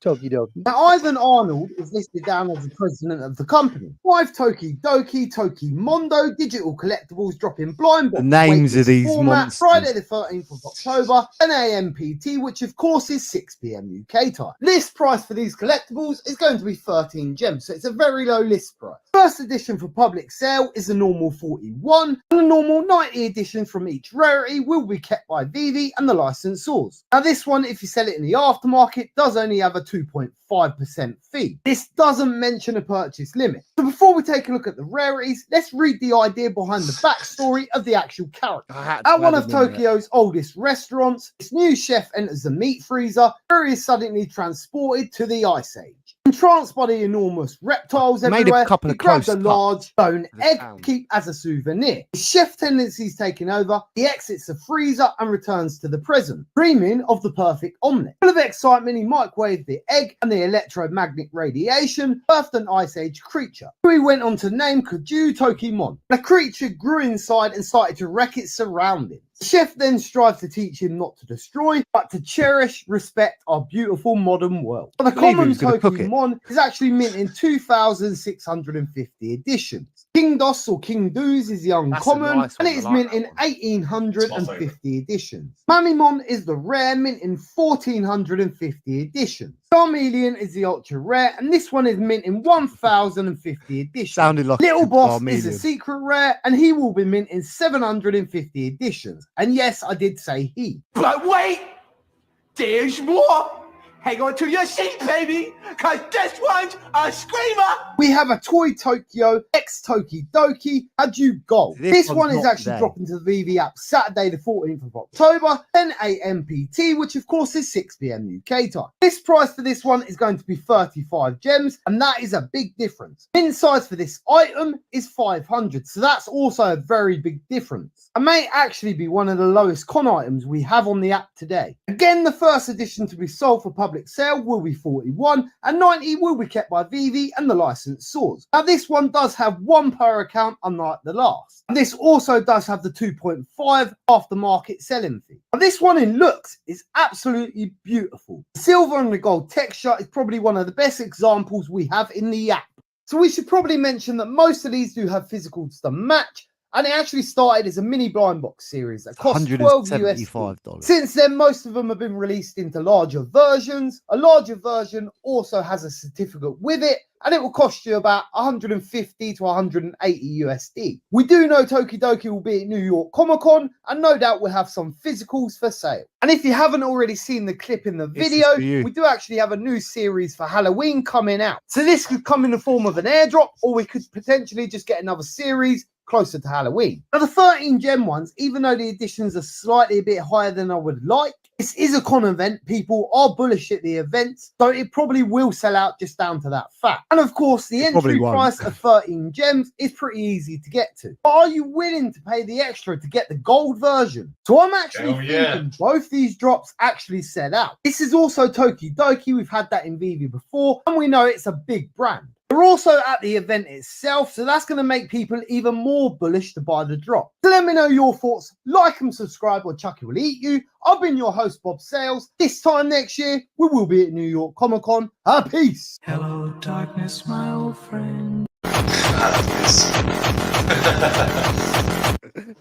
Tokidoki. Now, Ivan Arnold is listed down as the president of the company. 5 Tokidoki, Tokimondo, digital collectibles dropping blind box. The names of these format, monsters. Friday the 13th of October, 10 a.m. PT, which of course is 6 p.m. UK time. List price for these collectibles is going to be 13 gems, so it's a very low list price. First edition for public sale is a normal 41, and a normal 90 edition from each rarity will be kept by Veve and the licensors. Now this one, if you sell it in the aftermarket, does only have a 2.5% fee. This doesn't mention a purchase limit. So before we take a look at the rarities, let's read the idea behind the backstory of the actual character. At one of Tokyo's oldest restaurants, this new chef enters the meat freezer, where he is suddenly transported to the Ice Age. Entranced by the enormous reptiles everywhere, he grabs a large stone egg to keep as a souvenir. His chef tendencies taking over, he exits the freezer and returns to the present, dreaming of the perfect omelette. Full of excitement, he microwaved the egg, and the electromagnetic radiation birthed an Ice Age creature, who he went on to name Kaju Tokimon. The creature grew inside and started to wreck its surroundings. The chef then strives to teach him not to destroy, but to cherish, respect our beautiful modern world. But the common Tokimon is actually mint in 2,650 editions. King Dos or King Doos is the uncommon, and it is mint in 1,850 editions. Mamimon is the rare, mint in 1,450 editions. Charmeleon is the ultra rare, and this one is mint in 1,050 editions. Sounded like Little Boss is a secret rare, and he will be mint in 750 editions. And yes, I did say he. But wait, there's more. Hang on to your seat, baby, because this one's a screamer. We have a Toy Tokyo X Tokidoki Kaju Gold. This one is actually dropping to the Veve app Saturday the 14th of October, 10 a.m. PT, which of course is 6 p.m. UK time. This price for this one is going to be 35 gems, and that is a big difference. Min size for this item is 500, so that's also a very big difference. It may actually be one of the lowest con items we have on the app today. Again, the first edition to be sold for public sale will be 41, and 90 will be kept by Veve and the licensors. Now this one does have 1 per account, unlike the last. And this also does have the 2.5 aftermarket selling fee. And this one in looks is absolutely beautiful. The silver and the gold texture is probably one of the best examples we have in the app. So we should probably mention that most of these do have physicals to match, and it actually started as a mini blind box series that cost $12 USD. Since then, most of them have been released into larger versions. A larger version also has a certificate with it, and it will cost you about 150 to 180 USD. We do know Tokidoki will be at New York Comic Con, and no doubt we'll have some physicals for sale. And if you haven't already seen the clip in the video, we do actually have a new series for Halloween coming out. So this could come in the form of an airdrop, or we could potentially just get another series closer to Halloween. Now the 13 gem ones, even though the editions are slightly a bit higher than I would like, this is a con event. People are bullish at the events, so it probably will sell out just down to that fact. And of course, the entry price of 13 gems is pretty easy to get to. But are you willing to pay the extra to get the gold version? So I'm actually thinking both these drops actually sell out. This is also Tokidoki. We've had that in Veve before, and we know it's a big brand. We're also at the event itself, so that's going to make people even more bullish to buy the drop. So let me know your thoughts. Like and subscribe, or Chucky will eat you. I've been your host, Bob Sales. This time next year, we will be at New York Comic Con. Peace. Hello, darkness, my old friend.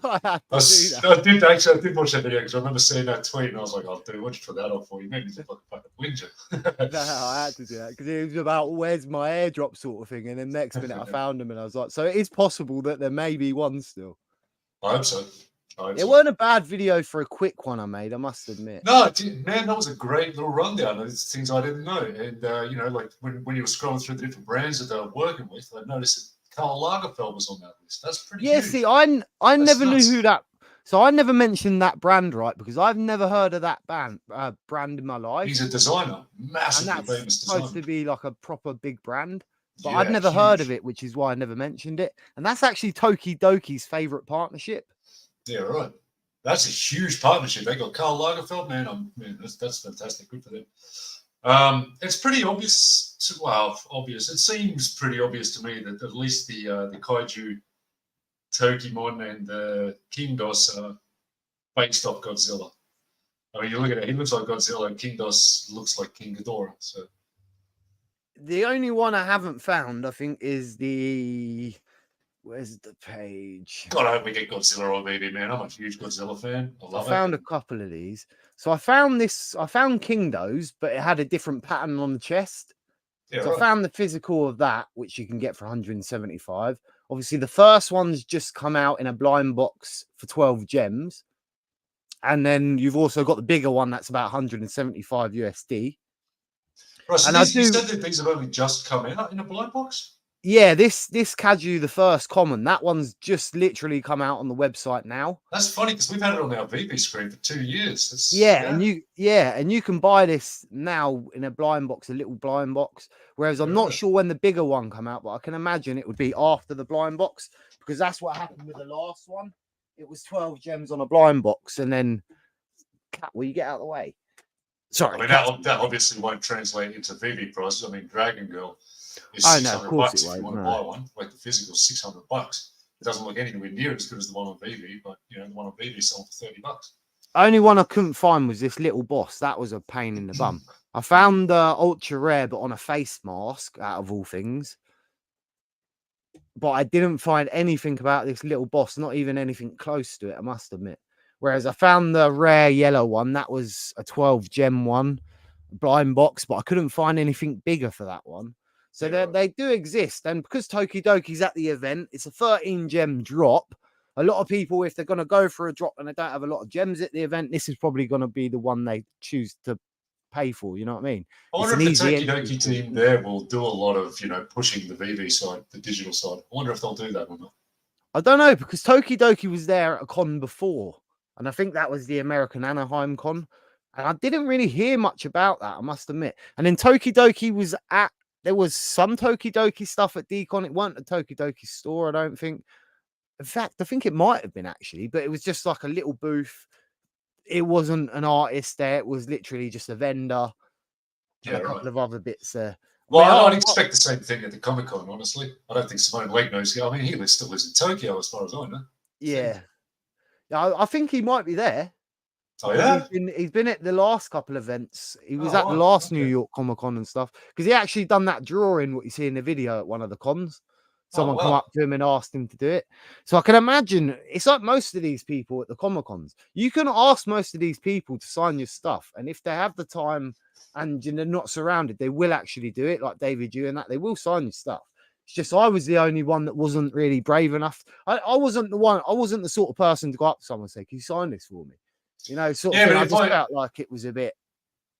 I had I to do that. I did watch that video because I remember seeing that tweet and I was like, "Oh, dude, what'd you put that on for? You made me look like a fucking whinger." No, I had to do that because it was about where's my airdrop sort of thing. And then next minute I found them and I was like, so it is possible that there may be one still. I hope so. It weren't a bad video for a quick one I made, I must admit. No, man, that was a great little rundown. It's things I didn't know. And, you know, like when you were scrolling through the different brands that they were working with, I noticed that Karl Lagerfeld was on that list. That's pretty huge. See, I never nuts. knew who that. So I never mentioned that brand, right? Because I've never heard of that brand in my life. He's a designer, and massively that's famous designer. supposed to be like a proper big brand. But Yeah, I'd never heard of huge. it, which is why I never mentioned it. And that's actually Tokidoki's favorite partnership. Yeah, right. That's a huge partnership. They got Karl Lagerfeld, man. That's fantastic. Good for them. It's pretty obvious. Obvious. It seems pretty obvious to me that at least the Kaiju Tokimon and the Kingdos are based off Godzilla. I mean, you look at it. He looks like Godzilla, and Kingdos looks like King Ghidorah. So The only one I haven't found, I think, is the. Where's the page? God, I hope we get Godzilla on maybe, man. I'm a huge Godzilla fan. I love it. I found a couple of these. So I found this. I found Kingdos, but it had a different pattern on the chest. Yeah, So right. I found the physical of that, which you can get for 175. Obviously, the first one's just come out in a blind box for 12 gems. And then you've also got the bigger one that's about 175 USD. Right, so And you said that these have only just come out in a blind box? Yeah, this Kaiju, the first common, that one's just literally come out on the website now. That's funny because we've had it on our VP screen for 2 years. And you can buy this now in a blind box, a little blind box. Whereas I'm not sure when the bigger one come out, but I can imagine it would be after the blind box because that's what happened with the last one. It was 12 gems on a blind box, and then Cat, will you get out of the way? Sorry, I mean that obviously won't translate into VV prices. I mean, Dragon Girl is Oh, no, of $600 course if it you won't, want to no. buy one. Like the physical, $600. It doesn't look anywhere near as good as the one on VV, but you know the one on VV selling for $30. Only one I couldn't find was this little boss. That was a pain in the bum. I found the ultra rare, but on a face mask, out of all things. But I didn't find anything about this little boss, not even anything close to it, I must admit. Whereas I found the rare yellow one, that was a 12 gem one, blind box, but I couldn't find anything bigger for that one. So they do exist. And because Tokidoki's at the event, it's a 13 gem drop. A lot of people, if they're going to go for a drop and they don't have a lot of gems at the event, this is probably going to be the one they choose to pay for. You know what I mean? I wonder if the Tokidoki team there will do a lot of, pushing the VV side, the digital side. I wonder if they'll do that or not. I don't know, because Tokidoki was there at a con before. And I think that was the American Anaheim con. And I didn't really hear much about that, I must admit. And then Tokidoki was there was some Tokidoki stuff at Decon. It weren't a Tokidoki store, I don't think. In fact, I think it might have been actually, but it was just like a little booth. It wasn't an artist there. It was literally just a vendor and a couple of other bits there. Well, I'd expect the same thing at the Comic Con, honestly. I don't think Simone Lake knows. I mean, he still lives in Tokyo as far as I know. Yeah. I think he might be there. Oh, yeah? He's been at the last couple of events. He was at the last New York Comic Con and stuff. Because he actually done that drawing, what you see in the video at one of the cons. Someone come up to him and asked him to do it. So I can imagine it's like most of these people at the Comic Cons. You can ask most of these people to sign your stuff. And if they have the time and they're not surrounded, they will actually do it. Like David, you and that, they will sign your stuff. It's just I was the only one that wasn't really brave enough. I wasn't the one. I wasn't the sort of person to go up to someone and say, "Can you sign this for me?" You know, sort of thing. I just felt like it was a bit.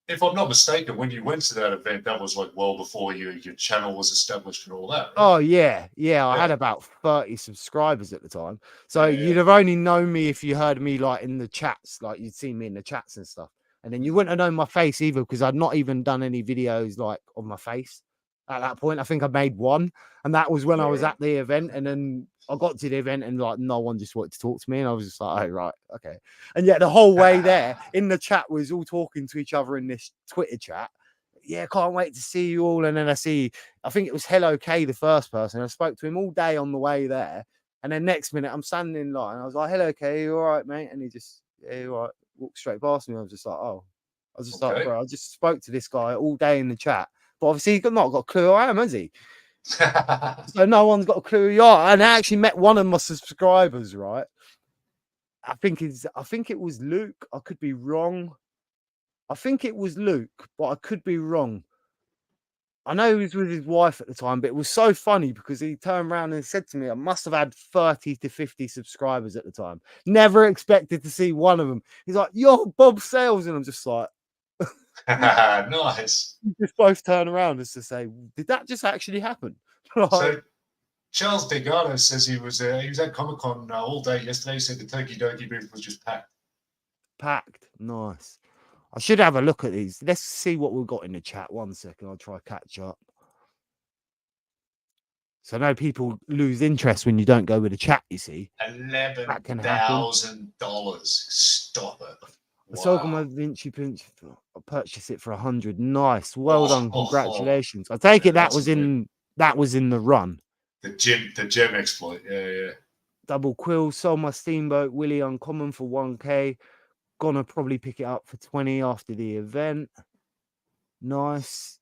If I'm not mistaken, when you went to that event, that was like well before your channel was established and all that. Right? Oh, yeah. I had about 30 subscribers at the time. So you'd have only known me if you heard me like in the chats, like you'd seen me in the chats and stuff. And then you wouldn't have known my face either because I'd not even done any videos like of my face at that point. I think I made one, and that was when I was at the event. And then I got to the event and like no one just wanted to talk to me, and I was just like, oh right, okay. And yet the whole way there in the chat was all talking to each other in this Twitter chat. Yeah, can't wait to see you all. And then I think it was Hello K, the first person. I spoke to him all day on the way there, and then next minute I'm standing in line. I was like, "Hello K, you all right, mate?" And he just, "Yeah, you all right," walked straight past me. I was just like, "Oh," I was just like, "Bro, I just spoke to this guy all day in the chat." But obviously he's not got a clue who I am, has he? So no one's got a clue who you are. And I actually met one of my subscribers, right? I think it was Luke. I could be wrong. I think it was Luke, but I could be wrong. I know he was with his wife at the time, but it was so funny because he turned around and said to me, I must have had 30 to 50 subscribers at the time. Never expected to see one of them. He's like, yo, bobsales. And I'm just like, Nice. we just both turn around as to say, did that just actually happen? So Charles Delgado says he was at Comic-Con all day yesterday. He said the tokidoki booth was just packed. Packed. Nice. I should have a look at these. Let's see what we've got in the chat. 1 second. I'll try to catch up. So I know people lose interest when you don't go with the chat, you see. $11,000. Stop it. I sold my Vinci Pinch. I purchased it for 100. Nice. Well done. Congratulations. I take it that was in the run. The gem exploit. Yeah. Double quill. Sold my Steamboat Willie Uncommon for 1K. Gonna probably pick it up for 20 after the event. Nice.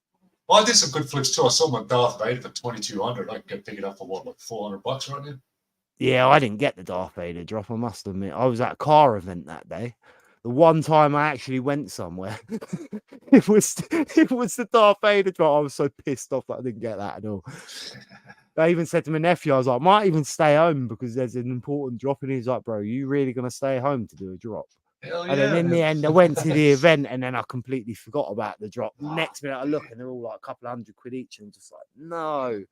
Well, I did some good flips too. I sold my Darth Vader for 2,200. I can pick it up for what, like $400 right now? Yeah, I didn't get the Darth Vader drop, I must admit. I was at a car event that day. The one time I actually went somewhere, it was the Darth Vader drop. I was so pissed off that I didn't get that at all. I even said to my nephew, I was like, I might even stay home because there's an important drop. And he's like, bro, you really going to stay home to do a drop? Hell and then in the end, I went to the event and then I completely forgot about the drop. Next minute I look and they're all like a couple of $100 each. And I'm just like, no.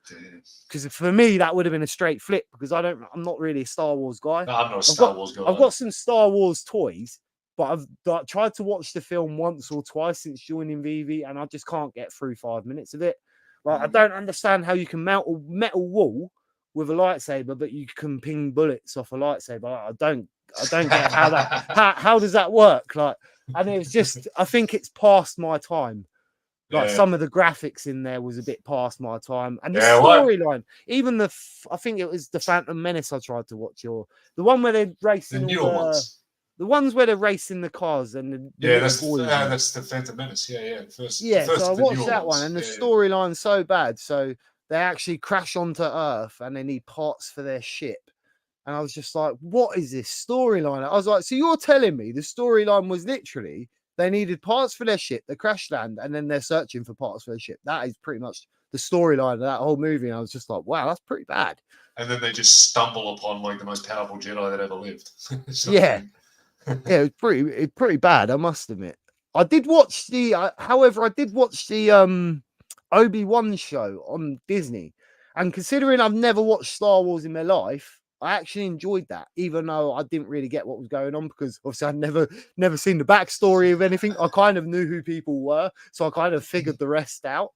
Because for me, that would have been a straight flip because I'm not really a Star Wars guy. No, I'm not a Star Wars guy. I've got some Star Wars toys, but I've tried to watch the film once or twice since joining veve and I just can't get through 5 minutes of it. Like, I don't understand how you can mount a metal wall with a lightsaber, but you can ping bullets off a lightsaber. I don't get how that how does that work? Like, and it was just, I think it's past my time. Like some of the graphics in there was a bit past my time, and the storyline, even I think it was the Phantom Menace I tried to watch, or the one where they're racing the ones where they're racing the cars and that's the Phantom Menace. So I watched that one, and the storyline's so bad. So they actually crash onto Earth, and they need parts for their ship. And I was just like, what is this storyline? I was like, so you're telling me the storyline was literally they needed parts for their ship, they crash land, and then they're searching for parts for their ship. That is pretty much the storyline of that whole movie. And I was just like, wow, that's pretty bad. And then they just stumble upon like the most powerful Jedi that ever lived. Yeah, it was pretty bad, I must admit. I did watch the Obi-Wan show on Disney. And considering I've never watched Star Wars in my life, I actually enjoyed that, even though I didn't really get what was going on because obviously I'd never seen the backstory of anything. I kind of knew who people were, so I kind of figured the rest out.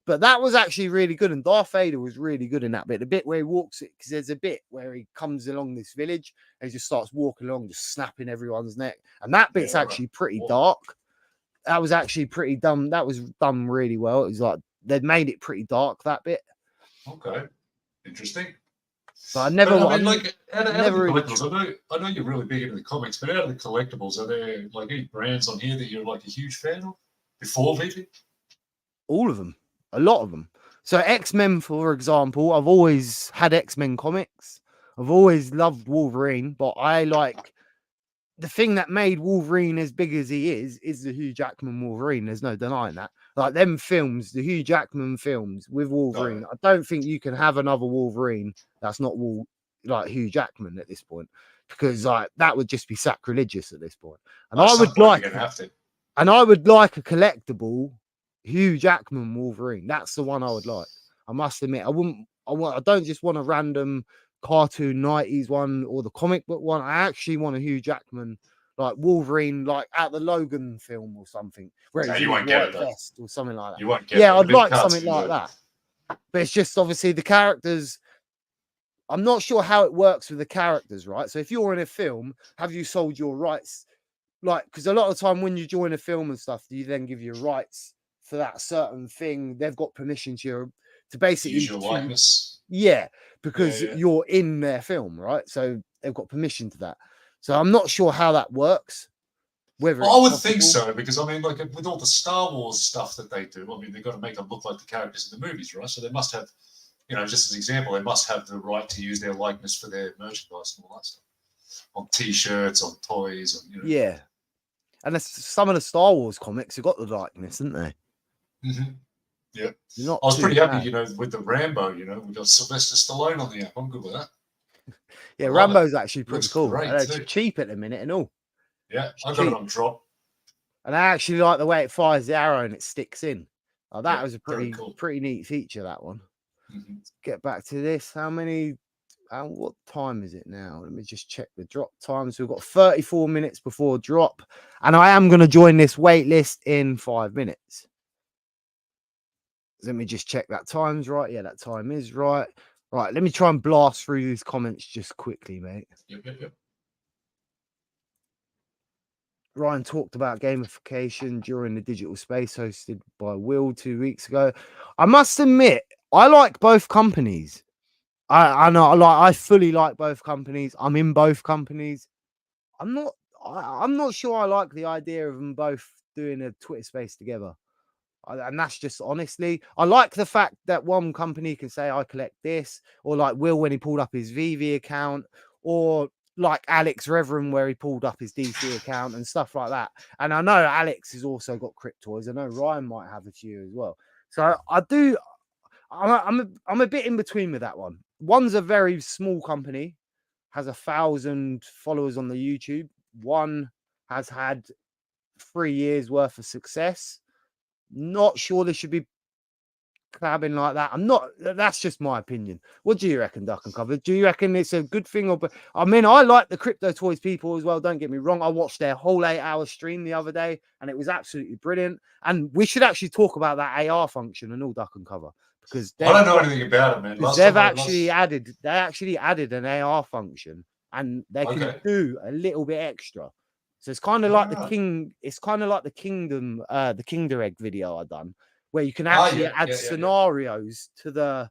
But that was actually really good, and Darth Vader was really good in that bit. The bit where he walks it, because there's a bit where he comes along this village and he just starts walking along, just snapping everyone's neck, and that bit's actually pretty dark. That was actually pretty dumb. That was done really well. It was like they'd made it pretty dark, that bit. Okay, interesting. But I never. I mean, like, out of the collectibles, I know you're really big into the comics, but out of the collectibles, are there like any brands on here that you're like a huge fan of before veve? All of them, a lot of them. So X-Men, for example, I've always had X-Men comics. I've always loved Wolverine, but I like the thing that made Wolverine as big as he is the Hugh Jackman Wolverine. There's no denying that. Like them films, the Hugh Jackman films with Wolverine, I don't think you can have another Wolverine that's not like Hugh Jackman at this point, because like that would just be sacrilegious at this point. And I would like a collectible Hugh Jackman Wolverine. That's the one I would like. I must admit, I don't just want a random cartoon 90s one or the comic book one. I actually want a Hugh Jackman like Wolverine, like at the Logan film or something, where you won't get it or something like that. You won't get I'd like something like that. But it's just obviously the characters. I'm not sure how it works with the characters, right? So if you're in a film, have you sold your rights? Like, because a lot of the time when you join a film and stuff, you then give your rights for that certain thing. They've got permission to basically use your likeness. Yeah, because you're in their film, right? So they've got permission to that. So I'm not sure how that works. Whether I would think so, because I mean, like with all the Star Wars stuff that they do, I mean, they've got to make them look like the characters in the movies, right? So they must have, just as an example, they must have the right to use their likeness for their merchandise and all that stuff. on T-shirts, on toys, and Yeah. And some of the Star Wars comics have got the likeness, haven't they? Mm-hmm. Yeah. Not I was too pretty happy, bad. with the Rambo. We got Sylvester Stallone on the app. I'm good with that. Yeah, I love it. Rambo's actually pretty Looks cool. great, And it's too. cheap at the minute and all. Yeah, It's I got it cheap. on drop. And I actually like the way it fires the arrow and it sticks in. Oh, that Yeah, was a very cool. pretty neat feature, that one. Mm-hmm. Let's get back to this. What time is it now? Let me just check the drop time. So we've got 34 minutes before drop. And I am going to join this wait list in 5 minutes. Let me just check that time's right. Yeah, that time is right. Right, let me try and blast through these comments just quickly, mate. Yep. Ryan talked about gamification during the digital space hosted by Will 2 weeks ago. I must admit, I like both companies. I know, I fully like both companies. I'm in both companies. I'm not sure I like the idea of them both doing a Twitter space together. And that's just honestly, I like the fact that one company can say I collect this, or like Will when he pulled up his veve account, or like Alex Reverend where he pulled up his DC account and stuff like that. And I know Alex has also got cryptoids. I know Ryan might have a few as well. So I'm a bit in between with that one. One's a very small company, has 1,000 followers on the YouTube. One has had 3 years worth of success. Not sure they should be collabing like that. That's just my opinion. What do you reckon, Dukkencuvva? Do you reckon it's a good thing? I mean, I like the crypto toys people as well. Don't get me wrong. I watched their whole 8-hour stream the other day and it was absolutely brilliant. And we should actually talk about that AR function and all, Dukkencuvva, because I don't know anything about it, man. They actually added an AR function and they can do a little bit extra. So it's kind of like the King. It's kind of like the Kingdom, the Kinder Egg video I done, where you can actually add scenarios to the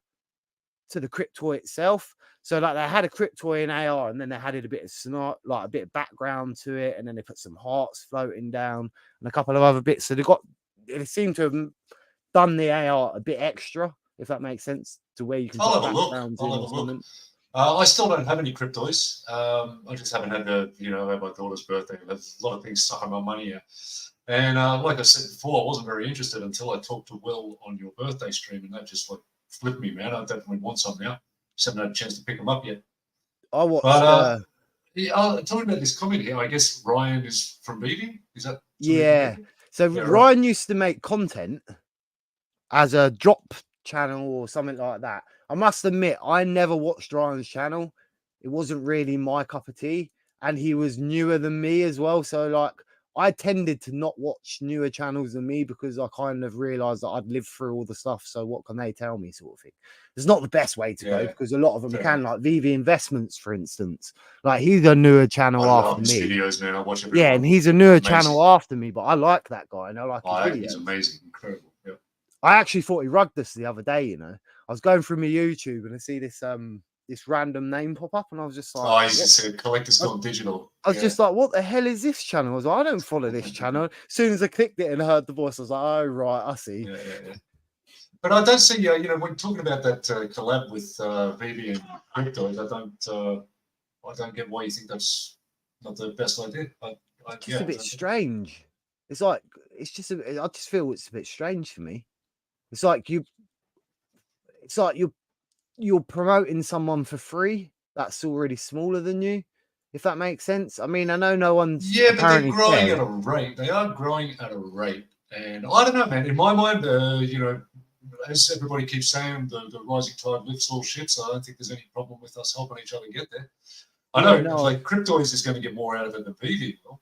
cryptoid itself. So like they had a cryptoid in AR, and then they added a bit of like a bit of background to it, and then they put some hearts floating down and a couple of other bits. So they seem to have done the AR a bit extra, if that makes sense, to where you can put backgrounds in or something. I still don't have any cryptoys. I just haven't had had my daughter's birthday. There's a lot of things sucking my money out. And like I said before, I wasn't very interested until I talked to Will on your birthday stream, and that just like flipped me, man. I definitely want some now. Just haven't had a chance to pick them up yet. I watched. Talking about this comment here, I guess Ryan is from veve. Is that? Yeah. So Ryan used to make content as a drop channel or something like that. I must admit, I never watched Ryan's channel. It wasn't really my cup of tea, and he was newer than me as well. So like, I tended to not watch newer channels than me because I kind of realized that I'd lived through all the stuff. So what can they tell me, sort of thing? It's not the best way to go because a lot of them can, like veve Investments, for instance. Like he's a newer channel after me. Videos, man. I watch it. Yeah, and he's a newer channel after me, but I like that guy and I like his videos. He's amazing, incredible. Yeah. I actually thought he rugged us the other day. You know, I was going through my YouTube and I see this this random name pop up, and I was just like, "Oh, he's just a collector's gone digital." I was just like, "What the hell is this channel?" I was like, "I don't follow this channel." As soon as I clicked it and heard the voice, I was like, "Oh right, I see." Yeah. But I don't see, when talking about that collab with veve and cryptos, I don't get why you think that's not the best idea. It's just a bit strange. It's like I just feel it's a bit strange for me. It's like you're promoting someone for free that's already smaller than you, if that makes sense. I mean, I know no one's but they're growing at a rate. They are growing at a rate, and I don't know, man. In my mind, as everybody keeps saying, the rising tide lifts all ships. I don't think there's any problem with us helping each other get there. I know, like cryptoids is going to get more out of it than veve will.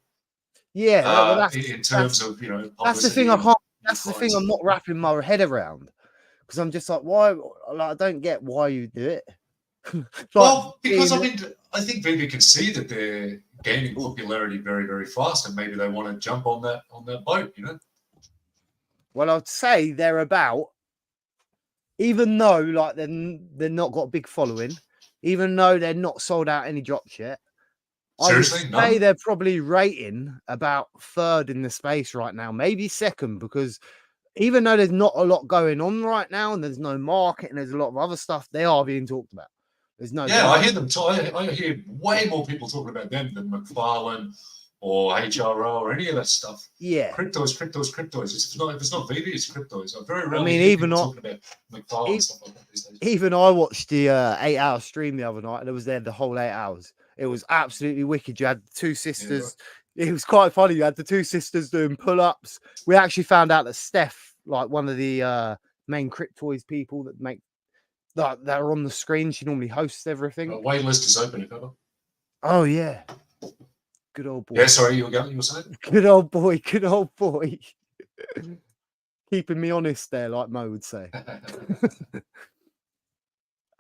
Yeah, in terms of that's the thing I can't. That's the thing I'm not wrapping my head around, because I'm just like, why? Like, I don't get why you do it. Because I think veve can see that they're gaining popularity very, very fast, and maybe they want to jump on that boat. Well, I'd say they're about, even though like they're not got a big following, even though they're not sold out any drops yet. Seriously, I would say they're probably rating about third in the space right now, maybe second, because even though there's not a lot going on right now and there's no market and there's a lot of other stuff, they are being talked about. There's no Yeah, doubt. I hear them. I hear way more people talking about them than McFarlane or HRO or any of that stuff. Yeah. Cryptos. If it's not VV, it's cryptos. I very rarely mean, hear even people I- talking about McFarlane and stuff like that these days. Even I watched the 8-hour stream the other night, and I was there the whole 8 hours. It was absolutely wicked. You had two sisters. It was quite funny. You had the two sisters doing pull-ups. We actually found out that Steph, like one of the main Cryptoys people that make that are on the screen, she normally hosts everything. Wait list is open, if ever. Oh yeah, good old boy. Yeah, sorry, you were saying? Good old boy. Good old boy. Keeping me honest there, like Mo would say.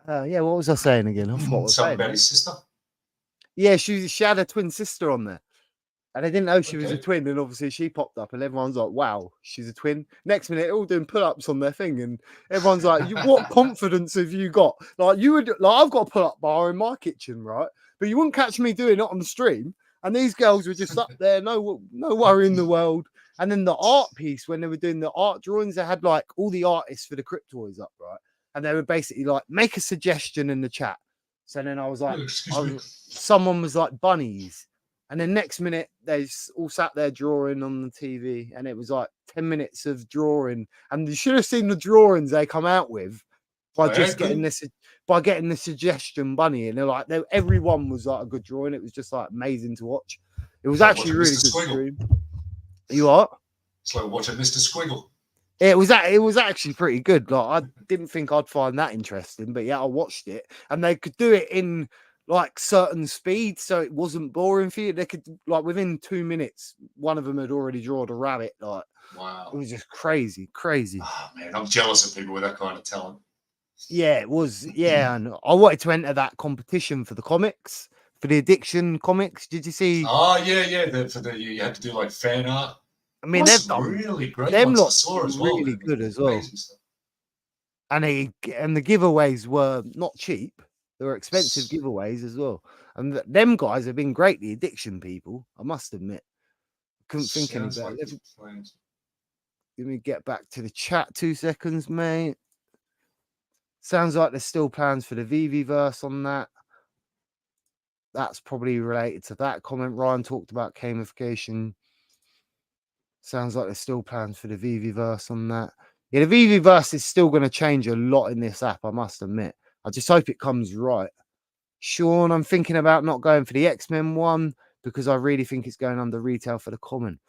Yeah, what was I saying again? I forgot what I was Something saying. about his sister. Yeah, she had a twin sister on there. And they didn't know she was a Okay. twin, and obviously she popped up, and everyone's like, "Wow, she's a twin." Next minute, they're all doing pull-ups on their thing, and everyone's like, "What confidence have you got? Like, you would, like, I've got a pull-up bar in my kitchen, right? But you wouldn't catch me doing it on the stream." And these girls were just up there, no worry in the world. And then the art piece, when they were doing the art drawings, they had like all the artists for the Cryptoys up, right? And they were basically like, "Make a suggestion in the chat." So then I was like, someone was like bunnies. And then next minute, they all sat there drawing on the TV, and it was like 10 minutes of drawing. And you should have seen the drawings they come out with by just getting the suggestion bunny. And they're like, everyone was like a good drawing. It was just like amazing to watch. It was actually really good stream. You what? It's like watching Mr. Squiggle. It was actually pretty good. Like, I didn't think I'd find that interesting, but yeah, I watched it, and they could do it in like certain speed, so it wasn't boring for you. They could, like, within 2 minutes, one of them had already drawn a rabbit. Like, wow, it was just crazy. Oh man, I'm jealous of people with that kind of talent. Yeah, it was. Yeah, and I wanted to enter that competition for the comics, for the addiction comics. Did you see? Oh yeah. You had to do like fan art. I mean, they've done really great. Them ones I lots saw as well. really good as well. Stuff. And the giveaways were not cheap. They were expensive giveaways as well. And them guys have been great, the addiction people, I must admit. Couldn't think any better. Let me get back to the chat 2 seconds, mate. Sounds like there's still plans for the VV-verse on that. That's probably related to that comment. Ryan talked about gamification. Sounds like there's still plans for the VV-verse on that. Yeah, the VV-verse is still going to change a lot in this app, I must admit. I just hope it comes right. Sean, I'm thinking about not going for the X-Men one because I really think it's going under retail for the common.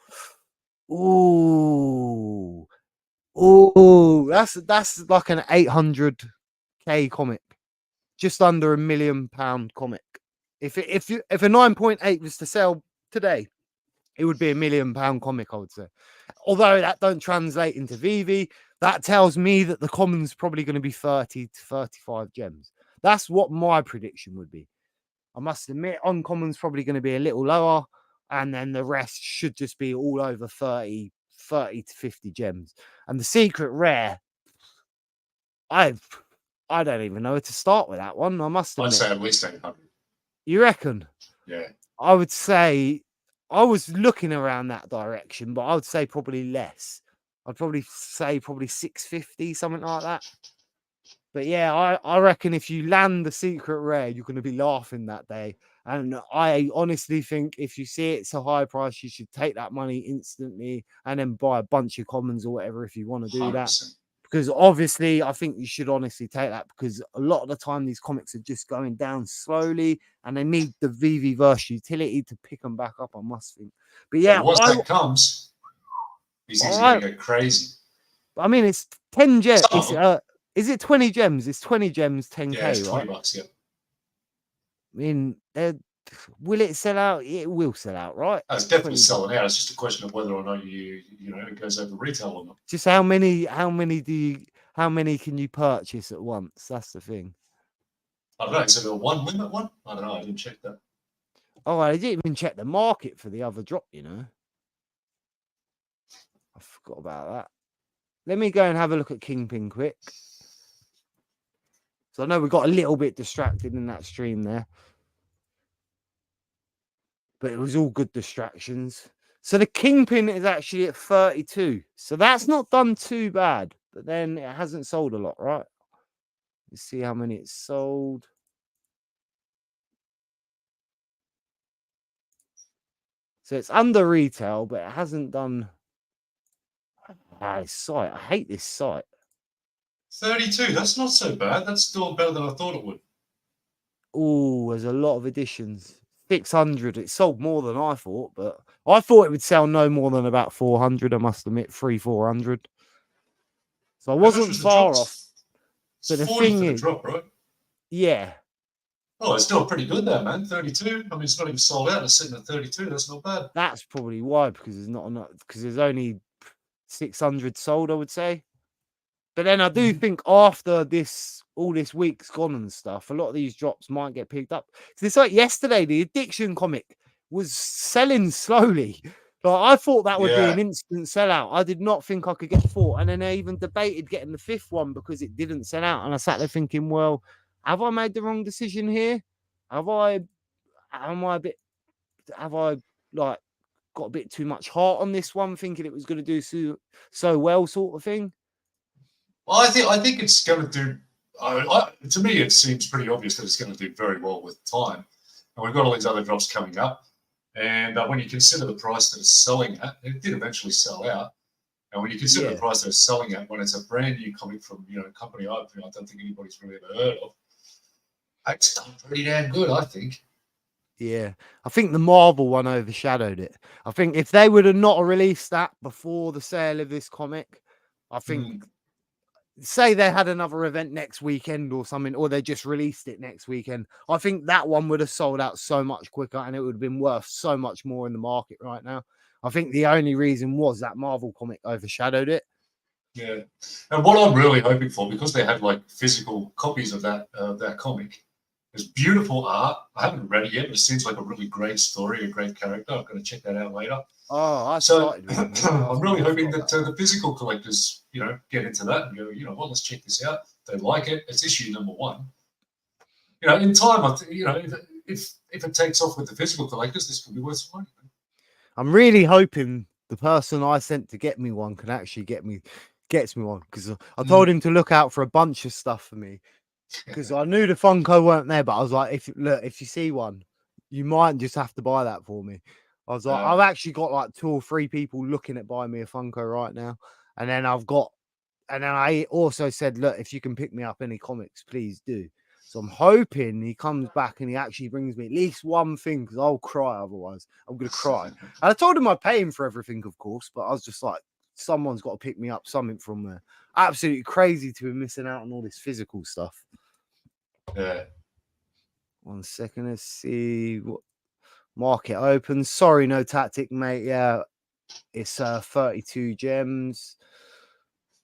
Ooh, that's like an 800k comic, just under £1 million comic. If a 9.8 was to sell today, it would be £1 million comic, I would say. Although that don't translate into VV, that tells me that the common's probably going to be 30 to 35 gems. That's what my prediction would be. I must admit, uncommon's probably going to be a little lower, and then the rest should just be all over 30 to 50 gems. And the secret rare, I don't even know where to start with that one. I must admit. I'd say at least 800. You reckon? Yeah. I would say, I was looking around that direction, but I would say probably less. I'd probably say 650, something like that. But yeah, I reckon if you land the secret rare, you're going to be laughing that day. And I honestly think if you see it's a high price, you should take that money instantly and then buy a bunch of commons or whatever if you want to do 100%. that. Because obviously, I think you should honestly take that because a lot of the time these comics are just going down slowly and they need the VV-verse utility to pick them back up, I must think. But yeah, once that comes, these things are going to go crazy. I mean, it's 10 gems. Is it 20 gems? It's 20 gems, 10k, yeah, it's right? $20, yeah. I mean, will it sell out? It will sell out, right? It's definitely selling out. It's just a question of whether or not it goes over retail or not. Just how many can you purchase at once? That's the thing. I don't know. Is it a one limit one? I don't know. I didn't check that. Oh, I didn't even check the market for the other drop, I forgot about that. Let me go and have a look at Kingpin quick. So I know we got a little bit distracted in that stream there. But it was all good distractions. So the Kingpin is actually at 32. So that's not done too bad. But then it hasn't sold a lot, right? Let's see how many it's sold. So it's under retail, but it hasn't done. This site. I hate this site. 32. That's not so bad. That's still better than I thought it would. Oh, there's a lot of editions. 600. It sold more than I thought, but I thought it would sell no more than about 400. I must admit, 400. So I wasn't far off. It's But the 40 thing for the is, drop, right? yeah, Oh, it's still pretty good there, man. 32. I mean, it's not even sold out. It's sitting at 32. That's not bad. that's probably why, because there's not enough, because there's only 600 sold, I would say. But then I do think after all this week's gone and stuff, a lot of these drops might get picked up. It's like yesterday, the Addiction comic was selling slowly. Like, I thought that would be an instant sellout. I did not think I could get 4. And then I even debated getting the 5th one because it didn't sell out. And I sat there thinking, well, have I made the wrong decision here? Have I like got a bit too much heart on this one, thinking it was going to do so well, sort of thing? Well, I think it's going to do. To me, it seems pretty obvious that it's going to do very well with time. And we've got all these other drops coming up. And when you consider the price that it's selling at, it did eventually sell out. And when you consider the price that it's selling at, when it's a brand new comic from a company I don't think anybody's really ever heard of, it's done pretty damn good, I think. Yeah, I think the Marvel one overshadowed it. I think if they would have not released that before the sale of this comic, I think, say they had another event next weekend or something, or they just released it next weekend, I think that one would have sold out so much quicker and it would have been worth so much more in the market right now. I think the only reason was that Marvel comic overshadowed it. Yeah, and what I'm really hoping for, because they had like physical copies of that comic, is beautiful art. I haven't read it yet, but it seems like a really great story, a great character. I'm going to check that out later. Oh, I'm really hoping that the physical collectors, get into that and go, well, let's check this out. They like it. It's issue number 1. In time, if it takes off with the physical collectors, this could be worth some money. I'm really hoping the person I sent to get me one can actually gets me one, because I told him to look out for a bunch of stuff for me, because I knew the Funko weren't there, but I was like, if you see one, you might just have to buy that for me. I was like, I've actually got like 2 or 3 people looking at buying me a Funko right now, and then I also said, look, if you can pick me up any comics, please do. So I'm hoping he comes back and he actually brings me at least one thing, because I'll cry otherwise. I'm going to cry. And I told him I'd pay him for everything, of course, but I was just like, someone's got to pick me up something from there. Absolutely crazy to be missing out on all this physical stuff. Yeah. 1 second, let's see what market opens. Sorry, no tactic, mate. Yeah, it's 32 gems.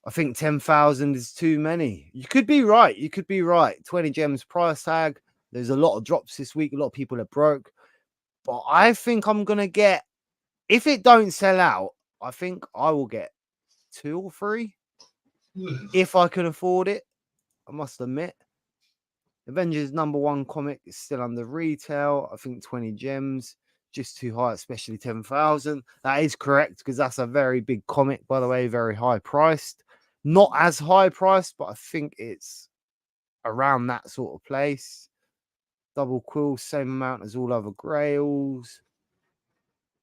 I think 10,000 is too many. You could be right. 20 gems price tag. There's a lot of drops this week. A lot of people are broke. But I think I'm going to get, if it don't sell out, I think I will get 2 or 3 if I can afford it. I must admit. Avengers #1 comic is still under retail. I think 20 gems. Just too high, especially 10,000. That is correct, because that's a very big comic, by the way, very high priced. Not as high priced, but I think it's around that sort of place. Double quill, same amount as all other grails.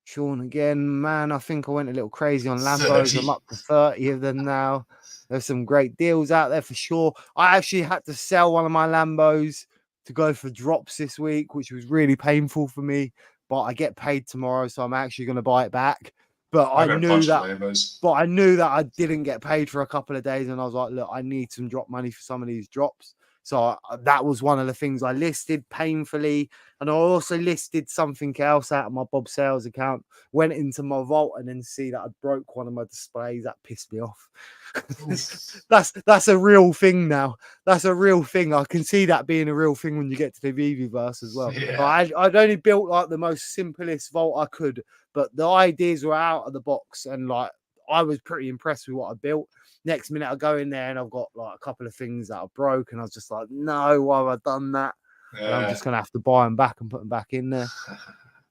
Sean again, man, I think I went a little crazy on Lambos. 30. I'm up to 30 of them now. There's some great deals out there for sure. I actually had to sell one of my Lambos to go for drops this week, which was really painful for me. But I get paid tomorrow, so I'm actually going to buy it back. But I knew that I didn't get paid for a couple of days, and I was like, look, I need some drop money for some of these drops. So that was one of the things I listed painfully. And I also listed something else out of my bobsales account, went into my vault, and then see that I broke one of my displays. That pissed me off. That's a real thing now. That's a real thing. I can see that being a real thing when you get to the Veveverse as well. Yeah. I'd only built like the most simplest vault I could, but the ideas were out of the box, and like I was pretty impressed with what I built. Next minute I go in there and I've got like a couple of things that are broke, and I was just like, no, why have I done that? Yeah. And I'm just gonna have to buy them back and put them back in there.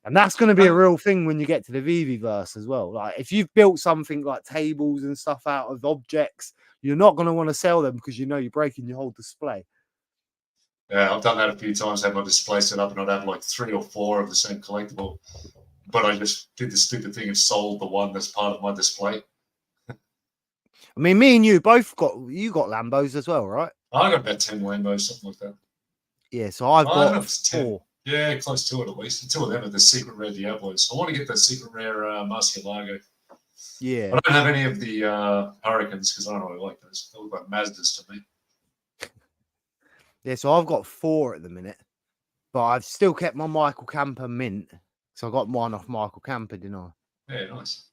And that's going to be a real thing when you get to the Veveverse as well. Like if you've built something like tables and stuff out of objects, you're not going to want to sell them because you know you're breaking your whole display. Yeah, I've done that a few times. Have my display set up, and I'd have like 3 or 4 of the same collectible. but I just did the stupid thing and sold the one that's part of my display. I mean, me and you both got Lambos as well, right? I got about 10 Lambos, something like that. Yeah, so I've I don't know got if it's 10. 4. Yeah, close to it at least. And 2 of them are the secret rare Diablos. I want to get the secret rare Murcielago. Yeah. I don't have any of the Hurricanes because I don't really like those. They look like Mazdas to me. Yeah, so I've got 4 at the minute, but I've still kept my Michael Camper mint. So I got mine off Michael Camper, didn't I? Yeah, nice.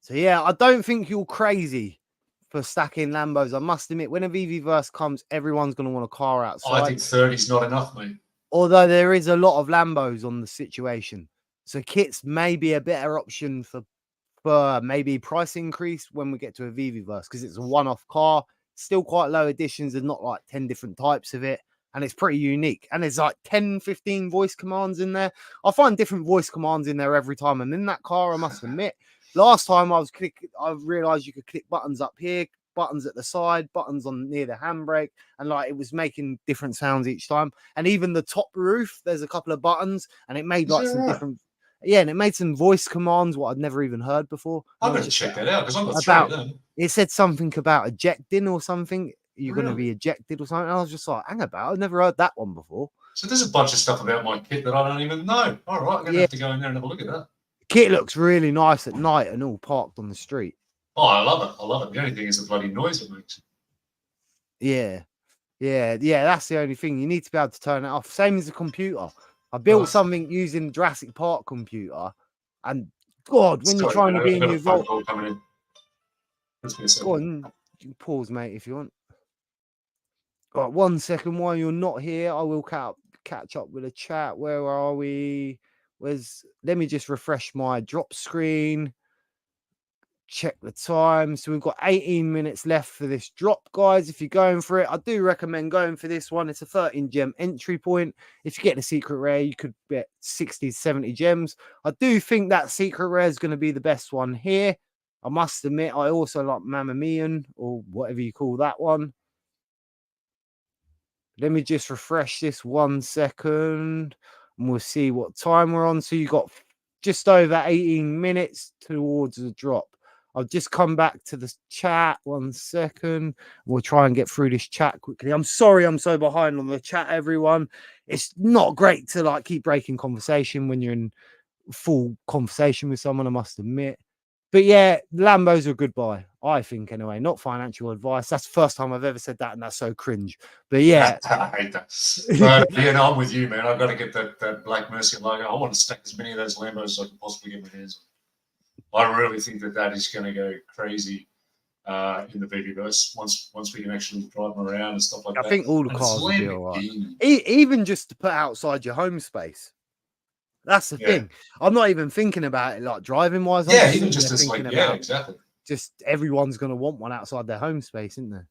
So yeah, I don't think you're crazy for stacking Lambos. I must admit, when a VV-verse comes, everyone's going to want a car outside. I think 30's not enough, mate. Although there is a lot of Lambos on the situation. So kits may be a better option for maybe price increase when we get to a VV-verse, because it's a one-off car. Still quite low editions and not like 10 different types of it. And it's pretty unique. And there's like 10, 15 voice commands in there. I find different voice commands in there every time. And in that car, I must admit, last time I realized you could click buttons up here, buttons at the side, buttons on near the handbrake, and like it was making different sounds each time. And even the top roof, there's a couple of buttons, and it made like some different. Yeah, and it made some voice commands what I'd never even heard before. I'm going to check that out because I've got 3 of them. It said something about ejecting or something. You're going to be ejected or something. And I was just like, hang about, I've never heard that one before. So there's a bunch of stuff about my kit that I don't even know. All right, I'm going to have to go in there and have a look at that. Kit looks really nice at night and all parked on the street. Oh, I love it. I love it. The only thing is the bloody noise it makes. Yeah. That's the only thing. You need to be able to turn it off. Same as the computer. I built something using Jurassic Park computer, and God, when you're trying to be in your vault, go on, you can pause, mate, if you want. Right, 1 second. While you're not here, I will catch up with the chat. Where are we? Let me just refresh my drop screen. Check the time. So we've got 18 minutes left for this drop, guys. If you're going for it, I do recommend going for this one. It's a 13 gem entry point. If you get the secret rare, you could get 60 70 gems. I do think that secret rare is going to be the best one here. I must admit, I also like Mamma Mian, or whatever you call that one. Let me just refresh this 1 second, and we'll see what time we're on. So you got just over 18 minutes towards the drop. I'll just come back to the chat 1 second. We'll try and get through this chat quickly. I'm sorry I'm so behind on the chat, everyone. It's not great to like keep breaking conversation when you're in full conversation with someone, I must admit. But yeah, Lambos are a good buy, I think, anyway. Not financial advice. That's the first time I've ever said that, and that's so cringe. But yeah. I hate that. But, I'm with you, man. I've got to get that Black Murcielago. I want to stack as many of those Lambos as I can possibly get my hands on. I really think that is going to go crazy in the VV-verse once we can actually drive them around and stuff like that. I think all the cars will be all right. Even just to put outside your home space. That's the thing. I'm not even thinking about it like driving wise. Yeah, even just as like, exactly. Just everyone's going to want one outside their home space, isn't there?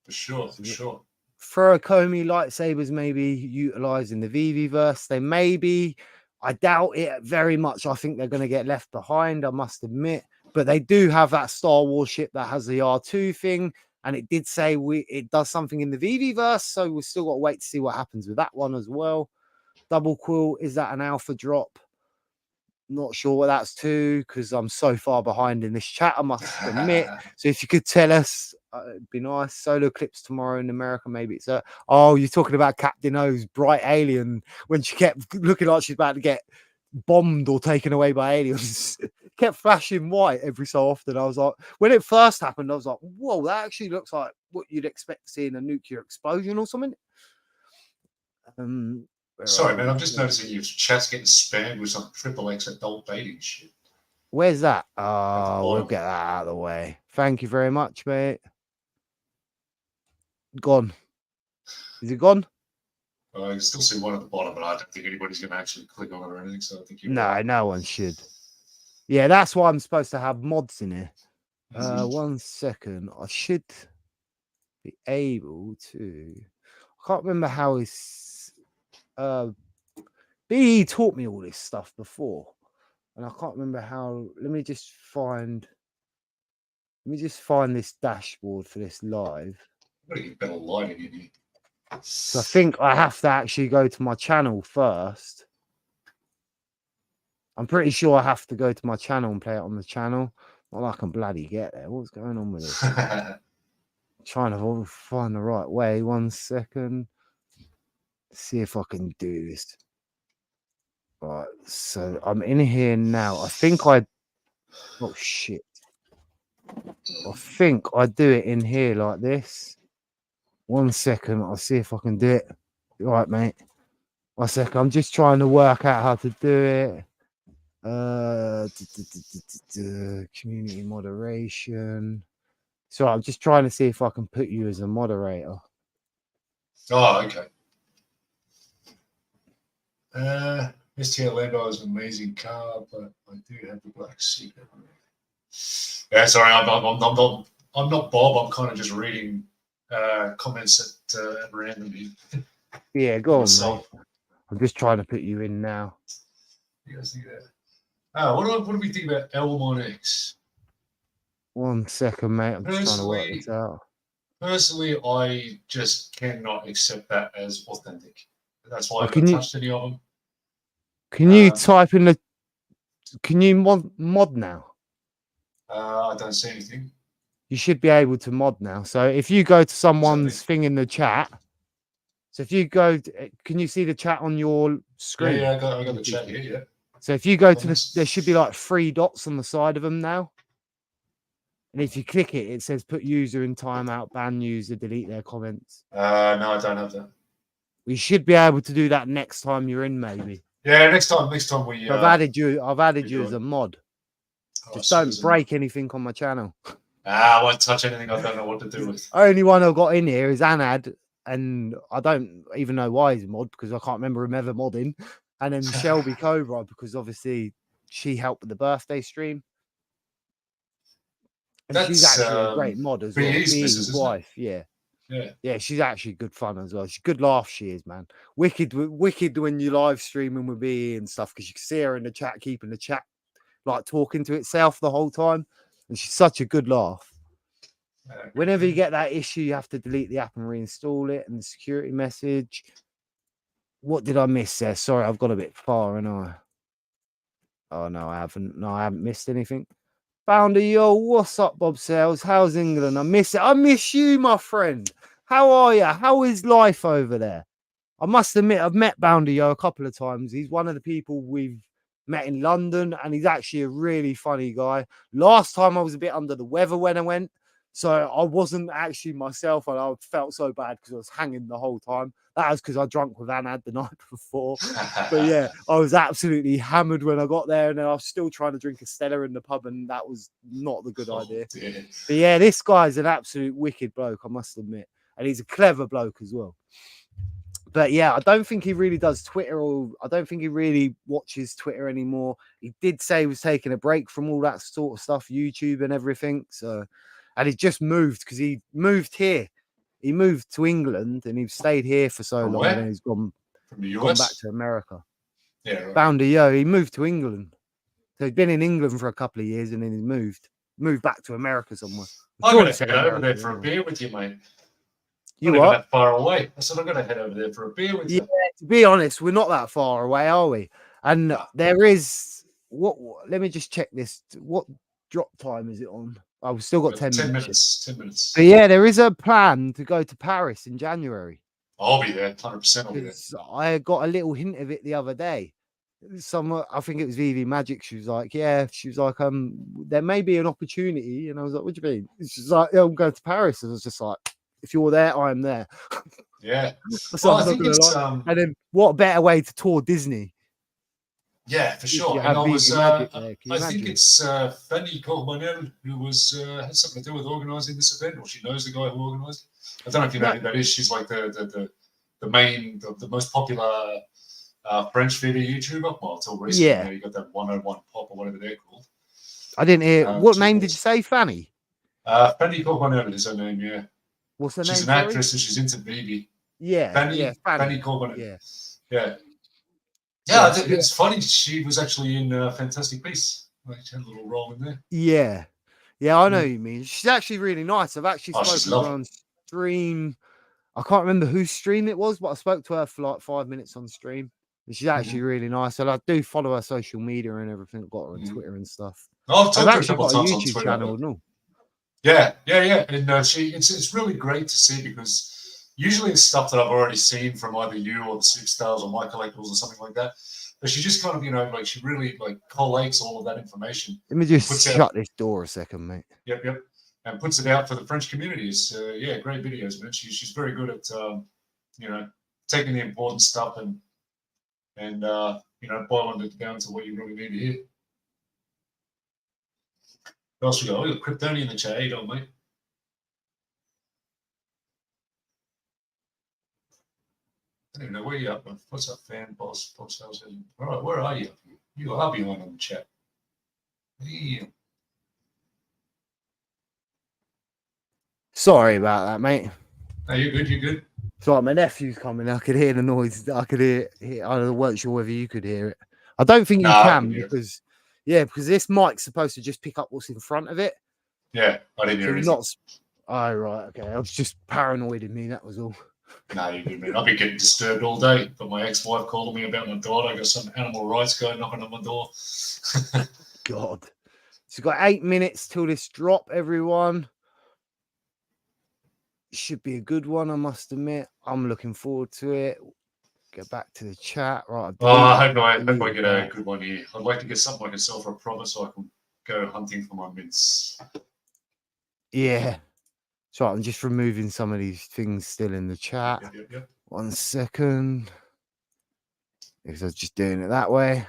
For sure. Furukomi lightsabers may be utilized in the VV-verse. They may be. I doubt it very much. I think they're going to get left behind, I must admit. But they do have that Star Wars ship that has the R2 thing. And it did say it does something in the VV-verse. So we've still got to wait to see what happens with that one as well. Double quill, is that an alpha drop? Not sure what that's to, because I'm so far behind in this chat, I must admit. So if you could tell us, it'd be nice. Solo clips tomorrow in America, maybe it's you're talking about Captain O's bright alien when she kept looking like she's about to get bombed or taken away by aliens. Kept flashing white every so often. I was like, when it first happened, I was like, whoa, that actually looks like what you'd expect to see in a nuclear explosion or something. Sorry, man, I'm just noticing your chat's getting spammed with some XXX adult dating shit. Where's that? Oh, we'll get that out of the way. Thank you very much, mate. Gone. Is it gone? I can still see one at the bottom, but I don't think anybody's going to actually click on it or anything. So I think no one should. Yeah, that's why I'm supposed to have mods in here. 1 second. I should be able to. I can't remember how his. B taught me all this stuff before, and I can't remember how. Let me just find this dashboard for this live. I'm gonna get better lighting in here. So I think I have to actually go to my channel first. I'm pretty sure I have to go to my channel and play it on the channel. Not like I can bloody get there. What's going on with this? Trying to find the right way. 1 second. See if I can do this. Right, so I'm in here now. I think I. Oh shit! I think I do it in here like this. 1 second. I'll see if I can do it. Right, mate. 1 second. I'm just trying to work out how to do it. Community moderation. So I'm just trying to see if I can put you as a moderator. Oh, okay. STL Lando is an amazing car, but I do have the black secret. Yeah, sorry, I'm not Bob. I'm kind of just reading comments at random. Yeah, go on, myself. mate. I'm just trying to put you in now. You guys think that? What do we think about Elmon X? 1 second, mate. I'm just trying to work this out. Personally, I just cannot accept that as authentic. That's why I can haven't you- touched any of them. Can you type in the? Can you mod now? I don't see anything. You should be able to mod now. So if you go to someone's thing in the chat, so if you go, can you see the chat on your screen? Yeah, I got the chat here. Yeah. So if you go to the, there should be like 3 dots on the side of them now. And if you click it, it says put user in timeout, ban user, delete their comments. No, I don't have that. We should be able to do that next time you're in, maybe. Yeah, next time we. I've added you as a mod. Just don't break anything on my channel. I won't touch anything I don't know what to do with. Only one I've got in here is Anad, and I don't even know why he's a mod because I can't remember him ever modding. And then Shelby Cobra, because obviously she helped with the birthday stream. And she's actually a great mod as well. His wife, yeah. Yeah, she's actually good fun as well. She's good laugh, she is, man. Wicked when you live streaming with BE and stuff, because you can see her in the chat, keeping the chat like talking to itself the whole time. And she's such a good laugh. Whenever you get that issue, you have to delete the app and reinstall it. And the security message. What did I miss there? Sorry, I've got a bit far, and I. Oh no, I haven't. No, I haven't missed anything. Founder, yo, what's up, Bob Sales? How's England? I miss it. I miss you, my friend. How are you? How is life over there? I must admit, I've met Bounder Yo a couple of times. He's one of the people we've met in London, and he's actually a really funny guy. Last time I was a bit under the weather when I went, so I wasn't actually myself, and I felt so bad because I was hanging the whole time. That was because I drank with Anad the night before. But yeah, I was absolutely hammered when I got there, and then I was still trying to drink a Stella in the pub, and that was not the good idea. Dear. But yeah, this guy's an absolute wicked bloke, I must admit. And he's a clever bloke as well. But yeah, I don't think he really does Twitter, or I don't think he really watches Twitter anymore. He did say he was taking a break from all that sort of stuff, YouTube and everything. So, and he just moved because he moved here. He moved to England and he's stayed here for so long. And then he's gone back to America. Yeah, right. Founder Yo, he moved to England. So he's been in England for a couple of years and then he moved back to America somewhere. I'm going to head over there for a beer with you, mate. You not what? That far away. I said I'm going to head over there for a beer with you. Yeah, to be honest, we're not that far away, are we? And there is what? Let me just check this. What drop time is it on? Oh, we've still got 10 minutes. 10 minutes. But yeah, there is a plan to go to Paris in January. I'll be there. 100% I'll be there. I got a little hint of it the other day. I think it was Veve Magic. She was like, there may be an opportunity. And I was like, what do you mean? She's like, yeah, I'm going to Paris. And I was just like, if you're there, I'm there. Yeah. So I think it's, and then what better way to tour Disney? Yeah, for sure. And I think it's Fanny Cormanel who had something to do with organising this event, or she knows the guy who organised it. I don't know if you know who that is. She's like the most popular French video YouTuber. Well, until recently, yeah. You got that 101 Pop or whatever they're called. I didn't hear. What name did you say, Fanny? Fanny Cormanel is her name, yeah. What's her name? She's an actress and she's into BB. Yeah. Fanny Cormanel. Yeah. Yeah, it's funny. She was actually in Fantastic Beasts. Like, she had a little role in there. Yeah. Yeah, I know what you mean. She's actually really nice. I've actually spoken to her on stream. I can't remember whose stream it was, but I spoke to her for like 5 minutes on stream. She's actually really nice. And I do follow her social media and everything. Got her on Twitter and stuff. I've I've talked to her a actually couple of got a times on YouTube Twitter. channel and all. Yeah. And it's really great to see, because usually it's stuff that I've already seen from either you or the Six Stars or My Collectibles or something like that. But she just kind of, like she really like collates all of that information. Let me just Puts shut this door a second, mate. Yep. And puts it out for the French communities. Great videos, man. She's very good at, taking the important stuff and boiling it down to what you really need to hear. What else we got? We got Kryptonian in the chat. How you doing, mate? I don't even know where you up. What's up, fan boss? All right, where are you? You are behind on the chat. Yeah. Sorry about that, mate. No, you're good. You're good. So my nephew's coming. I could hear the noise. I could hear. I wasn't sure whether you could hear it. I don't think you can because this mic's supposed to just pick up what's in front of it. Yeah, I didn't hear it. Oh, right. Okay. I was just paranoid in me. That was all. No, you're good, man. I've been getting disturbed all day. But my ex-wife called me about my daughter. I got some animal rights guy knocking on my door. God. So we've got 8 minutes till this drop, everyone. Should be a good one, I must admit. I'm looking forward to it. Get back to the chat. Right. I hope I get a good one here. I'd like to get something I can sell for a profit so I can go hunting for my mints. Yeah. So I'm just removing some of these things still in the chat. Yep. 1 second. Because I was just doing it that way.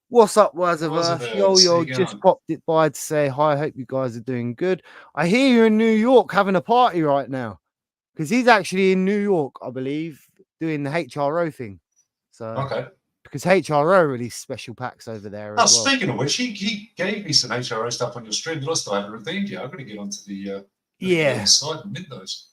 What's up, Words of Earth? Yo, just popped it by to say hi. I hope you guys are doing good. I hear you're in New York having a party right now. Because he's actually in New York, I believe, doing the HRO thing. So okay. Because HRO released special packs over there. Oh, speaking of which, he gave me some HRO stuff on your stream that I still haven't redeemed yet. I'm going to get onto the site and mint those.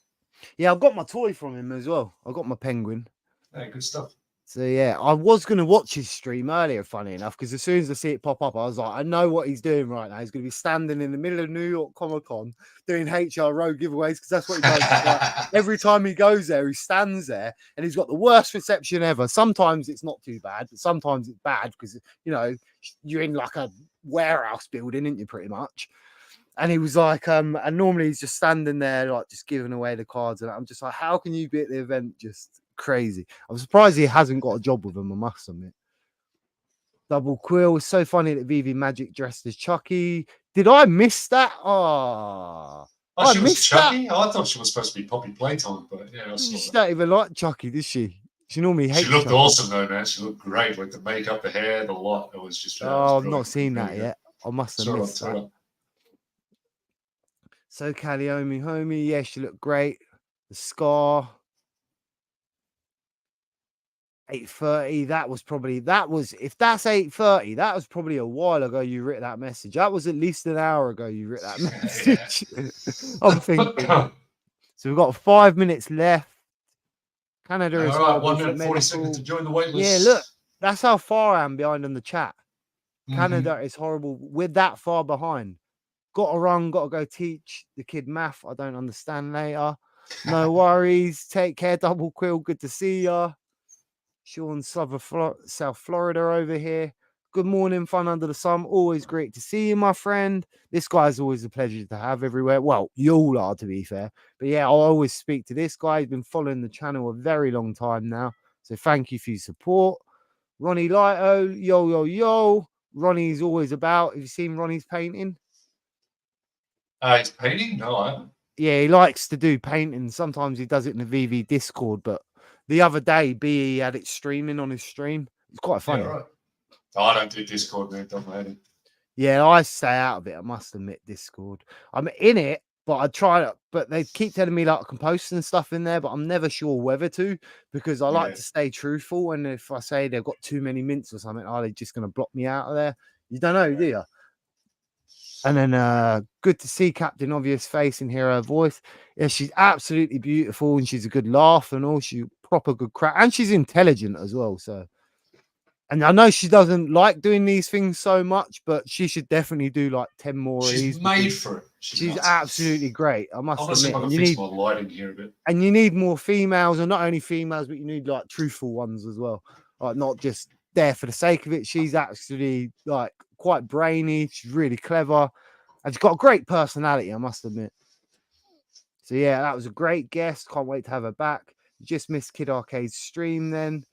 Yeah, I've got my toy from him as well. I got my penguin. Yeah, good stuff. So yeah, I was going to watch his stream earlier, funny enough, because as soon as I see it pop up, I was like, I know what he's doing right now. He's going to be standing in the middle of New York Comic Con doing HRO giveaways, because that's what he does. Like, every time he goes there, he stands there, and he's got the worst reception ever. Sometimes it's not too bad, but sometimes it's bad because, you're in like a warehouse building, aren't you, pretty much? And he was like, and normally he's just standing there, like just giving away the cards. And I'm just like, how can you be at the event? Just crazy. I'm surprised he hasn't got a job with them, I must admit. Double Quill. It's so funny that Veve Magic dressed as Chucky. Did I miss that? Oh, she was Chucky? That? Oh, I thought she was supposed to be Poppy Playtime, but yeah, I saw she don't even like Chucky, does she? She normally hates She looked Chucky. awesome though, man. She looked great. Like the makeup, the hair, the lot. It was just I've not seen that yet. I must have missed that. So Kaliomi homie, yeah, she looked great. The scar. 8:30. If that's 8:30, that was probably a while ago you wrote that message. That was at least an hour ago you wrote that message. I'm thinking. So we've got 5 minutes left. Canada is all right, 1 minute 40 seconds to join the wait list. Yeah, look, that's how far I am behind on the chat. Canada is horrible. We're that far behind. Got to run, got to go teach the kid math. I don't understand later. No worries. Take care, Double Quill. Good to see ya. Sean South Florida over here. Good morning, fun under the sun. Always great to see you, my friend. This guy's always a pleasure to have everywhere. Well, you all are, to be fair. But yeah, I'll always speak to this guy. He's been following the channel a very long time now. So thank you for your support. Ronnie Lito, yo. Ronnie's always about. Have you seen Ronnie's painting? It's painting? No, I haven't. Yeah, he likes to do painting. Sometimes he does it in the VV Discord, but the other day, BE had it streaming on his stream. It's quite funny. Yeah, right. Oh, I don't do Discord, man. Don't know. Yeah, I stay out of it. I must admit, Discord. I'm in it, but I try to. But they keep telling me like I can post and stuff in there, but I'm never sure whether to because I like to stay truthful. And if I say they've got too many mints or something, are they just going to block me out of there? You don't know, do you? And then good to see Captain Obvious face and hear her voice. Yeah, she's absolutely beautiful and she's a good laugh and all. She's proper good crack and she's intelligent as well. So, and I know she doesn't like doing these things so much, but she should definitely do like 10 more of these. She's made for it. She's absolutely great. I must admit. I'm gonna fix my lighting here a bit. And you need more females, and not only females, but you need like truthful ones as well. like not just there for the sake of it. She's actually like quite brainy. She's really clever, and she's got a great personality, I must admit. So yeah, that was a great guest. Can't wait to have her back. You just missed Kid Arcade's stream then.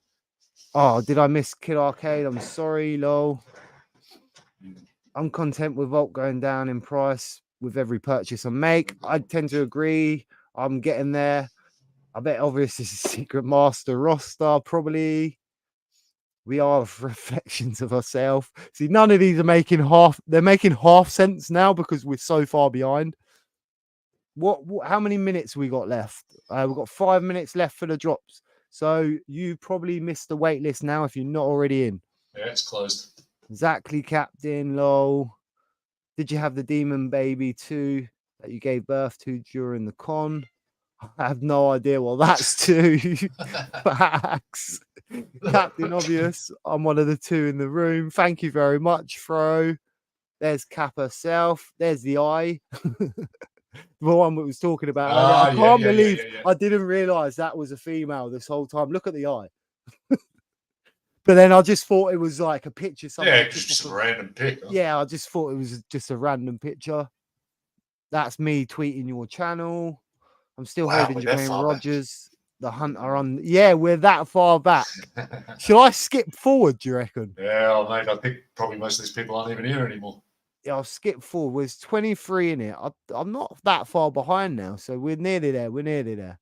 Oh, did I miss Kid Arcade? I'm sorry, lol. I'm content with Volt going down in price with every purchase I make. I tend to agree. I'm getting there. I bet obviously it's a Secret Master roster, probably. We are reflections of ourselves. See, none of these are making they're making half sense now because we're so far behind. What how many minutes we got left? We've got 5 minutes left for the drops. So you probably missed the wait list now if you're not already in. Yeah, it's closed. Exactly, Captain. Lol. Did you have the demon baby too that you gave birth to during the con? I have no idea what that's to. Facts. Captain Obvious. I'm one of the two in the room. Thank you very much, Fro. There's Cap herself. There's the eye. The one we was talking about. I can't believe I didn't realize that was a female this whole time. Look at the eye. But then I just thought it was like a picture. Yeah, just a random pic. Huh? Yeah, I just thought it was just a random picture. That's me tweeting your channel. I'm still holding Jermaine Rogers. The Hunter on. Yeah, we're that far back. Shall I skip forward, do you reckon? Yeah, mate, I think probably most of these people aren't even here anymore. Yeah, I'll skip forward. There's 23 in it. I'm not that far behind now, so we're nearly there. We're nearly there.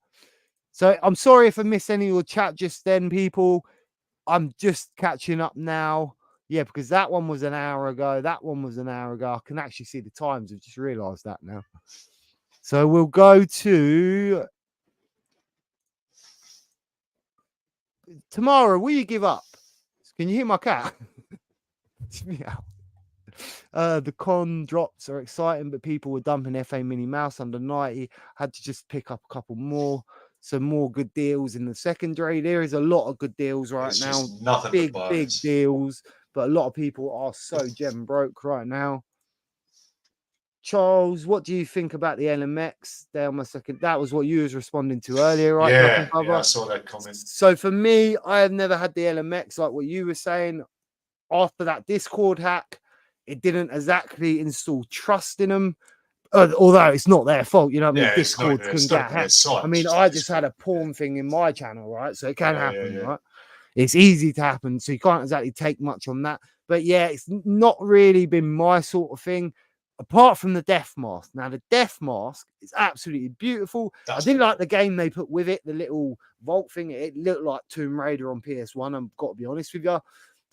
So I'm sorry if I missed any of your chat just then, people. I'm just catching up now. Yeah, because that one was an hour ago. That one was an hour ago. I can actually see the times. I've just realised that now. So we'll go to tomorrow. Will you give up? Can you hear my cat? The con drops are exciting, but people were dumping FA Mini Mouse under 90. Had to just pick up a couple more. Some more good deals in the secondary. There is a lot of good deals right now. Big deals. But a lot of people are so gem broke right now. Charles, what do you think about the LMX? There on my second. That was what you was responding to earlier, right? Yeah, I saw that comment. So for me, I have never had the LMX like what you were saying. After that Discord hack, it didn't exactly install trust in them. Although it's not their fault, you know what I mean? Discord couldn't get hacked. I mean, I just had a porn thing in my channel, right? So it can happen, right? It's easy to happen, so you can't exactly take much on that. But yeah, it's not really been my sort of thing, apart from the death mask. Now, the death mask is absolutely beautiful. I didn't like the game they put with it, the little vault thing. It looked like Tomb Raider on PS1, I've got to be honest with you.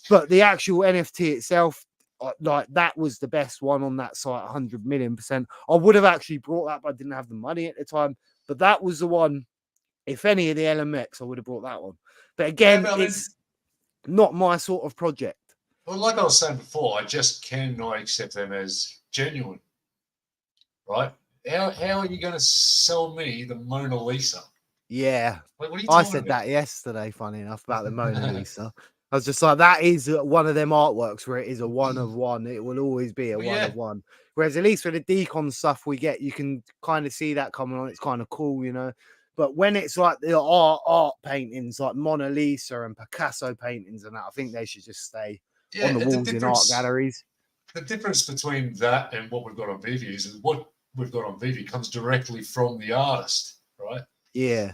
But the actual NFT itself, like that was the best one on that site, 100 million%. I would have actually brought that, but I didn't have the money at the time. But that was the one. If any of the LMX, I would have brought that one. But again, it's not my sort of project. Well, like I was saying before, I just cannot accept them as genuine. Right? How are you going to sell me the Mona Lisa? Yeah. Like, what are you I said that yesterday, funny enough, about the Mona Lisa. I was just like, that is one of them artworks where it is a one of one. It will always be a one of one. Whereas at least for the decon stuff we get, you can kind of see that coming on. It's kind of cool, you know. But when it's like the art paintings, like Mona Lisa and Picasso paintings and that, I think they should just stay on the walls in art galleries. The difference between that and what we've got on Veve is what we've got on Veve comes directly from the artist, right? Yeah.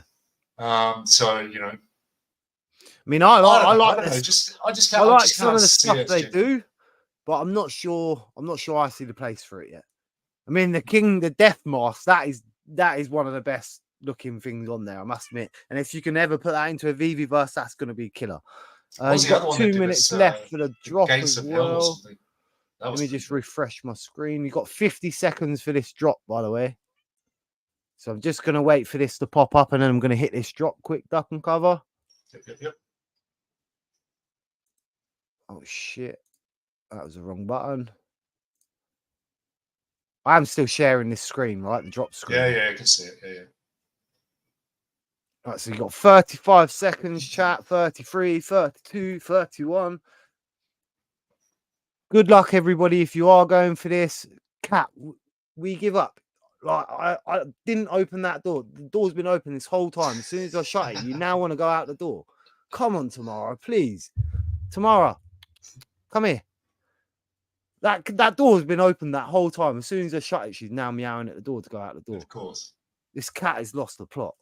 So, you know, I mean, I like some of the stuff they do, but I'm not sure I see the place for it yet. I mean, the death mask, that is one of the best looking things on there, I must admit. And if you can ever put that into a Veve verse, that's going to be killer. You've got 2 minutes left for the drop as well. Let me just refresh my screen. You've got 50 seconds for this drop, by the way. So I'm just going to wait for this to pop up, and then I'm going to hit this drop quick, duck and cover. Yep. Oh, shit. That was the wrong button. I'm still sharing this screen, right? The drop screen. Yeah, I can see it. Yeah. Right, so you got 35 seconds, chat. 33, 32, 31. Good luck, everybody, if you are going for this. Cat, we give up. Like, I didn't open that door. The door's been open this whole time. As soon as I shut it, you now want to go out the door. Come on, Tamara, please. Tamara, come here. That door's been open that whole time. As soon as I shut it, she's now meowing at the door to go out the door. Of course. This cat has lost the plot.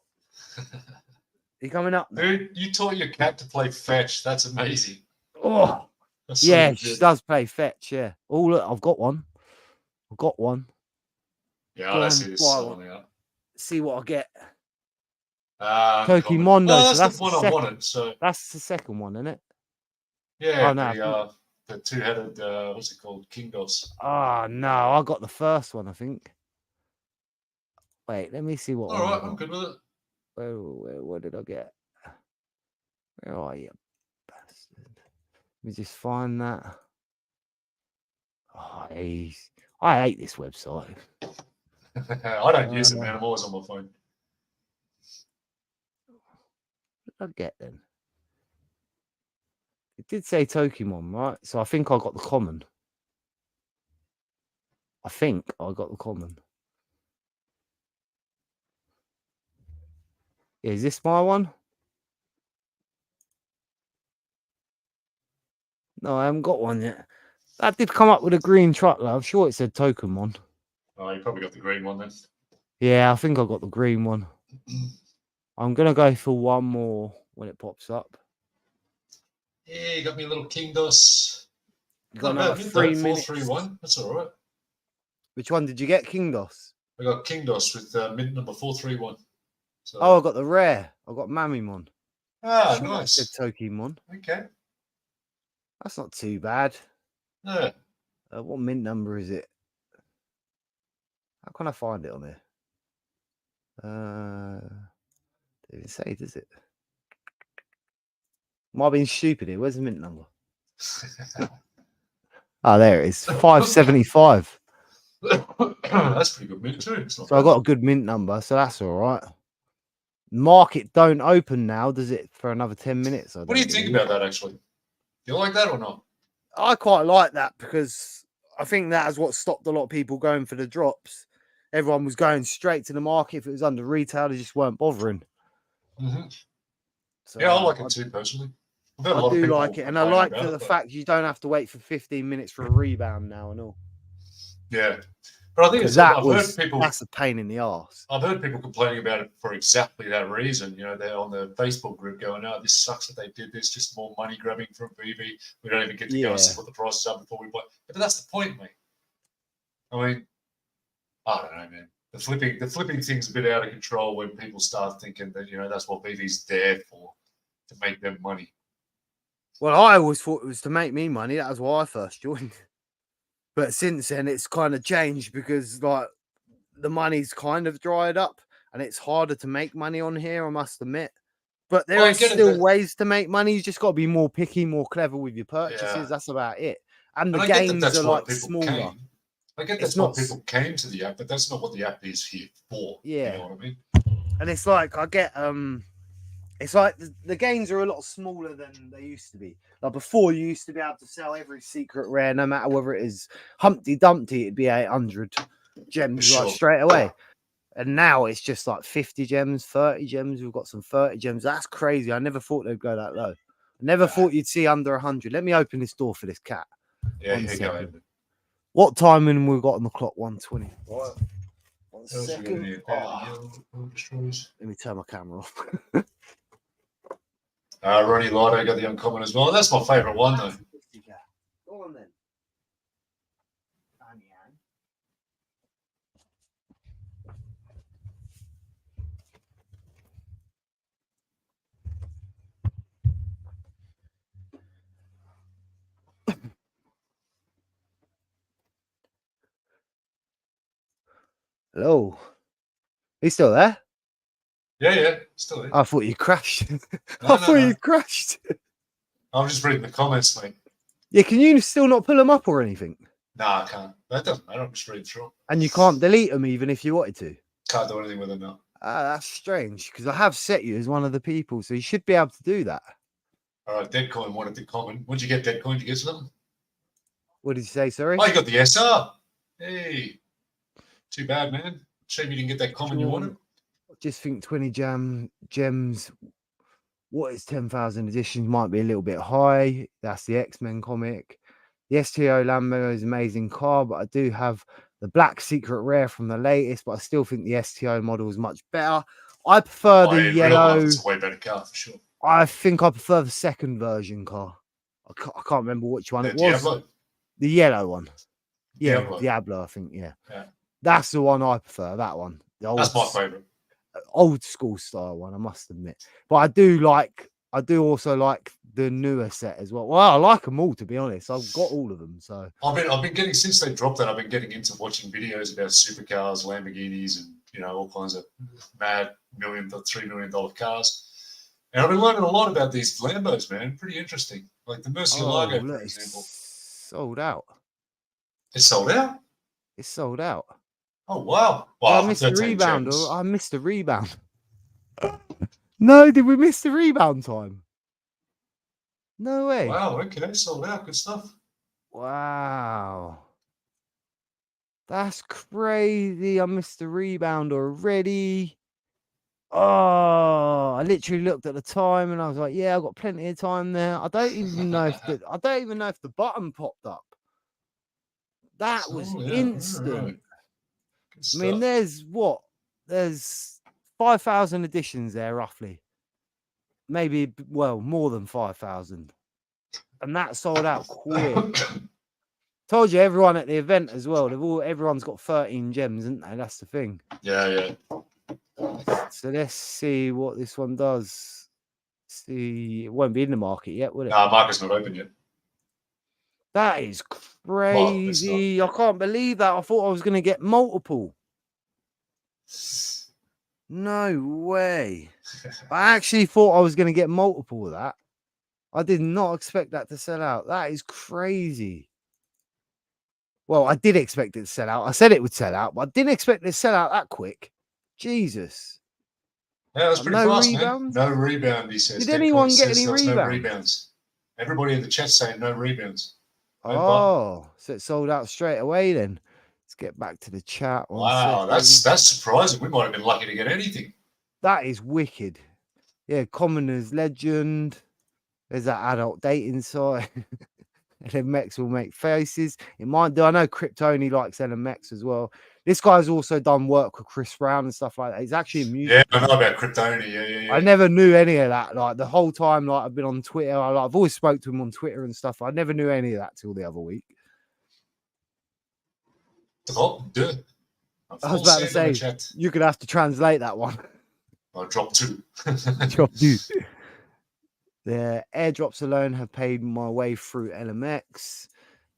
You coming up now? Dude, you taught your cat to play fetch. That's amazing. Oh, That's so yeah, legit. she does play fetch. Yeah. Oh, look, I've got one. I've got one. Yeah, Go I on, see this fly selling out. See what I get. Uncommon. Pokemon, Oh, so that's the that's one the I second. wanted. So That's the second one, isn't it? yeah, Oh, no, the two-headed, what's it called? Kingdos. Oh, no, I got the first one, I think. Wait, let me see what All one I right, I'm got. good with it. What did I get? Where are you, bastard? Let me just find that. Oh, I hate this website. I don't use it, man. I'm always on my phone. What did I get then? It did say Pokemon, right? So I think I got the common. I think I got the common. Yeah, is this my one? No, I haven't got one yet. That did come up with a green truck, though. I'm sure it said Pokemon. Oh, you probably got the green one then. Yeah, I think I got the green one. I'm going to go for one more when it pops up. Yeah, you got me a little Kingdos. You got Not another bad, 3 4 minutes. 3 1. That's all right. Which one did you get, Kingdos? I got Kingdos with mint number 431. So, Oh, I got the rare. I got Mamimon. ah, Sure, nice. I said Pokemon. Okay. That's not too bad. Yeah. What mint number is it? How can I find it on there? Didn't even say, does it? Am I being stupid here? Where's the mint number? Oh, there it is. 575. That's pretty good mint too. It's not So I bad. got a good mint number, so that's all right. Market don't open now, does it? For another 10 minutes. What do you think about that, actually? Do you like that or not? I quite like that because I think that is what stopped a lot of people going for the drops. Everyone was going straight to the market. If it was under retail, they just weren't bothering. Mm-hmm. So, Yeah, I like it too, personally. I've heard a lot I of do people like it, and I complaining like about the it, but- fact you don't have to wait for 15 minutes for a rebound now and all. Yeah, but I think Because it's, I've heard people. that's a pain in the arse. I've heard people complaining about it for exactly that reason. You know, they're on the Facebook group going, "Oh, this sucks that they did this. Just more money grabbing from veve. We don't even get to go and see what the prices are before we buy." But that's the point, mate. I mean, I don't know, man. The flipping thing's a bit out of control when people start thinking that, you know, that's what veve's there for, to make them money. Well, I always thought it was to make me money. That was why I first joined. But since then, it's kind of changed because, like, the money's kind of dried up and it's harder to make money on here, I must admit. But there is still ways to make money. You just got to be more picky, more clever with your purchases. Yeah. That's about it. And the I get games that's are why like people smaller. came. I get that's why people came to the app, but that's not what the app is here for. Yeah. You know what I mean? And it's like I get it's like the games are a lot smaller than they used to be. Like before, you used to be able to sell every secret rare, no matter whether it is Humpty Dumpty, it'd be 800 gems like straight away. And now it's just like 50 gems, 30 gems. We've got some 30 gems. That's crazy. I never thought they'd go that low. I never thought you'd see under 100. Let me open this door for this cat. Yeah, here you go, Edmund. What timing we got on the clock? 1:20. Right. 1 Those second. Let me turn my camera off. Ronnie Lido got the uncommon as well. That's my favourite one, though. Go on then. Hello. He's still there? Yeah, still there. I thought you crashed. I thought you crashed. I'm just reading the comments, mate. Yeah, can you still not pull them up or anything? No, I can't. That doesn't matter. I'm just reading through them. And you can't delete them even if you wanted to? Can't do anything with them now. That's strange because I have set you as one of the people, so you should be able to do that. All right, Deadcoin wanted the common. When'd you get Deadcoin? Did you get something? What did you say, sorry? Oh, you got the SR. Hey, too bad, man. Shame you didn't get that common you wanted. Just think 20 gems What is 10,000 editions? Might be a little bit high. That's the X-Men comic. The STO Lambo is an amazing car, but I do have the black secret rare from the latest, but I still think the STO model is much better. I prefer the In real yellow. life, it's a way better car for sure. I think I prefer the second version car. I can't remember which one The it was. Diablo? The yellow one. Yeah, Diablo. Diablo, I think. Yeah. Yeah. That's the one I prefer. That one. The That's my favourite. old school style one, I must admit. But I do also like the newer set as well. Well, I like them all, to be honest. I've got all of them. So I've been getting, since they dropped that, I've been getting into watching videos about supercars, Lamborghinis, and all kinds of mad $3 million cars. And I've been learning a lot about these Lambos, man. Pretty interesting. Like the Murcielago, for example. Sold out. It's sold out? It's sold out. Oh, wow. Wow. I missed the rebound. I missed the rebound. No, did we miss the rebound time? No way. Wow, okay. Sold out. Good stuff. Wow. That's crazy. I missed the rebound already. Oh, I literally looked at the time and I was like, yeah, I've got plenty of time there. I don't even know if the button popped up. That was instant. Right. I mean, there's 5,000 editions there roughly. Maybe, well, more than 5,000. And that sold out quick. Told you, everyone at the event as well. Everyone's got 13 gems, haven't they? That's the thing. Yeah. So let's see what this one does. See, it won't be in the market yet, will it? No, market's not open yet. That is crazy. I can't believe that. I thought I was going to get multiple. No way. I actually thought I was going to get multiple of that. I did not expect that to sell out. That is crazy. Well, I did expect it to sell out. I said it would sell out, but I didn't expect it to sell out that quick. Jesus. Yeah, that's pretty No fast, rebounds? man. No rebound, he says. Did anyone get any No rebounds? rebounds. Everybody in the chat saying no rebounds. Oh, so it sold out straight away then. Let's get back to the chat. Wow, that's surprising. We might have been lucky to get anything. That is wicked. Yeah, Commoner's Legend. There's that adult dating site. And then Mex will make faces. It might do. I know Kryptoni likes Ellen Mex as well. This guy's also done work with Chris Brown and stuff like that. He's actually a music. Yeah, I know about Kryptoni. Yeah. I never knew any of that. Like the whole time, like I've been on Twitter. I've always spoke to him on Twitter and stuff. I never knew any of that till the other week. Oh, I was about to say, you're going to have to translate that one. I dropped 2. Drop 2. The airdrops alone have paid my way through LMX.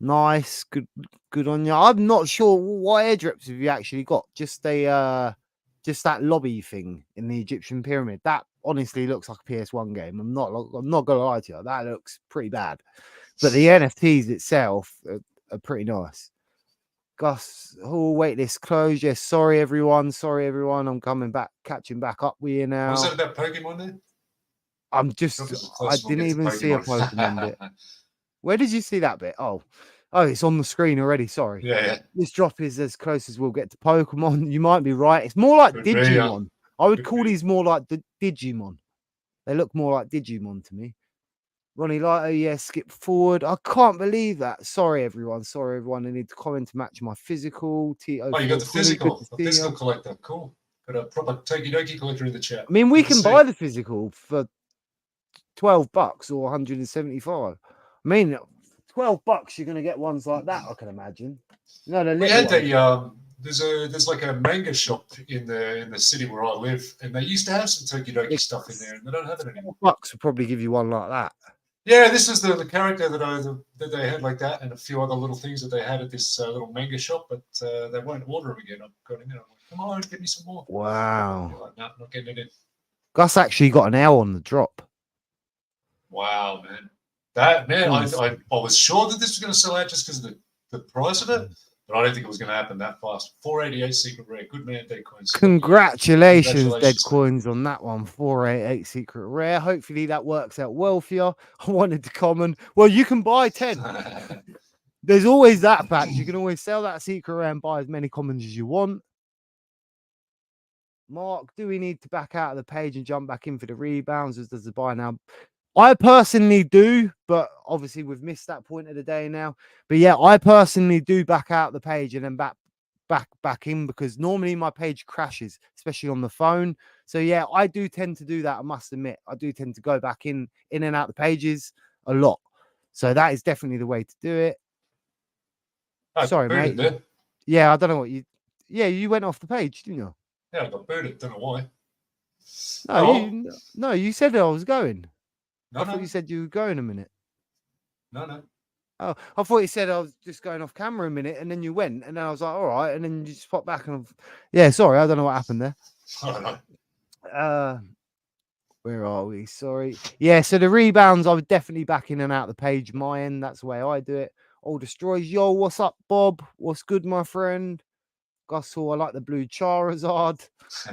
Nice. Good on you. I'm not sure what airdrops have you actually got. Just that lobby thing in the Egyptian pyramid. That honestly looks like a PS1 game. I'm not going to lie to you. That looks pretty bad. But the NFTs itself are pretty nice. Gus, wait, this closed. Yes, sorry everyone. I'm coming back, catching back up with you now. Was that about Pokemon then? I didn't even see a Pokemon bit. Where did you see that bit? Oh, it's on the screen already. Sorry. Yeah. This drop is as close as we'll get to Pokemon. You might be right. It's more like Digimon. I would call these more like the Digimon. They look more like Digimon to me. Ronnie Lighto, yeah, skip forward. I can't believe that. Sorry, everyone. I need to comment to match my physical. Oh, you got the physical collector. Cool. Got a proper tokidoki collector in the chat. I mean, we can buy the physical for $12 or 175. I mean, $12, you're going to get ones like that, I can imagine. No, we had there's like a manga shop in the city where I live, and they used to have some tokidoki stuff in there, and they don't have it anymore. $12 will probably give you one like that. Yeah, this was the character that they had like that, and a few other little things that they had at this little manga shop, but they won't order them again. I'm going in there. I'm like, come on, give me some more. Wow. Like, no, not getting it in. Gus actually got an L on the drop. Wow, man. I was sure that this was going to sell out just because of the price of it, but I don't think it was going to happen that fast. 488 secret rare. Good man, Dead Coins. Congratulations, Dead Coins, on that one. 488 secret rare. Hopefully that works out well for you. I wanted to comment. Well, you can buy 10. There's always that fact. You can always sell that secret rare and buy as many commons as you want. Mark, do we need to back out of the page and jump back in for the rebounds, as does the buy now? I personally do, but obviously we've missed that point of the day now. But yeah, I personally do back out the page and then back in, because normally my page crashes, especially on the phone. So yeah, I do tend to do that. I must admit, I do tend to go back in and out the pages a lot. So that is definitely the way to do it. Sorry, mate. There. Yeah, I don't know what you. Yeah, you went off the page, didn't you? Yeah, I got booted. Don't know why. No, you said I was going. No, I thought you said you were going a minute. No. Oh, I thought you said I was just going off camera a minute, and then you went, and then I was like, all right, and then you just popped back, and yeah, sorry, I don't know what happened there. I don't know. Where are we? Sorry. Yeah, so the rebounds, I would definitely back in and out the page. My end, that's the way I do it. All destroys. Yo, what's up, Bob? What's good, my friend? Gussel, I like the blue Charizard.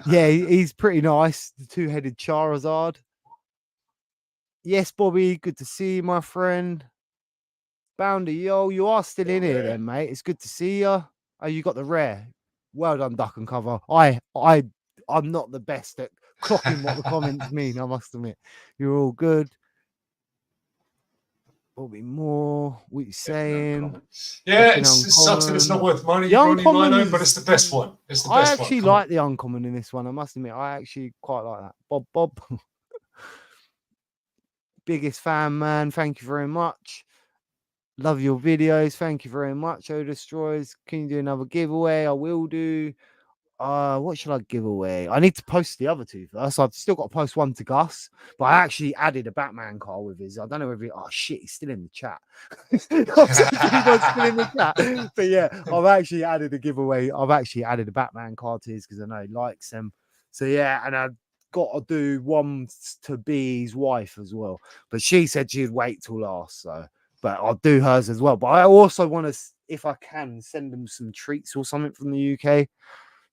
Yeah, he's pretty nice. The two-headed Charizard. Yes, Bobby, good to see you, my friend. Bounder, yo, you are still in here then, mate. It's good to see you. Oh, you got the rare. Well done, duck and cover. I'm not the best at clocking what the comments mean, I must admit. You're all good. Bobby Moore, what you saying? Yeah, it sucks that it's not worth money, Ronnie, but it's the best one. It's the best one. I actually like the uncommon in this one, I must admit. I actually quite like that. Bob. Biggest fan, man. Thank you very much. Love your videos. Thank you very much. Oh, Destroyers. Can you do another giveaway? I will do. What should I give away? I need to post the other two first. I've still got to post one to Gus, but I actually added a Batman car with his. I don't know if oh shit, he's still in the chat. Still in the chat. But yeah, I've actually added a giveaway. I've actually added a Batman car to his because I know he likes them. So yeah, and I've got to do one to be his wife as well. But she said she'd wait till last, so but I'll do hers as well. But I also want to, if I can, send them some treats or something from the UK.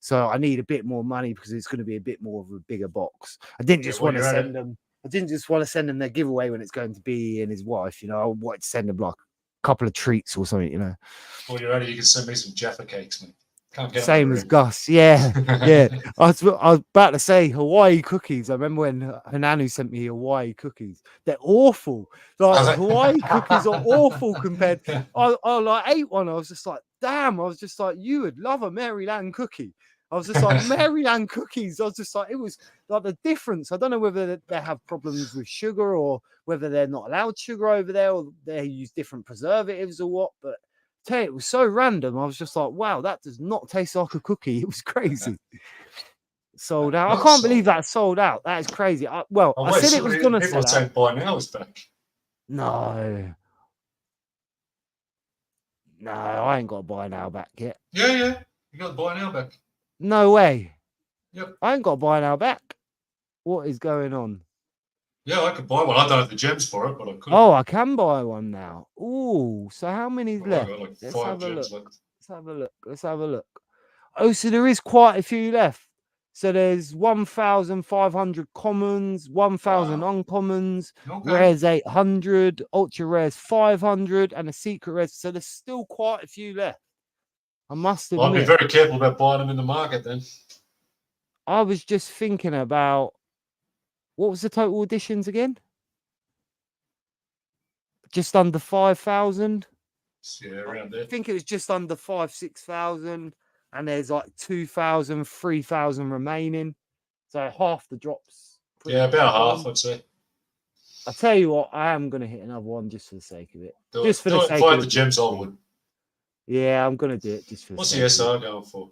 So I need a bit more money because it's going to be a bit more of a bigger box. I didn't just want to send them. I didn't just want to send them their giveaway when it's going to be and his wife. You know, I wanted to send them like a couple of treats or something. You know. Well, you're ready. You can send me some Jaffa cakes, mate. Can't get same as Gus. Yeah, yeah. I was about to say Hawaii cookies. I remember when Hananu sent me Hawaii cookies. They're awful. Like Hawaii cookies are awful compared. I like ate one. I was just like, damn. I was just like, you would love a Maryland cookie. I was just like, Maryland cookies. I was just like, it was like the difference. I don't know whether they have problems with sugar or whether they're not allowed sugar over there or they use different preservatives or what. But I tell you, it was so random. I was just like, wow, that does not taste like a cookie. It was crazy. Sold out. I can't believe that sold out. That is crazy. I said it was going to sell out. Buy now is back. No, I ain't got to buy now back yet. Yeah. You got to buy now back. No way. Yep. I ain't got to buy now back. What is going on? Yeah, I could buy one. I don't have the gems for it, but I could. Oh, I can buy one now. Ooh, so how many left? I got like Let's 5 have a gems look. left. Let's have a look. Oh, so there is quite a few left. So there's 1,500 commons, 1,000 uncommons, rares 800, ultra rares 500, and a secret rares. So there's still quite a few left. I must admit. I'd be very careful about buying them in the market then. I was just thinking about what was the total editions again? Just under 5,000. Yeah, around there. I think it was just under 6,000, and there's like 2,000, 3,000 remaining. So half the drops. Yeah, about half, I'd say. I tell you what, I am gonna hit another one just for the sake of it. Just for the sake of the gems, I would. Yeah, I'm gonna do it just for. What's the SR going for?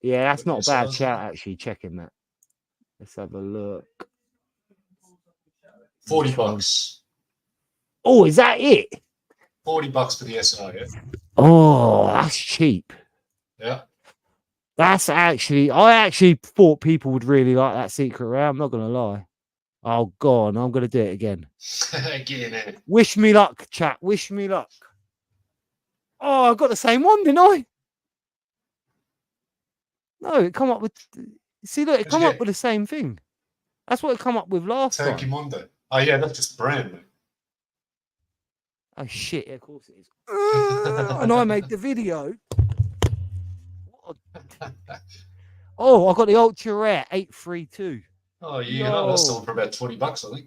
Yeah, that's not a bad shout. Actually, checking that. Let's have a look. $40. Oh, is that it? $40 for the SR, yeah. Oh, that's cheap. Yeah. That's actually, I actually thought people would really like that secret rare. I'm not gonna lie. Oh, go on, I'm gonna do it again. Get in there. Wish me luck, chat. Wish me luck. Oh, I got the same one, didn't I? No, it come up with. See, look, it come up with the same thing. That's what it come up with last Turkey time. Monday. Oh yeah, that's just brand, mate. Oh shit! Of course it is. And I make the video. Oh, I got the ultra rare 832. Oh, yeah, that's Yo. selling for about $20, I think.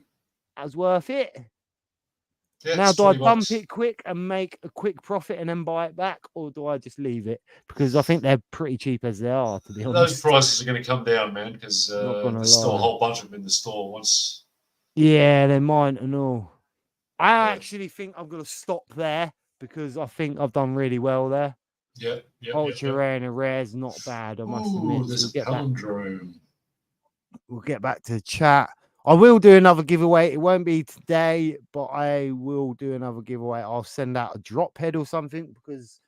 That's worth it. Yeah, Now, it's do I 20 dump bucks. it quick and make a quick profit and then buy it back, or do I just leave it? Because I think they're pretty cheap as they are, to be Those honest. prices are going to come down, man, because Not gonna there's still a lie. whole bunch of them in the store. Once, Yeah, they're mine and all. I Yeah. actually think I'm gonna stop there because I think I've done really well there. yeah, Ultra rare and a rare is not bad, I must admit. Ooh, there's So a palindrome. we'll get back to the chat. I will do another giveaway. It won't be today, but I will do another giveaway. I'll send out a drop head or something because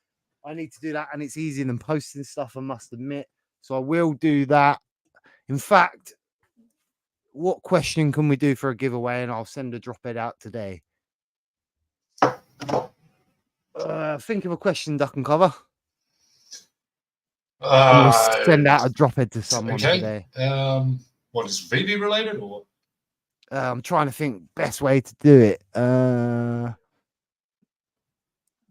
I need to do that, and it's easier than posting stuff, I must admit. So I will do that. In fact, what question can we do for a giveaway? And I'll send a drop head out today. Think of a question, duck and cover. And we'll send out a drop head to someone today. What is VV related or what? I'm trying to think best way to do it.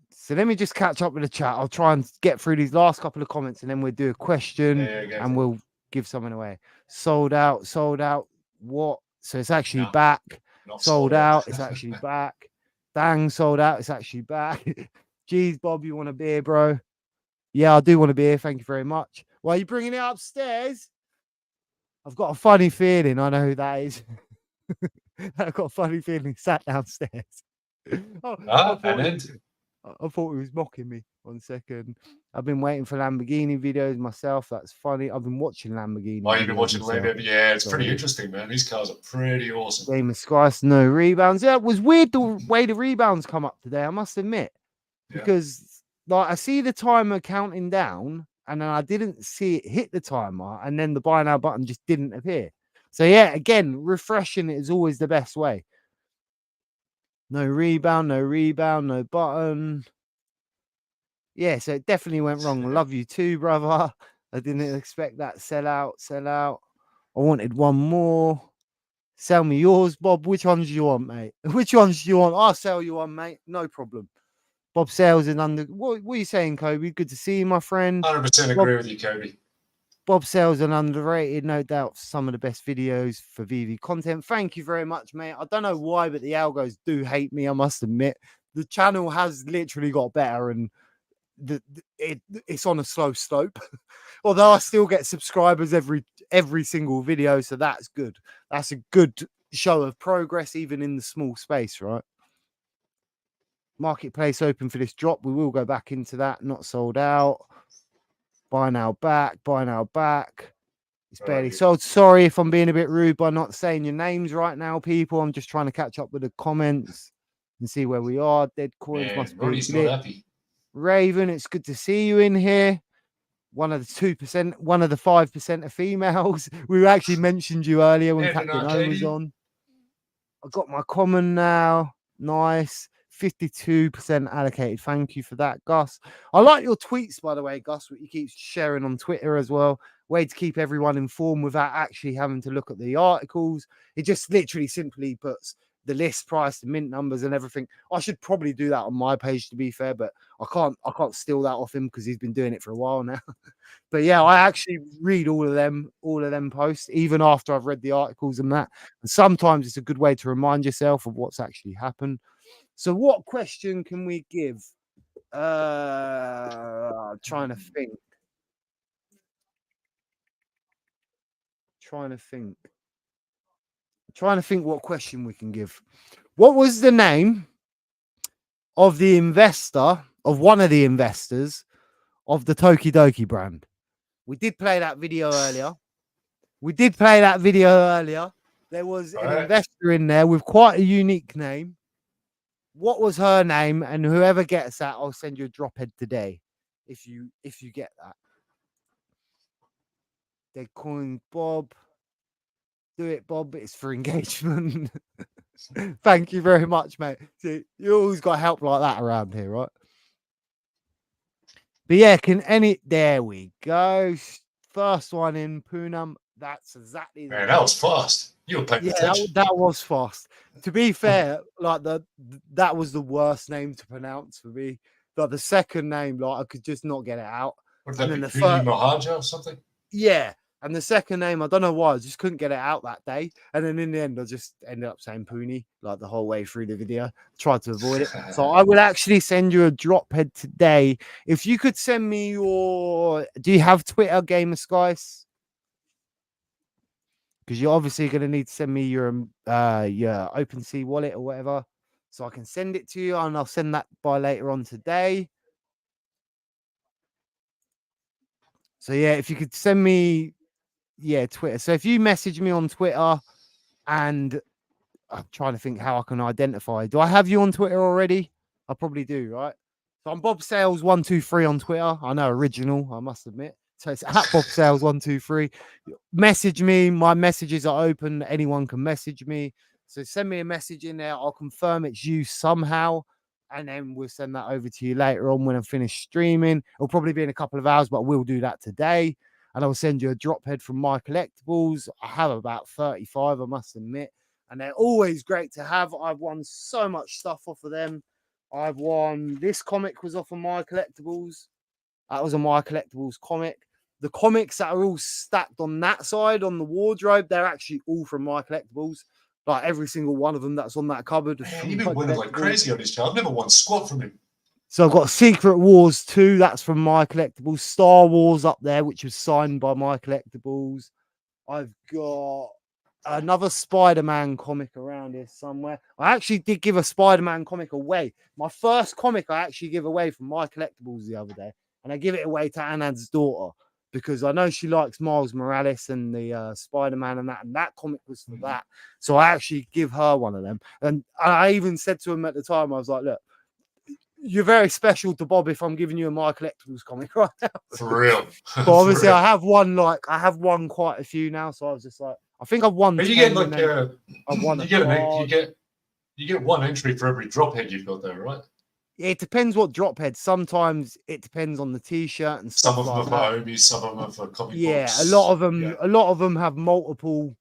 So let me just catch up with the chat. I'll try and get through these last couple of comments, and then we'll do a question, and we'll give someone away. Sold out. What? So it's actually back. Sold out. It's actually back. Dang, sold out. It's actually back. Jeez, Bob, you want a beer, bro? Yeah, I do want a beer. Thank you very much. Why are you bringing it upstairs? I've got a funny feeling I know who that is. I've got a funny feeling he sat downstairs. I thought he was mocking me. 1 second. I've been waiting for Lamborghini videos myself. That's funny. I've been watching Lamborghini. Oh, you've been watching Lamborghini? Yeah, it's pretty interesting, man. These cars are pretty awesome. Game of Skies, no rebounds. Yeah, it was weird the way the rebounds come up today, I must admit. Because like I see the timer counting down, and then I didn't see it hit the timer, and then the buy now button just didn't appear. So yeah, again, refreshing is always the best way. No rebound, no button. Yeah, so it definitely went wrong. Love you too, brother. I didn't expect that. Sell out. I wanted one more. Sell me yours, Bob. Which ones do you want, mate? Which ones do you want? I'll sell you one, mate. No problem. Bob Sales and under. What are you saying, Kobe? Good to see you, my friend. 100% agree with you, Kobe. Bob Sales and underrated, no doubt. Some of the best videos for VV content. Thank you very much, mate. I don't know why, but the algos do hate me. I must admit, the channel has literally got better, and it's on a slow slope. Although I still get subscribers every single video, so that's good. That's a good show of progress, even in the small space, right? Marketplace open for this drop. We will go back into that. Not sold out. Buy now back. It's barely sold. Sorry if I'm being a bit rude by not saying your names right now, people. I'm just trying to catch up with the comments and see where we are. Dead coins must be not happy. Raven, it's good to see you in here. One of the 2%, one of the 5% of females. We actually mentioned you earlier when Captain O was on. I got my common now. Nice. 52% allocated. Thank you for that, Gus. I like your tweets, by the way, Gus, what you keep sharing on Twitter as well. Way to keep everyone informed without actually having to look at the articles. It just literally simply puts the list price, the mint numbers and everything. I should probably do that on my page, to be fair, but I can't steal that off him because he's been doing it for a while now. But yeah, I actually read all of them posts, even after I've read the articles and that. And sometimes it's a good way to remind yourself of what's actually happened. So what question can we give? Trying to think what question we can give. What was the name of the investor, of one of the investors of the Tokidoki brand? We did play that video earlier. There was an investor in there with quite a unique name. What was her name? And whoever gets that, I'll send you a drop head today. If you get that. Dead coin, Bob. Do it, Bob. It's for engagement. Thank you very much, mate. See, you always got help like that around here, right? But yeah, there we go. First one in Poonam. That's exactly that. Man, that was fast. You were paying attention. That was fast. To be fair, like that was the worst name to pronounce for me. Like the second name, like I could just not get it out. What did that be? Mahaja or something? Yeah. And the second name, I don't know why, I just couldn't get it out that day. And then in the end, I just ended up saying Poonie like the whole way through the video. Tried to avoid it. So I will actually send you a drop head today. If you could send me your, do you have Twitter, Gamer Skies? Because you're obviously going to need to send me your OpenSea wallet or whatever, so I can send it to you, and I'll send that by later on today. So yeah, if you could send me, Twitter. So if you message me on Twitter, and I'm trying to think how I can identify. Do I have you on Twitter already? I probably do, right? So I'm bobsales123 on Twitter. I know, original, I must admit. So it's at bobsales123. Message me. My messages are open. Anyone can message me. So send me a message in there. I'll confirm it's you somehow. And then we'll send that over to you later on when I'm finished streaming. It'll probably be in a couple of hours, but we'll do that today. And I'll send you a drop head from my collectibles. I have about 35, I must admit. And they're always great to have. I've won so much stuff off of them. I've won, this comic was off of my collectibles. That was a my collectibles comic. The comics that are all stacked on that side, on the wardrobe, they're actually all from my collectibles. Like every single one of them that's on that cupboard. Man, you've been winning like crazy on this channel. I've never won squat from him. So I've got Secret Wars 2, that's from my collectibles. Star Wars up there, which was signed by my collectibles. I've got another Spider-Man comic around here somewhere. I actually did give a Spider-Man comic away. My first comic I actually give away from my collectibles the other day. And I give it away to Anad's daughter because I know she likes Miles Morales and the Spider-Man and that comic was for that. So I actually give her one of them. And I even said to him at the time, I was like, look, you're very special to Bob if I'm giving you a my collectibles comic right now. For real. But obviously I have won quite a few now. So I was just like, I think I've won. But you get like you get one entry for every drop head you've got there, right? It depends what drop head. Sometimes it depends on the t-shirt and stuff. Some of them are for homies, some of them are for comic books. A lot of them have multiple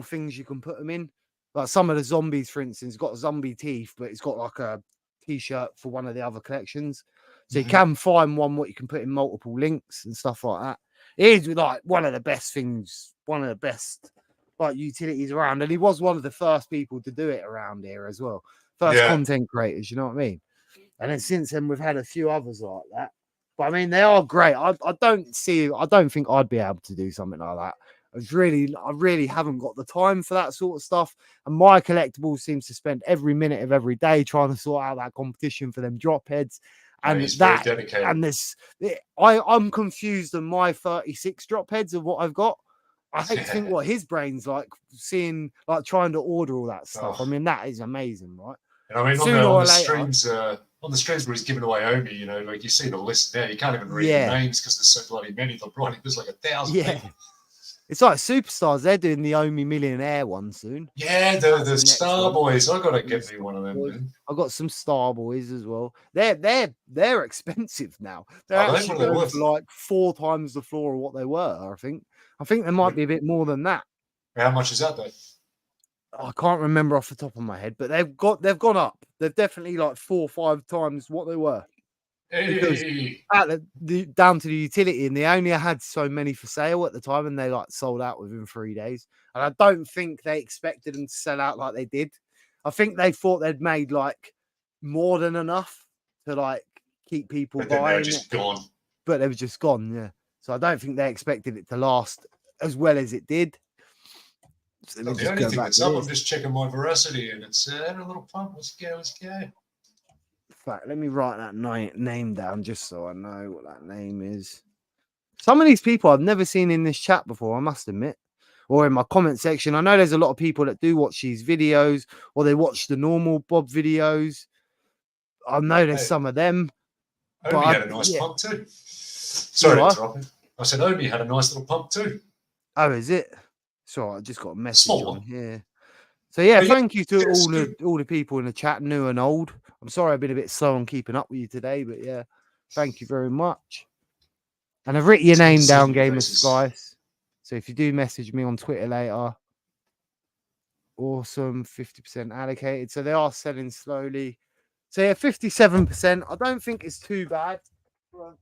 things you can put them in. Like some of the zombies, for instance, got zombie teeth, but it's got like a t-shirt for one of the other collections. So you can find one what you can put in multiple links and stuff like that. It is like one of the best things, one of the best like utilities around. And he was one of the first people to do it around here as well. First content creators, you know what I mean? And then since then we've had a few others like that. But I mean, they are great. I don't think I'd be able to do something like that. I really haven't got the time for that sort of stuff. And my collectibles seems to spend every minute of every day trying to sort out that competition for them drop heads. And that, and this, I'm confused on my 36 drop heads of what I've got. I hate to think what his brain's like seeing, like trying to order all that stuff. I mean, that is amazing, right? And I mean, on the streams where he's giving away Omi, you know, like you see the list there, you can't even read the names because there's so bloody many. There's like 1,000 people. It's like Superstars. They're doing the Omi Millionaire one soon. Yeah, the Star Boys. I gotta get me one of them. Man. I got some Star Boys as well. They're expensive now. They're actually going for like 4 times the floor of what they were. I think they might be a bit more than that. How much is that though? I can't remember off the top of my head, but they've gone up. They're definitely like 4 or 5 times what they were. Because down to the utility, and they only had so many for sale at the time, and they like sold out within 3 days. And I don't think they expected them to sell out like they did. I think they thought they'd made like more than enough to like keep people buying. They were just gone. But they were just gone, yeah. So I don't think they expected it to last as well as it did. So the only thing that's up, I'm just checking my veracity, and it's a little pump. Let's go. In fact, let me write that name down just so I know what that name is. Some of these people I've never seen in this chat before, I must admit, or in my comment section. I know there's a lot of people that do watch these videos, or they watch the normal Bob videos. I know there's some of them. Omi had a nice pump too. Sorry to interrupt. I said Omi had a nice little pump too. Oh, is it? So I just got a message on here. So yeah, thank you to all the people in the chat, new and old. I'm sorry I've been a bit slow on keeping up with you today, but yeah, thank you very much. And I've written your name down, Gamer Skies. So if you do message me on Twitter later, awesome, 50% allocated. So they are selling slowly. So yeah, 57%. I don't think it's too bad for a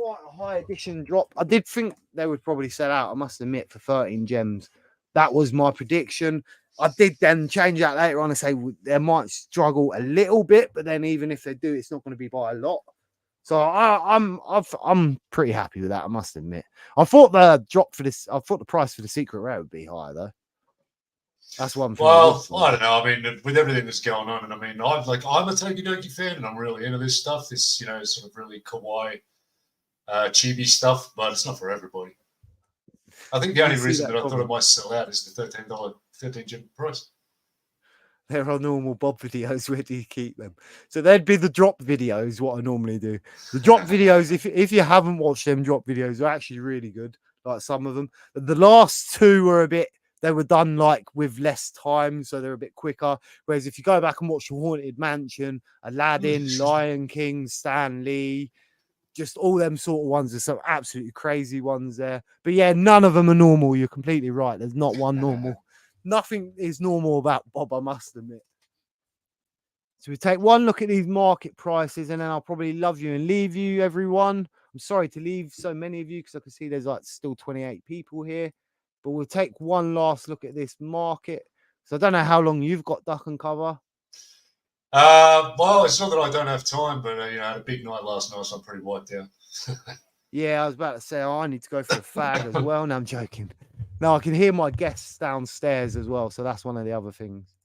quite a high edition drop. I did think they would probably sell out, I must admit, for 13 gems. That was my prediction. I did then change that later on and say they might struggle a little bit, but then even if they do, it's not going to be by a lot. So I'm pretty happy with that, I must admit. I thought the price for the secret rare would be higher though. That's one thing. Well, I don't know. I mean, with everything that's going on, and I mean, I'm a tokidoki fan, and I'm really into this stuff. This, you know, sort of really kawaii, chibi stuff, but it's not for everybody. I think the only reason that I thought it might sell out is the $13 gem price. There are normal Bob videos. Where do you keep them? So there'd be the drop videos, what I normally do. The drop videos, if you haven't watched them drop videos, are actually really good. Like some of them. The last two were they were done like with less time, so they're a bit quicker. Whereas if you go back and watch the Haunted Mansion, Aladdin, Lion King, Stan Lee, just all them sort of ones, there's some absolutely crazy ones there. But yeah, none of them are normal. You're completely right. There's not one normal. Nothing is normal about Bob, I must admit. So we take one look at these market prices, and then I'll probably love you and leave you, everyone. I'm sorry to leave so many of you because I can see there's like still 28 people here. But we'll take one last look at this market. So I don't know how long you've got, Duck and Cover. Well, it's not that I don't have time, but you know, I had a big night last night, so I'm pretty wiped out. Yeah, I was about to say, I need to go for a fag as well. No, I'm joking. No, I can hear my guests downstairs as well, so that's one of the other things.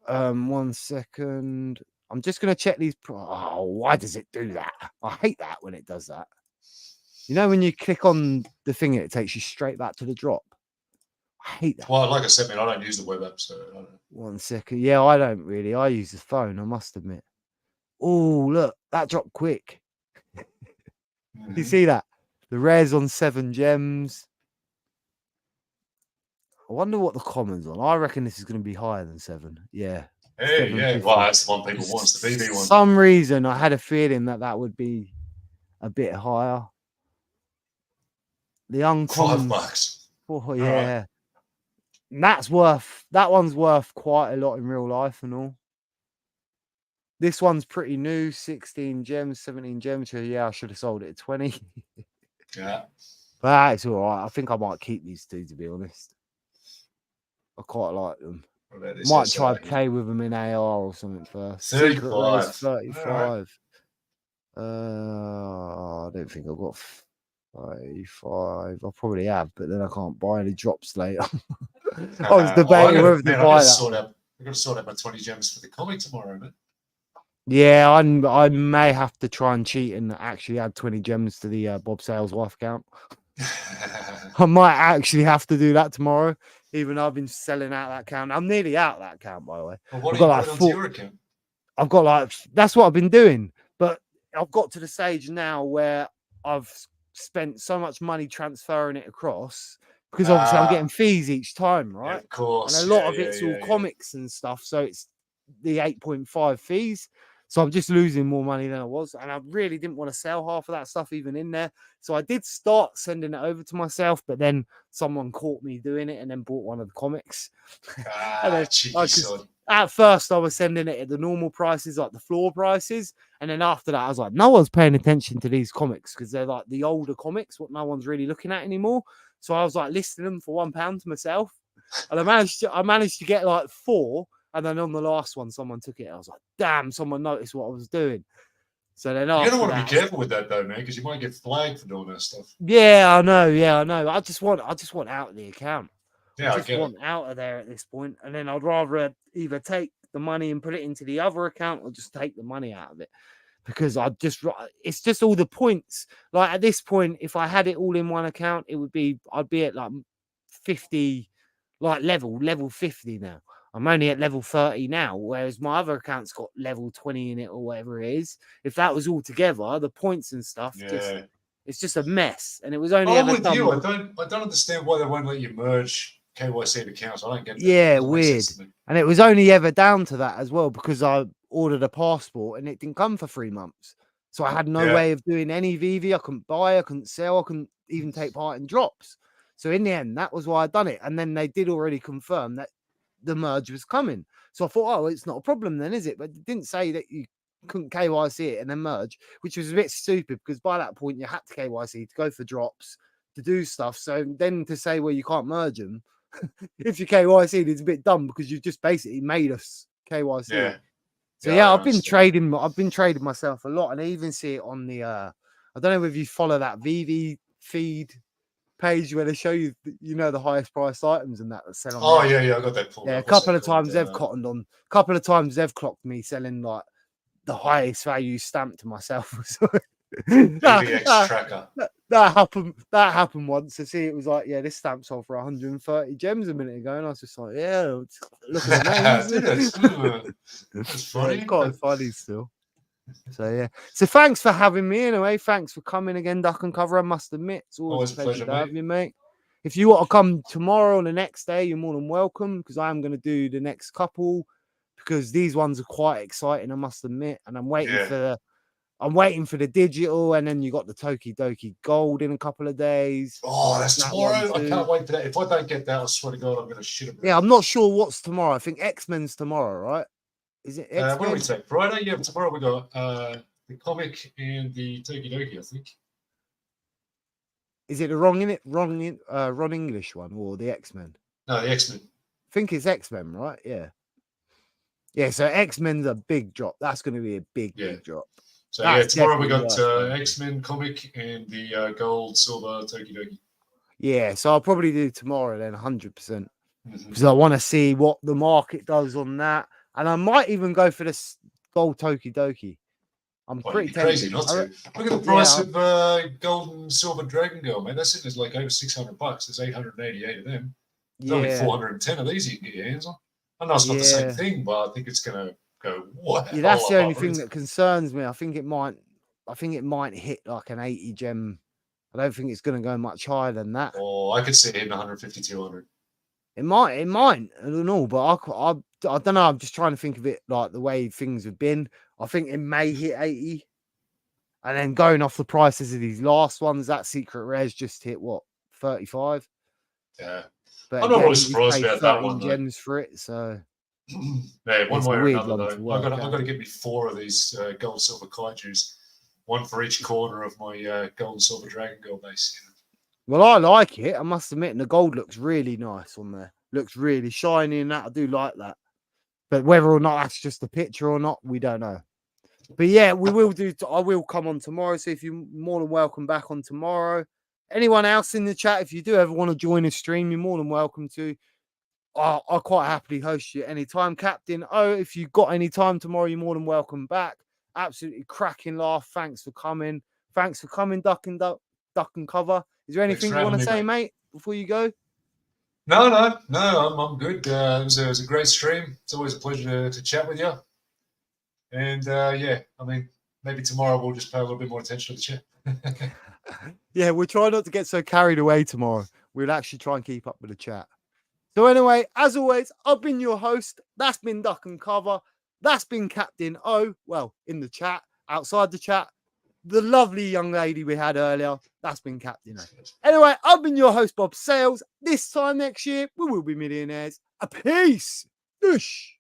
1 second. I'm just going to check these. Oh, why does it do that? I hate that when it does that. You know, when you click on the thing, it takes you straight back to the drop. I hate that. Well, like I said, man, I don't use the web app, so I don't know. 1 second. Yeah, I don't really. I use the phone, I must admit. Oh, look, that dropped quick. You see that? The rares on 7 gems. I wonder what the commons on. I reckon this is going to be higher than 7. Yeah. Hey, yeah. Well, that's the one people want, the VV one. For some reason, I had a feeling that would be a bit higher. The uncommon. $5. Oh, yeah. And that one's worth quite a lot in real life and all. This one's pretty new, 16 gems, 17 gems. So yeah, I should have sold it at 20. Yeah. But it's all right. I think I might keep these two, to be honest. I quite like them. Might try to play with them in AR or something first. 35. 35. I don't think I've got 35. I probably have, but then I can't buy any drops later. I was debating whether to buy that. I've got to sort out my 20 gems for the comic tomorrow, man. Yeah, I may have to try and cheat and actually add 20 gems to the bobsales wife account. I might actually have to do that tomorrow, even though I've been selling out that account. I'm nearly out of that account, by the way. Well, what are you putting onto your account? I've got that's what I've been doing, but I've got to the stage now where I've spent so much money transferring it across because obviously I'm getting fees each time, right? Yeah, of course. And a lot of it's all comics and stuff, so it's the 8.5 fees. So I'm just losing more money than I was. And I really didn't want to sell half of that stuff even in there. So I did start sending it over to myself, but then someone caught me doing it and then bought one of the comics. At first, I was sending it at the normal prices, like the floor prices. And then after that, I was like, no one's paying attention to these comics because they're like the older comics, what no one's really looking at anymore. So I was like listing them for £1 to myself. And I managed to get like 4. And then on the last one, someone took it. I was like, damn, someone noticed what I was doing. So then you don't want to be careful with that, though, man, because you might get flagged for doing that stuff. Yeah, I know. I just want out of the account. Yeah, I just want out of there at this point. And then I'd rather either take the money and put it into the other account or just take the money out of it. Because it's just all the points. Like at this point, if I had it all in one account, I'd be at like 50, like level 50 now. I'm only at level 30 now, whereas my other account's got level 20 in it or whatever it is. If that was all together, the points and stuff, it's just a mess. And it was only I'm with you. I don't understand why they won't let you merge KYC accounts. I don't get that. Yeah, weird. And it was only ever down to that as well because I ordered a passport and it didn't come for 3 months. So I had no way of doing any VV. I couldn't buy, I couldn't sell, I couldn't even take part in drops. So in the end, that was why I'd done it. And then they did already confirm that the merge was coming. So I thought, oh, it's not a problem then, is it? But it didn't say that you couldn't KYC it and then merge, which was a bit stupid because by that point you had to KYC to go for drops to do stuff. So then to say, well, you can't merge them if you KYC, it's a bit dumb because you've just basically made us KYC. Yeah. So Yeah, yeah, I I've been understand. trading myself a lot, and I even see it on the I don't know if you follow that veve feed page where they show you, you know, the highest priced items and that sell on Oh there. yeah, I got that pulled Yeah, a up. What's couple that of times they've called? cottoned on. A couple of times they've clocked me selling like the highest value stamp to myself. VVX tracker. That happened. That happened once. I see it was like, yeah, this stamp sold for 130 gems a minute ago, and I was just like, yeah, look at the names. Dude, that's funny. Yeah, quite funny still. So yeah. So thanks for having me anyway. Thanks for coming again, Duck and Cover. I must admit, it's always a pleasure to have mate. you, mate. If you want to come tomorrow or the next day, you're more than welcome because I am going to do the next couple because these ones are quite exciting, I must admit. And I'm waiting for the digital, and then you got the tokidoki gold in a couple of days. Oh, that's That tomorrow. one I can't wait for that. If I don't get that, I swear to God, I'm going to shit it. Yeah, I'm not sure what's tomorrow. I think X-Men's tomorrow, right? Is it X-Men? What do we take? Friday? Yeah, tomorrow we got the comic and the tokidoki, I think. Is it the Ron English one or the X-Men? No, the X-Men. I think it's X-Men, right? Yeah. Yeah, so X-Men's a big drop. That's going to be a big drop. So That's tomorrow we definitely got X-Men comic and the gold, silver tokidoki. Yeah, so I'll probably do tomorrow then 100% because I want to see what the market does on that. And I might even go for this gold tokidoki. I'm pretty crazy not to. Look at the price of gold and silver Dragon Girl, man. That's it. It's like over $600. There's 888 of them. There's only 410 of these you can get your hands on. I know it's not the same thing, but I think it's going to go. What? Yeah, that's the only thing that concerns me. I think it might hit like an 80 gem. I don't think it's going to go much higher than that. Oh, I could see it hitting 150, 200. It might. I don't know, but I don't know. I'm just trying to think of it like the way things have been. I think it may hit 80. And then going off the prices of these last ones, that secret rare's just hit what, 35? Yeah. But I'm not really surprised about that one. Gems for it, so yeah, one way or another though. I've got to get me 4 of these gold silver kaijus, one for each corner of my gold and silver Dragon Girl base. You know? Well, I like it, I must admit, and the gold looks really nice on there. Looks really shiny and that. I do like that. But whether or not that's just a picture or not, we don't know. But yeah, I will come on tomorrow. So if you're more than welcome back on tomorrow. Anyone else in the chat, if you do ever want to join a stream, you're more than welcome to. I'll quite happily host you anytime. Captain if you got any time tomorrow, you're more than welcome back. Absolutely cracking laugh. Thanks for coming. Duck and Cover. Is there anything you want to say, mate, before you go? No, I'm good. It was a great stream. It's always a pleasure to chat with you. And I mean, maybe tomorrow we'll just pay a little bit more attention to the chat. Yeah, we'll try not to get so carried away tomorrow. We'll actually try and keep up with the chat. So anyway, as always, I've been your host. That's been Duck and Cover. That's been Captain O. Well, in the chat, outside the chat, the lovely young lady we had earlier. That's been Captain O. Anyway, I've been your host, Bob Sales. This time next year, we will be millionaires. A peace. Whoosh.